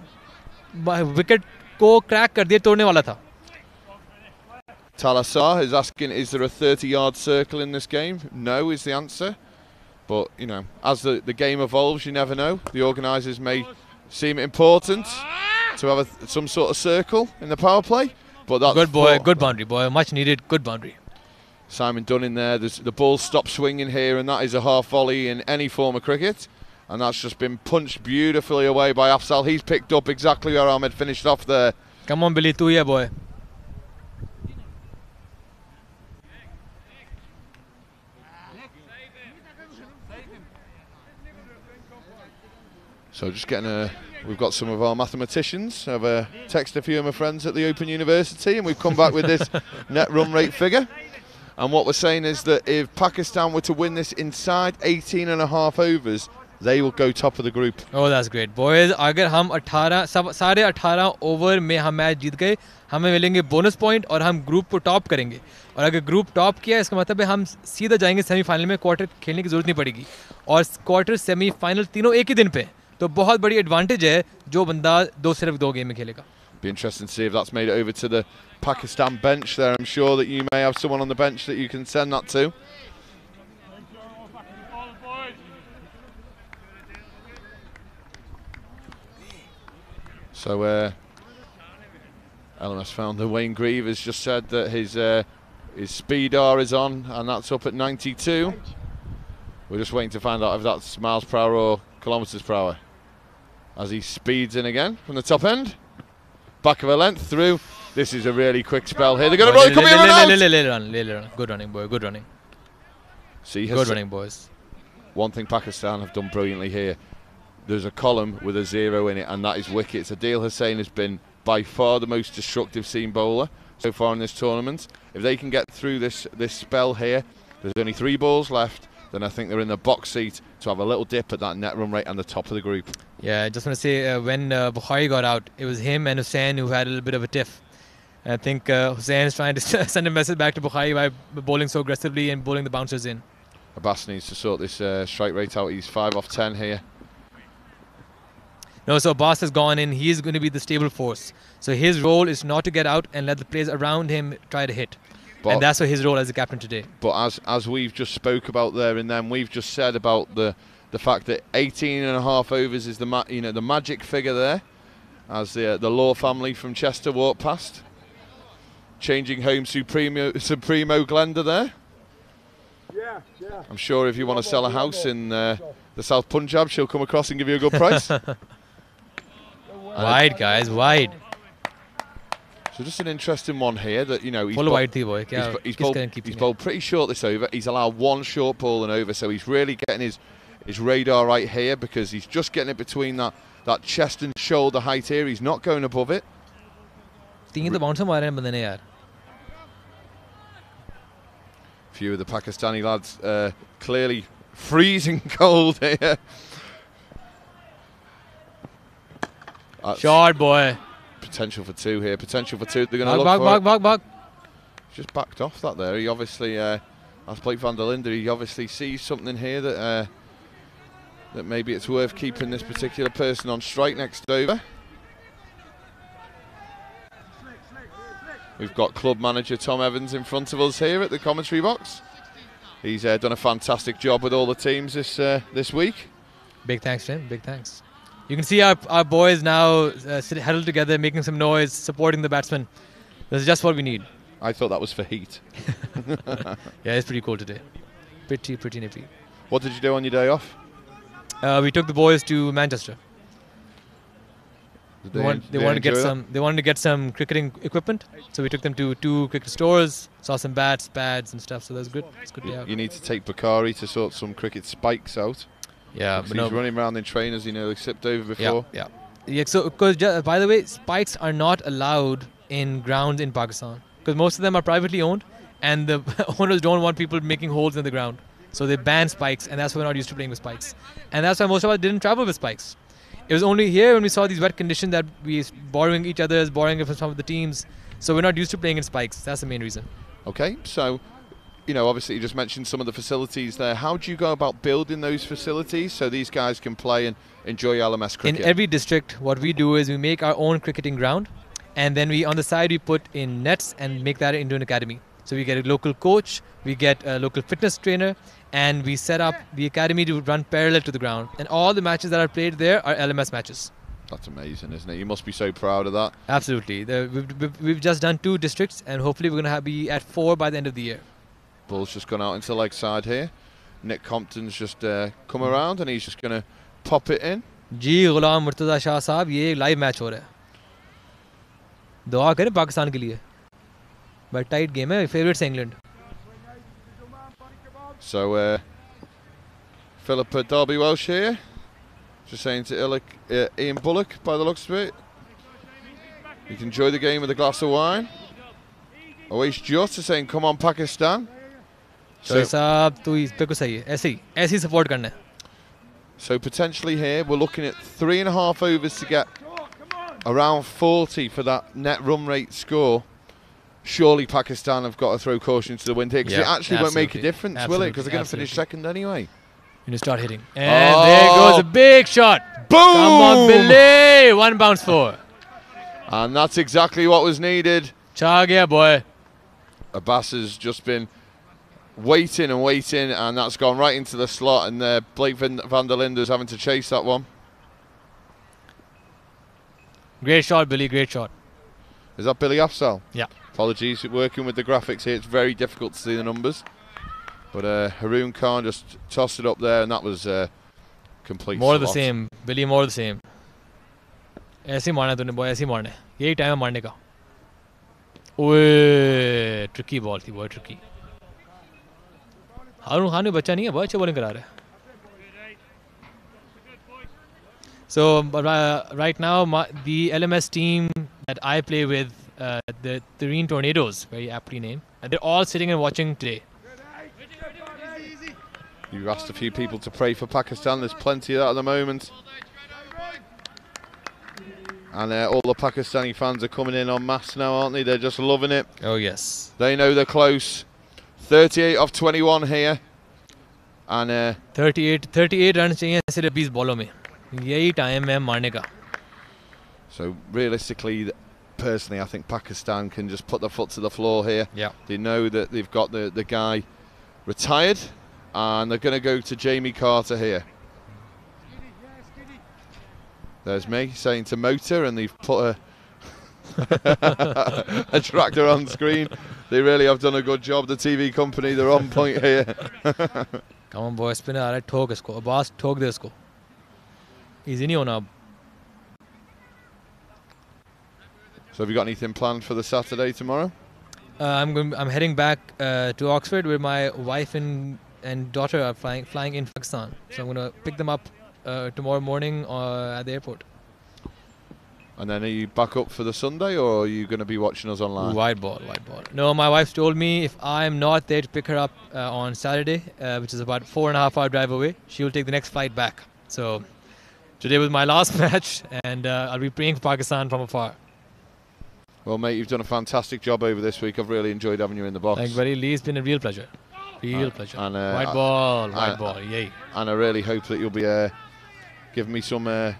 विकेट को क्रैक कर दिया तोड़ने वाला था Talasar is asking, is there a 30-yard circle in this game? No is the answer. But, you know, as the game evolves, you never know. The organisers may seem important to have some sort of circle in the power play. But that's good boy, good boundary, boy. Much needed, good boundary. Simon Dunn in there. The ball stops swinging here, and that is a half volley in any form of cricket. And that's just been punched beautifully away by Afzal. He's picked up exactly where Ahmed finished off there. Come on, Billy, tu yeah, boy. So just getting we've got some of our mathematicians. I've texted a few of my friends at the Open University, and we've come back with this net run rate figure. And what we're saying is that if Pakistan were to win this inside 18.5 overs, they will go top of the group. Oh, that's great, boys. अगर हम 18 over में हम match जीत गए, हमें मिलेंगे bonus point और हम group को टॉप करेंगे. और अगर ग्रुप टॉप किया, इसका मतलब है हम सीधा जाएंगे सेमीफाइनल में. क्वार्टर खेलने की जरूरत नहीं पड़ेगी. और क्वार्टर सेमीफाइनल तीनों एक ही दिन पे. तो बहुत बड़ी एडवांटेज है जो बंदा सिर्फ दो गेम में खेलेगा. Be interesting to see if that's made it over to the Pakistan bench there. I'm sure that you may have someone on the bench that you can send that to. So LMS founder Wayne Grieve has just said that his speed R is on, and that's up at 92. We're just waiting to find out if that's miles per hour or kilometres per hour. As he speeds in again from the top end. Back of a length through. This is a really quick spell here. They're going to roll. Come here, run. Good running, boy. Good running. See, good running, boys. One thing Pakistan have done brilliantly here. There's a column with a 0 in it, and that is wickets. Adil Hussain has been by far the most destructive seam bowler so far in this tournament. If they can get through this spell here, there's only 3 balls left. Then I think they're in the box seat to have a little dip at that net run rate and the top of the group. Yeah, I just want to say when Bukhari got out, it was him and Hussain who had a little bit of a tiff. And I think Hussain is trying to send a message back to Bukhari by bowling so aggressively and bowling the bouncers in. Abbas needs to sort this strike rate out. He's 5 off 10 here. No, so Abbas has gone in. He's going to be the stable force. So his role is not to get out and let the players around him try to hit. But and that's his role as a captain today. But as we've just spoke about there, and then we've just said about the fact that 18.5 overs is the magic figure there, as the Law family from Chester walk past, changing home Supremo Glenda there. Yeah. I'm sure if you want to sell a house in the South Punjab, she'll come across and give you a good price. Wide, guys, wide. So just an interesting one here that, you know, he's bowled pretty short this over. He's allowed 1 short ball and over, so he's really getting his radar right here, because he's just getting it between that chest and shoulder height here. He's not going above it. Few of the Pakistani lads clearly freezing cold here. Short, boy. Potential for 2 here. Potential for 2. They're going to look for back. Just backed off that there. He obviously, as Blake van der Linde, he obviously sees something here that maybe it's worth keeping this particular person on strike next over. We've got club manager Tom Evans in front of us here at the commentary box. He's done a fantastic job with all the teams this week. Big thanks to him. Big thanks. You can see our boys now huddled together, making some noise, supporting the batsmen. This is just what we need. I thought that was for heat. Yeah, it's pretty cold today. Pretty nippy. What did you do on your day off? We took the boys to Manchester. They wanted to get some cricketing equipment, so we took them to 2 cricket stores, saw some bats, pads, and stuff. So that's good. It's good day out. You need to take Bakari to sort some cricket spikes out. Yeah, but he's running around in trainers, you know, they slipped over before. Yeah. So, because by the way, spikes are not allowed in grounds in Pakistan, because most of them are privately owned, and the owners don't want people making holes in the ground. So they ban spikes, and that's why we're not used to playing with spikes. And that's why most of us didn't travel with spikes. It was only here when we saw these wet conditions that we borrowing each other's, borrowing from some of the teams. So we're not used to playing in spikes. That's the main reason. Okay, so you know, obviously you just mentioned some of the facilities there. How do you go about building those facilities so these guys can play and enjoy LMS cricket? In every district, what we do is we make our own cricketing ground, and then on the side we put in nets and make that into an academy. So we get a local coach, we get a local fitness trainer, and we set up the academy to run parallel to the ground. And all the matches that are played there are LMS matches. That's amazing, isn't it? You must be so proud of that. Absolutely. We've just done 2 districts, and hopefully we're going to be at 4 by the end of the year. Ball's just gone out into the leg side here. Nick Compton's just come around and he's just going to pop it in. जी गुलाम मुर्तज़ा शाह साहब, ये live match हो रहा है. दुआ करें पाकिस्तान के लिए. But tight game है. Favorites England. So Philippa Derby Welsh here, just saying to Ian Bullock, by the looks of it, you can enjoy the game with a glass of wine. Awais Jyot is saying, come on Pakistan. So साहब तू इस पे को सही है. ऐसे ही support करना है. So potentially here we're looking at 3.5 overs to get around 40 for that net run rate score. Surely Pakistan have got to throw caution to the wind here, because it actually won't make a difference, will it? Because they're going to finish second anyway. You need to start hitting. And there goes a big shot. Boom! Come on, Billy. 1 bounce 4. And that's exactly what was needed. Cha gaya, boy. Abbas has just been waiting and waiting, and that's gone right into the slot, and Blake van der Linde's having to chase that one. Great shot, Billy. Great shot. Is that Billy Afzal? Yeah. Apologies, working with the graphics here, it's very difficult to see the numbers. But Haroon Khan just tossed it up there, and that was complete More slot. the same. Billy, more the same. ऐसे मारना तूने boy, ऐसे मारने. यही time है मारने का. ओए, tricky ball थी boy, tricky. हारून खान भी बच्चा नहीं है, बहुत अच्छा bowling करा रहा है. So right now, the LMS team that I play with, the Terrene Tornadoes, very aptly named, and they're all sitting and watching today. You've asked a few people to pray for Pakistan. There's plenty of that at the moment. And all the Pakistani fans are coming in en masse now, aren't they? They're just loving it. Oh, yes. They know they're close. 38 off 21 here. And 38 runs चाहिए सिर्फ 20 बॉलों में. यही time है मारने का. So realistically, personally, I think Pakistan can just put their foot to the floor here. Yeah. They know that they've got the guy retired, and they're going to go to Jamie Carter here. There's me saying to Motor, and they've put a tractor on screen. They really have done a good job. The TV company, they're on point here. Come on, boy, spinner आ रहा है, ठोक इसको. अब्बास ठोक दे इसको. Easy नहीं होना अब. So have you got anything planned for the Saturday tomorrow? I'm heading back to Oxford, where my wife and daughter are flying in Pakistan. So I'm going to pick them up tomorrow morning at the airport. And then are you back up for the Sunday, or are you going to be watching us online? Wide ball. No, my wife told me if I'm not there to pick her up on Saturday, which is about 4.5 hour drive away, she'll take the next flight back. So today was my last match, and I'll be praying for Pakistan from afar. Well, mate, you've done a fantastic job over this week. I've really enjoyed having you in the box. Thanks, buddy. Lee, it's been a real pleasure. Pleasure. And, wide ball, yay. And I really hope that you'll be giving me some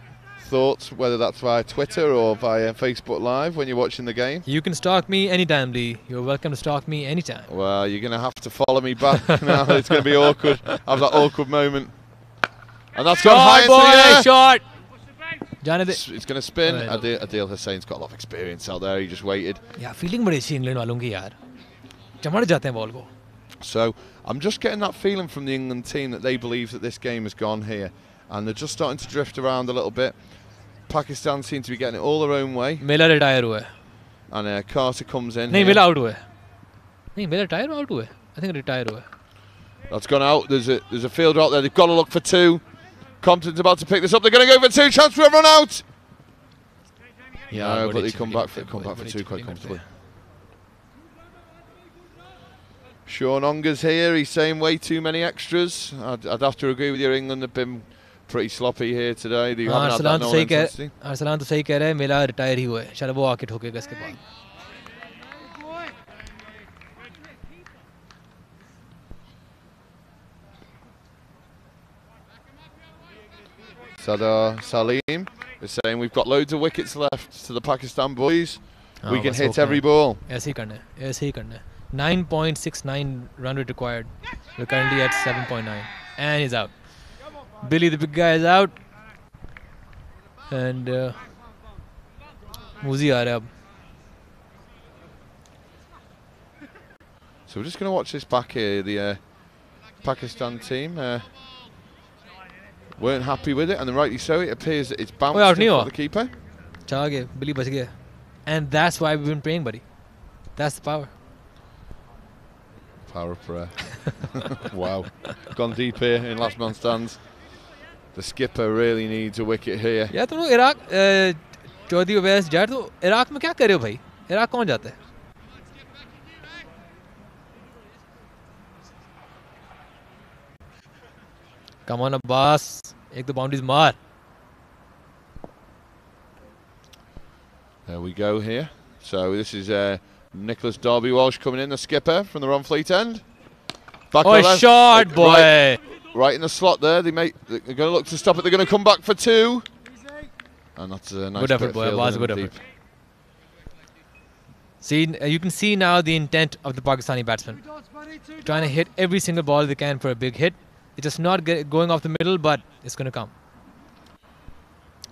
thoughts, whether that's via Twitter or via Facebook Live when you're watching the game. You can stalk me anytime, Lee. You're welcome to stalk me anytime. Well, you're going to have to follow me back now. It's going to be awkward. Have that awkward moment. And that's gone high into the air. Shot! It's going to spin. Adil Hussein's got a lot of experience out there. He just waited. Yeah, feeling बड़ी अच्छी England वालों की यार. चमड़ जाते हैं ball को. So I'm just getting that feeling from the England team that they believe that this game has gone here, and they're just starting to drift around a little bit. Pakistan seem to be getting it all their own way. Miller retire हुआ है. And Carter comes in. नहीं, Miller out हुआ है. नहीं, Miller retire out हुआ है. I think retire हुआ है. That's gone out. There's a fielder out there. They've got to look for 2. Compton's about to pick this up. They're going to go for 2. Chance for a run out. Yeah, no, but they come back for 2 quite comfortably. Sean Onger's here. He's saying way too many extras. I'd have to agree with you. England have been pretty sloppy here today. They haven't had that no intensity. Arsalan तो सही कह रहा है. मेला retire ही हुआ है. चलो वो आके ठोकेगा इसके बाद. Sadar Salim is saying we've got loads of wickets left to the Pakistan boys. We can hit every ball. ऐसे ही करना है, ऐसे ही करना है. 9.69 run rate required. We're currently at 7.9, and he's out. Billy, the big guy, is out, and Muzi aa raha ab. So we're just going to watch this back here. The Pakistan team weren't happy with it, and rightly so. It appears that it's bounced for the keeper. Chal gaya, Billy bach gaya. And that's why we've been praying, buddy. That's the power. Power of prayer. Wow. Gone deep here in last man stands. The skipper really needs a wicket here. Yeah, तुम Iraq Chaudhary Awais जा तो Iraq में क्या कर रहे हो भाई? Iraq कौन जाता है? Come on, Abbas. एक तो boundaries मार. There we go here. So this is Nicholas Darby-Walsh coming in, the skipper from the Ronfleet end. Back shot, boy! Right in the slot there. They're going to look to stop it. They're going to come back for 2. And that's a nice good effort, boy. Abbas, good effort. See, you can see now the intent of the Pakistani batsmen. Trying to hit every single ball they can for a big hit. It's just not going off the middle, but it's going to come.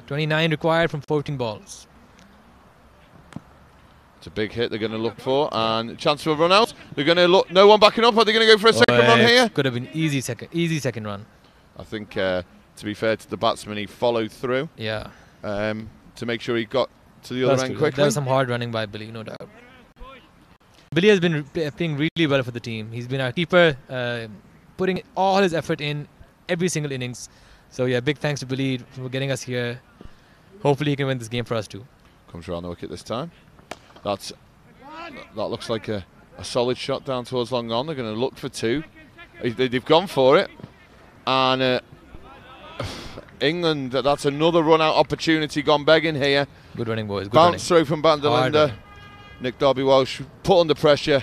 29 required from 14 balls. It's a big hit they're going to look for, and chance for a run out. They're going to look, no one backing up. Are they going to go for a second run here? Could have been easy second run. I think, to be fair to the batsman, he followed through. Yeah. To make sure he got to the other end quickly. There was some hard running by Billy, no doubt. Billy has been playing really well for the team. He's been our keeper, putting all his effort in every single innings. So yeah, big thanks to Billy for getting us here. Hopefully he can win this game for us too. Comes around the wicket this time. That looks like a solid shot down towards long on. They're going to look for 2. They've gone for it. And England, that's another run-out opportunity gone begging here. Good running, boys. Good Bounce running. through from Bandalinder. Nick Darby-Walsh put under pressure.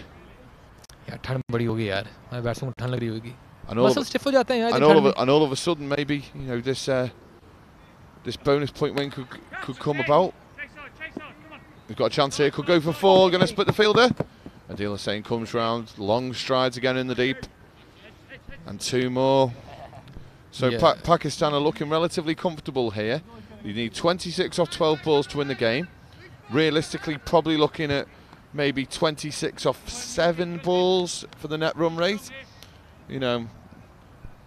Yeah, ठंड बड़ी होगी यार. My batsman को ठंड लग रही होगी. Muscles stiff हो जाते हैं यार. And all of a sudden, maybe this bonus point win could come about. We've got a chance here. Could go for 4. Going to split the fielder. Adil Hussain comes round. Long strides again in the deep. And 2 more. So yeah. Pakistan are looking relatively comfortable here. You need 26 off 12 balls to win the game. Realistically, probably looking at maybe 26 off 7 balls for the net run rate. A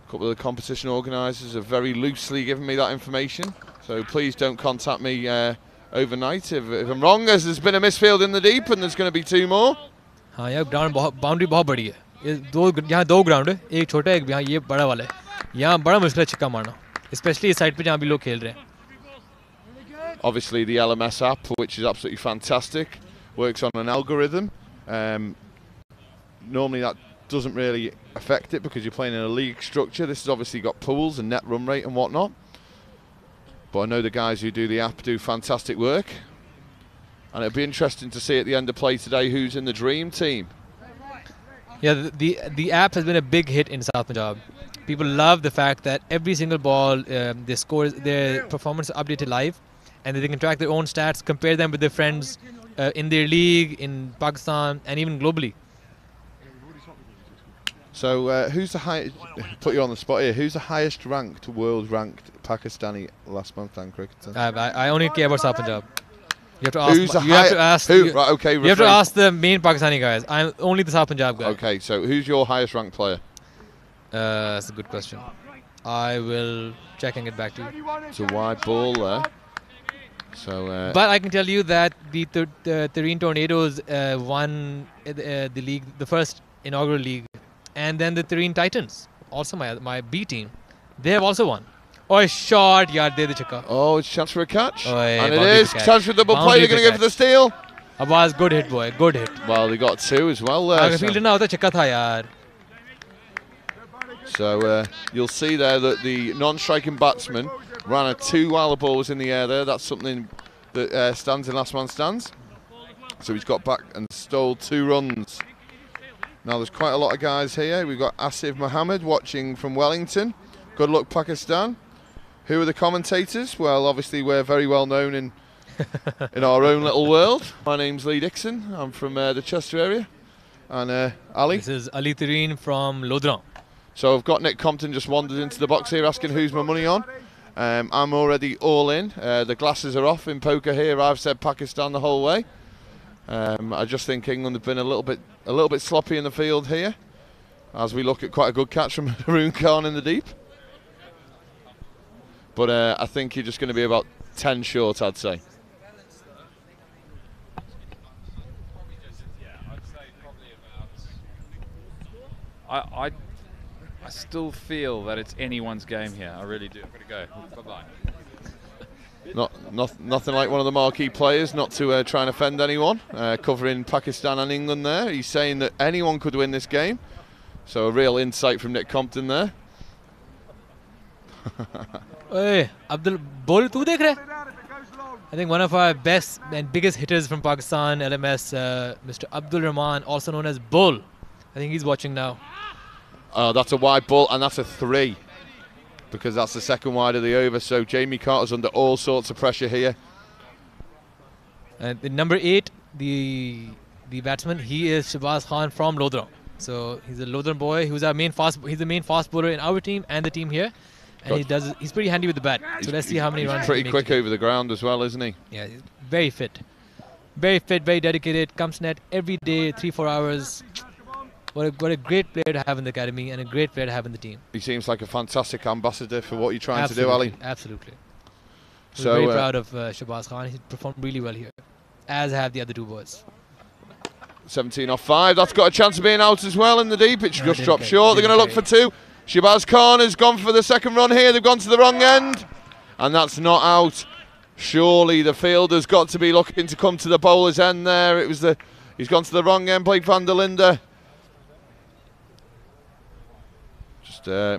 couple of the competition organisers have very loosely given me that information. So please don't contact me overnight if I'm wrong, as there's been a misfield in the deep and there's going to be 2 more. हाँ यार boundary बहुत बड़ी है. यहाँ 2 ground है, एक छोटा है, एक यहाँ ये बड़ा वाला है. यहाँ बड़ा मुश्किल है छक्का मारना, especially इस side पे जहाँ भी लोग खेल रहे हैं. Obviously the LMS app, which is absolutely fantastic, works on an algorithm. Normally that doesn't really affect it because you're playing in a league structure. This has obviously got pools and net run rate and whatnot. But I know the guys who do the app do fantastic work. And it'll be interesting to see at the end of play today who's in the dream team. Yeah, the app has been a big hit in South Punjab. People love the fact that every single ball, their performance is updated live, and they can track their own stats, compare them with their friends in their league, in Pakistan, and even globally. So who's the highest, put you on the spot here, who's the highest ranked, world ranked Pakistani last month and cricketer? I only care about South Punjab. You have to ask. You have to ask the main Pakistani guys. I'm only the South Punjab guy. Okay, so who's your highest ranked player? That's a good question. I will check and get back to you. It's a wide ball there. So, but I can tell you that the Tareen Tornadoes won the league, the first inaugural league, and then the Tareen Titans, also my B team, they have also won. Oh, a shot, yaar, de chakka. Oh, it's a chance for a catch. And it is. Chance for a double play. They're going to go for the steal. Abbas, good hit, boy. Good hit. Well, they got 2 as well there. I feel now that chakka tha, yaar. So you'll see there that the non-striking batsman ran a 2 while the ball was in the air there. That's something that stands in last man stands. So he's got back and stole 2 runs. Now there's quite a lot of guys here. We've got Asif Mohammed watching from Wellington. Good luck, Pakistan. Who are the commentators? Well, obviously we're very well known in our own little world. My name's Lee Dixon. I'm from the Chester area. And Ali? This is Ali Tareen from Lodra. So I've got Nick Compton just wandered into the box here asking who's my money on. I'm already all in. The glasses are off in poker here. I've said Pakistan the whole way. I just think England have been a little bit sloppy in the field here, as we look at quite a good catch from Haroon Khan in the deep. But I think you're just going to be about 10 short, I'd say. I still feel that it's anyone's game here. I really do. I'm going to go. Bye-bye. Nothing like one of the marquee players not to try and offend anyone, covering Pakistan and England there. He's saying that anyone could win this game. So a real insight from Nick Compton there. Hey, Abdul, bowl tu dekh raha hai? I think one of our best and biggest hitters from Pakistan, LMS, Mr. Abdul Rahman, also known as Bull. I think he's watching now. That's a wide ball, and that's a 3, because that's the second wide of the over. So Jamie Carter's under all sorts of pressure here. And the number 8, the batsman, he is Shahbaz Khan from Lodra. So he's a Lodra boy. He's the main fast bowler in our team and the team here. And he's pretty handy with the bat. So let's see how many runs. He's pretty quick over the ground as well, isn't he? Yeah, he's very fit, very dedicated. Comes net every day, 3-4 hours. What a great player to have in the academy and a great player to have in the team. He seems like a fantastic ambassador for what you're trying to do, Ali. Absolutely. So we're very proud of Shahbaz Khan. He performed really well here, as have the other two boys. 17 off 5. That's got a chance of being out as well in the deep. It's just dropped short. They're going to look for 2. Shahbaz Khan has gone for the second run here. They've gone to the wrong end. And that's not out. Surely the fielder's got to be looking to come to the bowler's end there. He's gone to the wrong end, Blake van der Linde.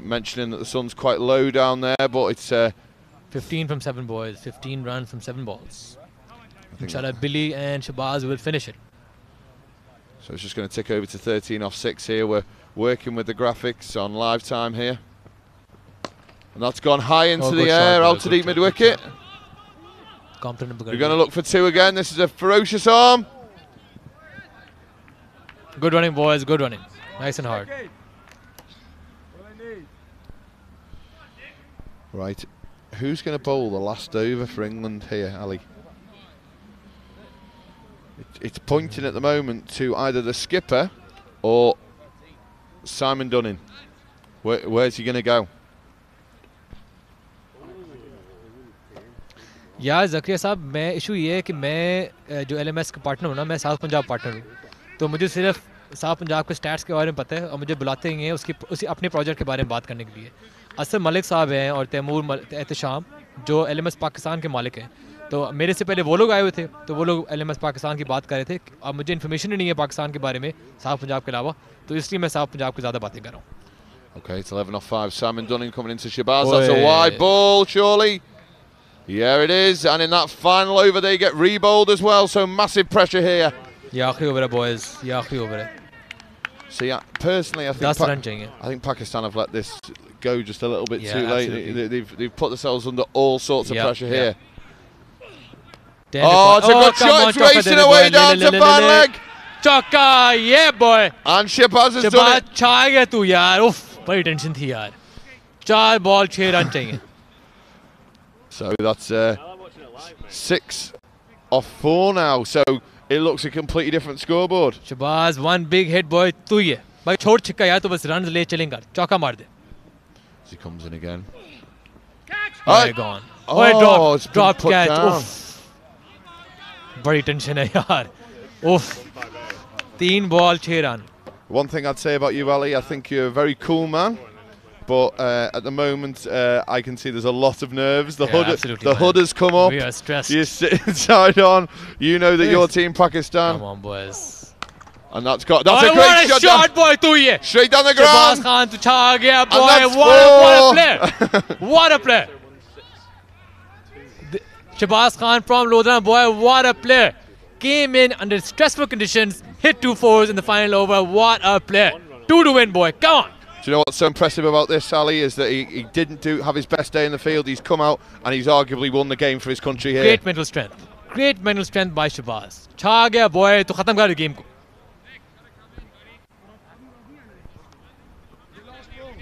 Mentioning that the sun's quite low down there, but it's 15 from 7 boys, 15 runs from 7 balls. Inshallah, Billy and Shahbaz will finish it. So it's just going to tick over to 13 off 6 here. We're working with the graphics on live time here, and that's gone high into the air, out to deep mid wicket. We're going to look for 2 again. This is a ferocious arm. Good running, boys. Good running. Nice and hard. Right, who's going to bowl the last over for England here, Ali? It's pointing at the moment to either the skipper or Simon Dunning. Where's he going to go? यार ज़किया साहब, मैं issue ये है कि मैं जो LMS का partner हूँ ना, मैं साउथ पंजाब पार्टनर हूँ, तो मुझे सिर्फ साउथ पंजाब के स्टैट्स के बारे में पता है और मुझे बुलाते ही हैं उसी अपने प्रोजेक्ट के बारे में बात करने के लिए. असद मलिक साहब हैं और तैमूर एहतशाम जो LMS पाकिस्तान के मालिक हैं, तो मेरे से पहले वो लोग आए हुए थे, तो वो लोग LMS पाकिस्तान की बात कर रहे थे. अब मुझे इन्फॉर्मेशन ही नहीं है पाकिस्तान के बारे में साउथ पंजाब के अलावा, तो इसलिए मैं साउथ पंजाब की ज़्यादा बातें कर रहा हूँ. Okay, it's 11 off 5. Simon Dunning coming into Shahbaz. That's a wide ball, surely. Yeah, it is. And in that final over, they get re-bowled as well. So massive pressure here. ये आखिरी over है boys, ये आखिरी over है. See, personally, I think Pakistan have let this go just a little bit too late. They've put themselves under all sorts of pressure here. Oh, it's a good shot. It's racing away down to bad leg. Chauka, yeah boy. And Shahbaz has done it. छा गया तू यार. उफ, बड़ी tension थी यार. 4 ball 6 run चाहिए. So that's 6 off 4 now. So it looks a completely different scoreboard. Shahbaz, one big hit boy, तू ही है. भाई छोड़ छिक्का यार, तो बस runs ले चलेंगे. चौका मार दे. As he comes in again. Oh, gone. Oh, drop catch. Oof. बड़ी टेंशन है यार. Oof. 3 ball 6 run. One thing I'd say about you, Ali, I think you're a very cool man. But at the moment, I can see there's a lot of nerves. The hood has come up. We are stressed. You're sitting side on. You know that your team, Pakistan. Come on, boys. And that's a great shot, boy. Straight down the ground. Shahbaz Khan to chha gaya, boy. What a play. What a play. Shahbaz Khan from Lodra, boy. What a play. Came in under stressful conditions. Hit 2 4s in the final over. What a play. 2 to win, boy. Come on. Do you know what's so impressive about this, Ali, is that he didn't have his best day in the field. He's come out and he's arguably won the game for his country here. Great mental strength. Great mental strength by Shabazz. Chha gaya boy, to khatam kar game ko.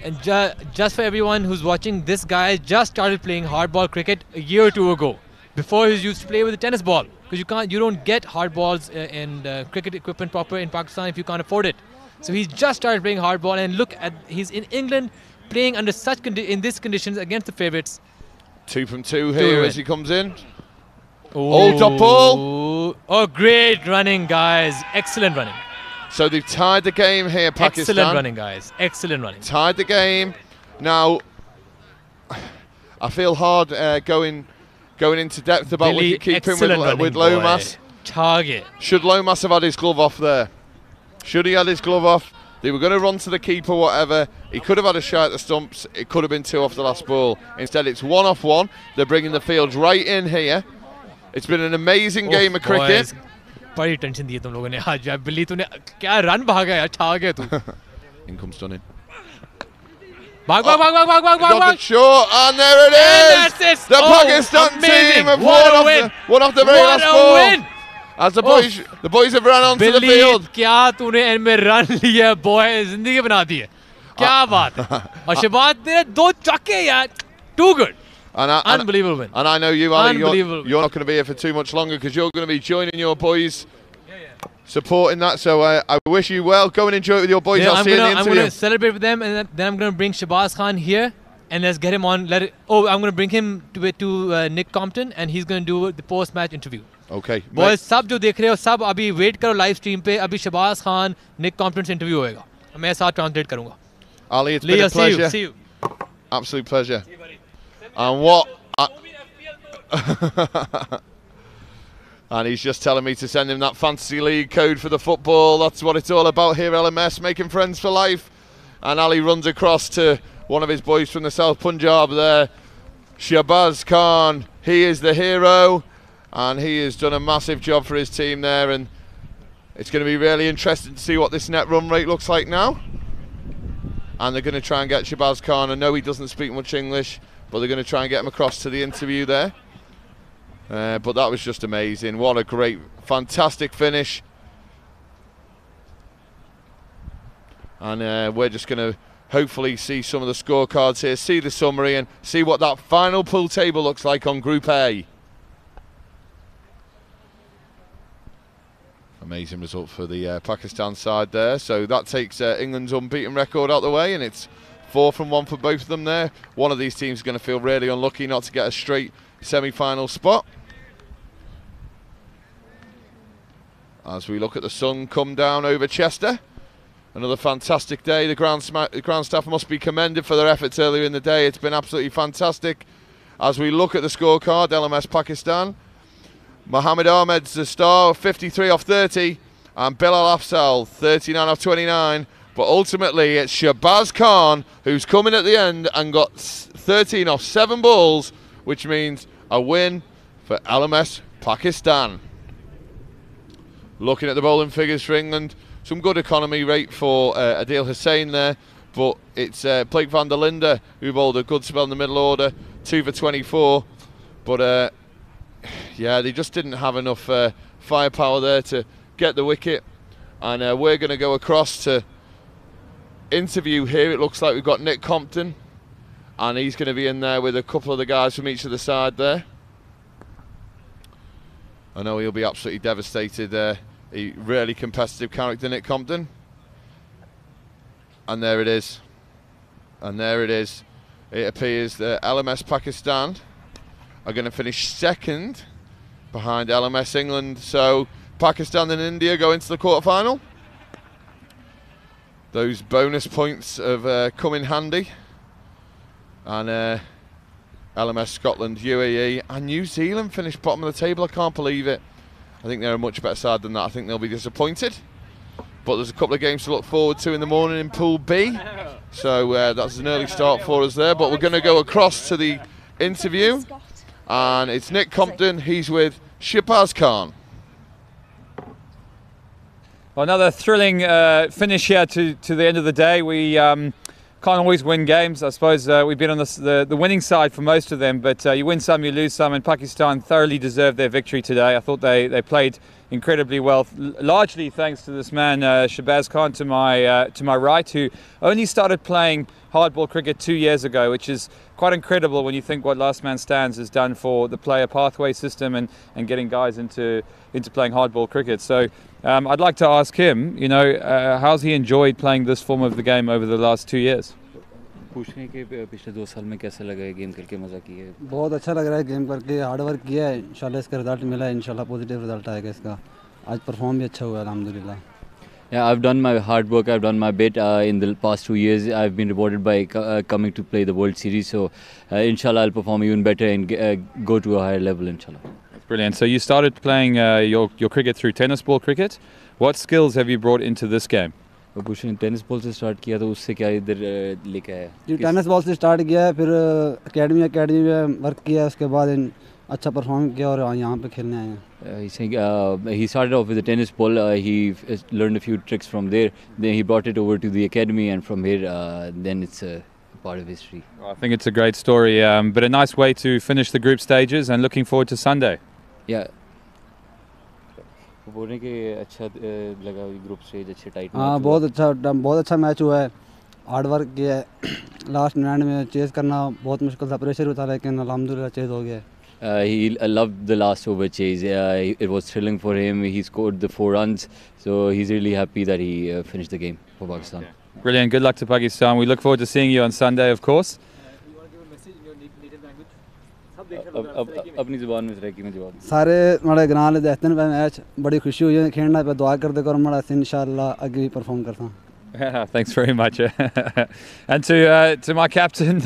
And just for everyone who's watching, this guy just started playing hardball cricket a year or two ago. Before he used to play with a tennis ball, because you don't get hardballs and cricket equipment proper in Pakistan if you can't afford it. So he's just started playing hardball, and look at he's in England playing under such in these conditions against the favourites. 2 from 2 here as he comes in. Oh, top ball! Oh, great running, guys! Excellent running. So they've tied the game here, Pakistan. Excellent running, guys. Excellent running. Tied the game. Now, I feel hard going into depth about wicket keeping with Lomas. Target. Should Lomas have had his glove off there? Should he had his glove off? They were going to run to the keeper, whatever. He could have had a shot at the stumps. It could have been 2 off the last ball. Instead, it's 1 off 1. They're bringing the field right in here. It's been an amazing game of cricket. बड़ी tension दी तुम लोगों ने आज यार बिल्ली तूने क्या run भागा यार छा गया तू in comes Dunning भाग got the short and there it is the Pakistan team have won off the very last ball as the boys have run onto the field क्या तूने इनमें रन लिया बॉय जिंदगी बना दी है क्या बात है और शहबाज तेरे 2 छक्के यार too good. Unbelievable win. And I know you, Ali, you're not going to be here for too much longer because you're going to be joining your boys, supporting that. So I wish you well. Go and enjoy it with your boys. I'll see you in the interview. I'm going to celebrate with them, and then I'm going to bring Shabazz Khan here, and let's get him on. I'm going to bring him to Nick Compton, and he's going to do the post-match interview. Okay. Boys, सब जो देख रहे हो सब अभी wait करो live stream पे. अभी Shabazz Khan, Nick Compton से interview होएगा. मैं साथ translate करूँगा. Ali, it's been a pleasure. See you. Absolute pleasure. And what? And he's just telling me to send him that fantasy league code for the football. That's what it's all about here, LMS, making friends for life. And Ali runs across to one of his boys from the South Punjab there, Shabazz Khan. He is the hero, and he has done a massive job for his team there. And it's going to be really interesting to see what this net run rate looks like now. And they're going to try and get Shabazz Khan. I know he doesn't speak much English, but they're going to try and get him across to the interview there. But that was just amazing. What a great, fantastic finish. And we're just going to hopefully see some of the scorecards here, see the summary, and see what that final pool table looks like on Group A. Amazing result for the Pakistan side there. So that takes England's unbeaten record out the way, and it's 4 from 1 for both of them there. One of these teams is going to feel really unlucky not to get a straight semi-final spot. As we look at the sun come down over Chester. Another fantastic day. The ground staff must be commended for their efforts earlier in the day. It's been absolutely fantastic. As we look at the scorecard, LMS Pakistan, Mohammed Ahmed's the star, 53 off 30, and Bilal Afzal, 39 off 29. But ultimately, it's Shabazz Khan who's come in at the end and got 13 off 7 balls, which means a win for LMS Pakistan. Looking at the bowling figures for England, some good economy rate for Adil Hussain there, but it's Blake van der Linde who bowled a good spell in the middle order, 2 for 24. But yeah, they just didn't have enough firepower there to get the wicket. And we're going to go across to interview here. It looks like we've got Nick Compton, and he's going to be in there with a couple of the guys from each of the side there. I know he'll be absolutely devastated. A really competitive character, Nick Compton. And there it is. And there it is. It appears that LMS Pakistan are going to finish second behind LMS England. So Pakistan and India go into the quarterfinal. Those bonus points have come in handy. And LMS Scotland, UAE and New Zealand finished bottom of the table. I can't believe it. I think they're a much better side than that. I think they'll be disappointed. But there's a couple of games to look forward to in the morning in Pool B. So that's an early start for us there. But we're going to go across to the interview. And it's Nick Compton. He's with Shabazz Khan. Well, another thrilling finish here to the end of the day. We can't always win games. I suppose we've been on the winning side for most of them, but you win some, you lose some, and Pakistan thoroughly deserved their victory today. I thought they played incredibly well, largely thanks to this man Shahbaz Khan to my right, who only started playing hardball cricket 2 years ago, which is quite incredible when you think what Last Man Stands has done for the player pathway system and getting guys into playing hardball cricket. So I'd like to ask him, you know, how's he enjoyed playing this form of the game over the last 2 years? पूछने के पिछले 2 साल में कैसा लगा है game करके, मज़ा किया है? बहुत अच्छा लग रहा है गेम करके, हार्ड वर्क किया है, इंशाल्लाह इसका रिजल्ट मिला है, इंशाल्लाह पॉजिटिव रिजल्ट आएगा इसका। आज परफॉर्म भी अच्छा हुआ है अल्हम्दुलिल्लाह। Yeah, I've done my hard work. I've done my bit. In the past 2 years, I've been rewarded by coming to play the World Series. So, inshallah, I'll perform even better and go to a higher level, inshallah. That's brilliant. So you started playing your cricket through tennis ball cricket. What skills have you brought into this game? Tennis ball से start किया तो उससे क्या इधर लेके आया? जी tennis ball से start किया है, फिर एकेडमी में वर्क किया है, उसके बाद अच्छा परफॉर्म किया और यहाँ पे खेलने आए हैं। He's saying he started off with the tennis ball. He learned a few tricks from there. Then he brought it over to the academy, and from here, then it's a part of history. I think it's a great story, but a nice way to finish the group stages, and looking forward to Sunday. Yeah. बोलने के अच्छा लगा group stage अच्छे tight. हाँ बहुत अच्छा match हुआ है, हार्ड वर्क किया है, लास्ट मिनट में चेज करना बहुत मुश्किल था, प्रेशर भी था, लेकिन अल्हम्दुलिल्लाह चेज हो गया है। He loved the last over chase. It was thrilling for him. He scored the 4 runs, so he's really happy that he finished the game for Pakistan. Okay. Brilliant. Good luck to Pakistan. We look forward to seeing you on Sunday, of course. You want to give a message in your native language? अपनी ज़ुबान में रह के मैं जवाब सारे हमारे ग्रां ले देखते हैं मैच, बड़ी खुशी हुई है, खेलना पे दुआ करते कर हमारा इंशाल्लाह आगे भी परफॉर्म करता हूं। Thanks very much. And to my captain,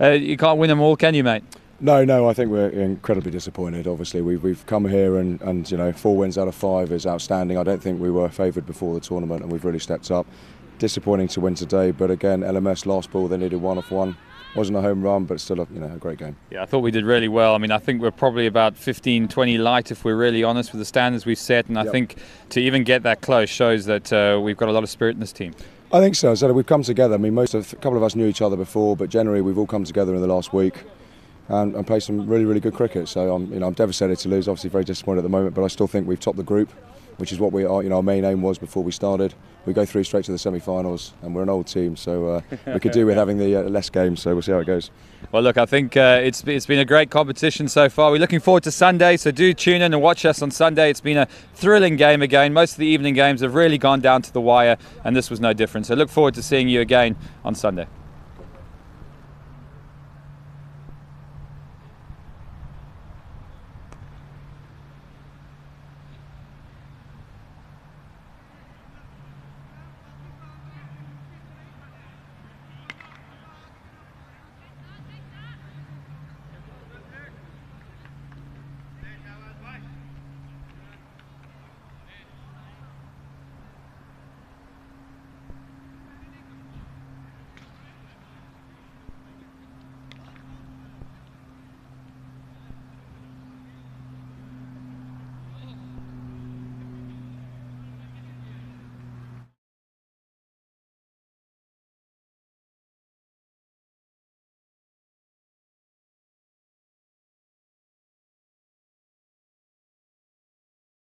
you can't win them all, can you, mate? No, I think we're incredibly disappointed. Obviously, we've come here and you know 4 wins out of 5 is outstanding. I don't think we were favoured before the tournament, and we've really stepped up. Disappointing to win today, but again, LMS last ball they needed 1 off 1. Wasn't a home run, but still a great game. Yeah, I thought we did really well. I mean, I think we're probably about 15-20 light if we're really honest with the standards we've set, and I think to even get that close shows that we've got a lot of spirit in this team. I think so. So we've come together. I mean, a couple of us knew each other before, but generally we've all come together in the last week and played some really good cricket. So I'm devastated to lose. Obviously, very disappointed at the moment, but I still think we've topped the group, which is what we are. Our main aim was before we started. We go through straight to the semi-finals, and we're an old team, so we could do with having the less games. So we'll see how it goes. Well, look, I think it's been a great competition so far. We're looking forward to Sunday, so do tune in and watch us on Sunday. It's been a thrilling game again. Most of the evening games have really gone down to the wire, and this was no different. So look forward to seeing you again on Sunday.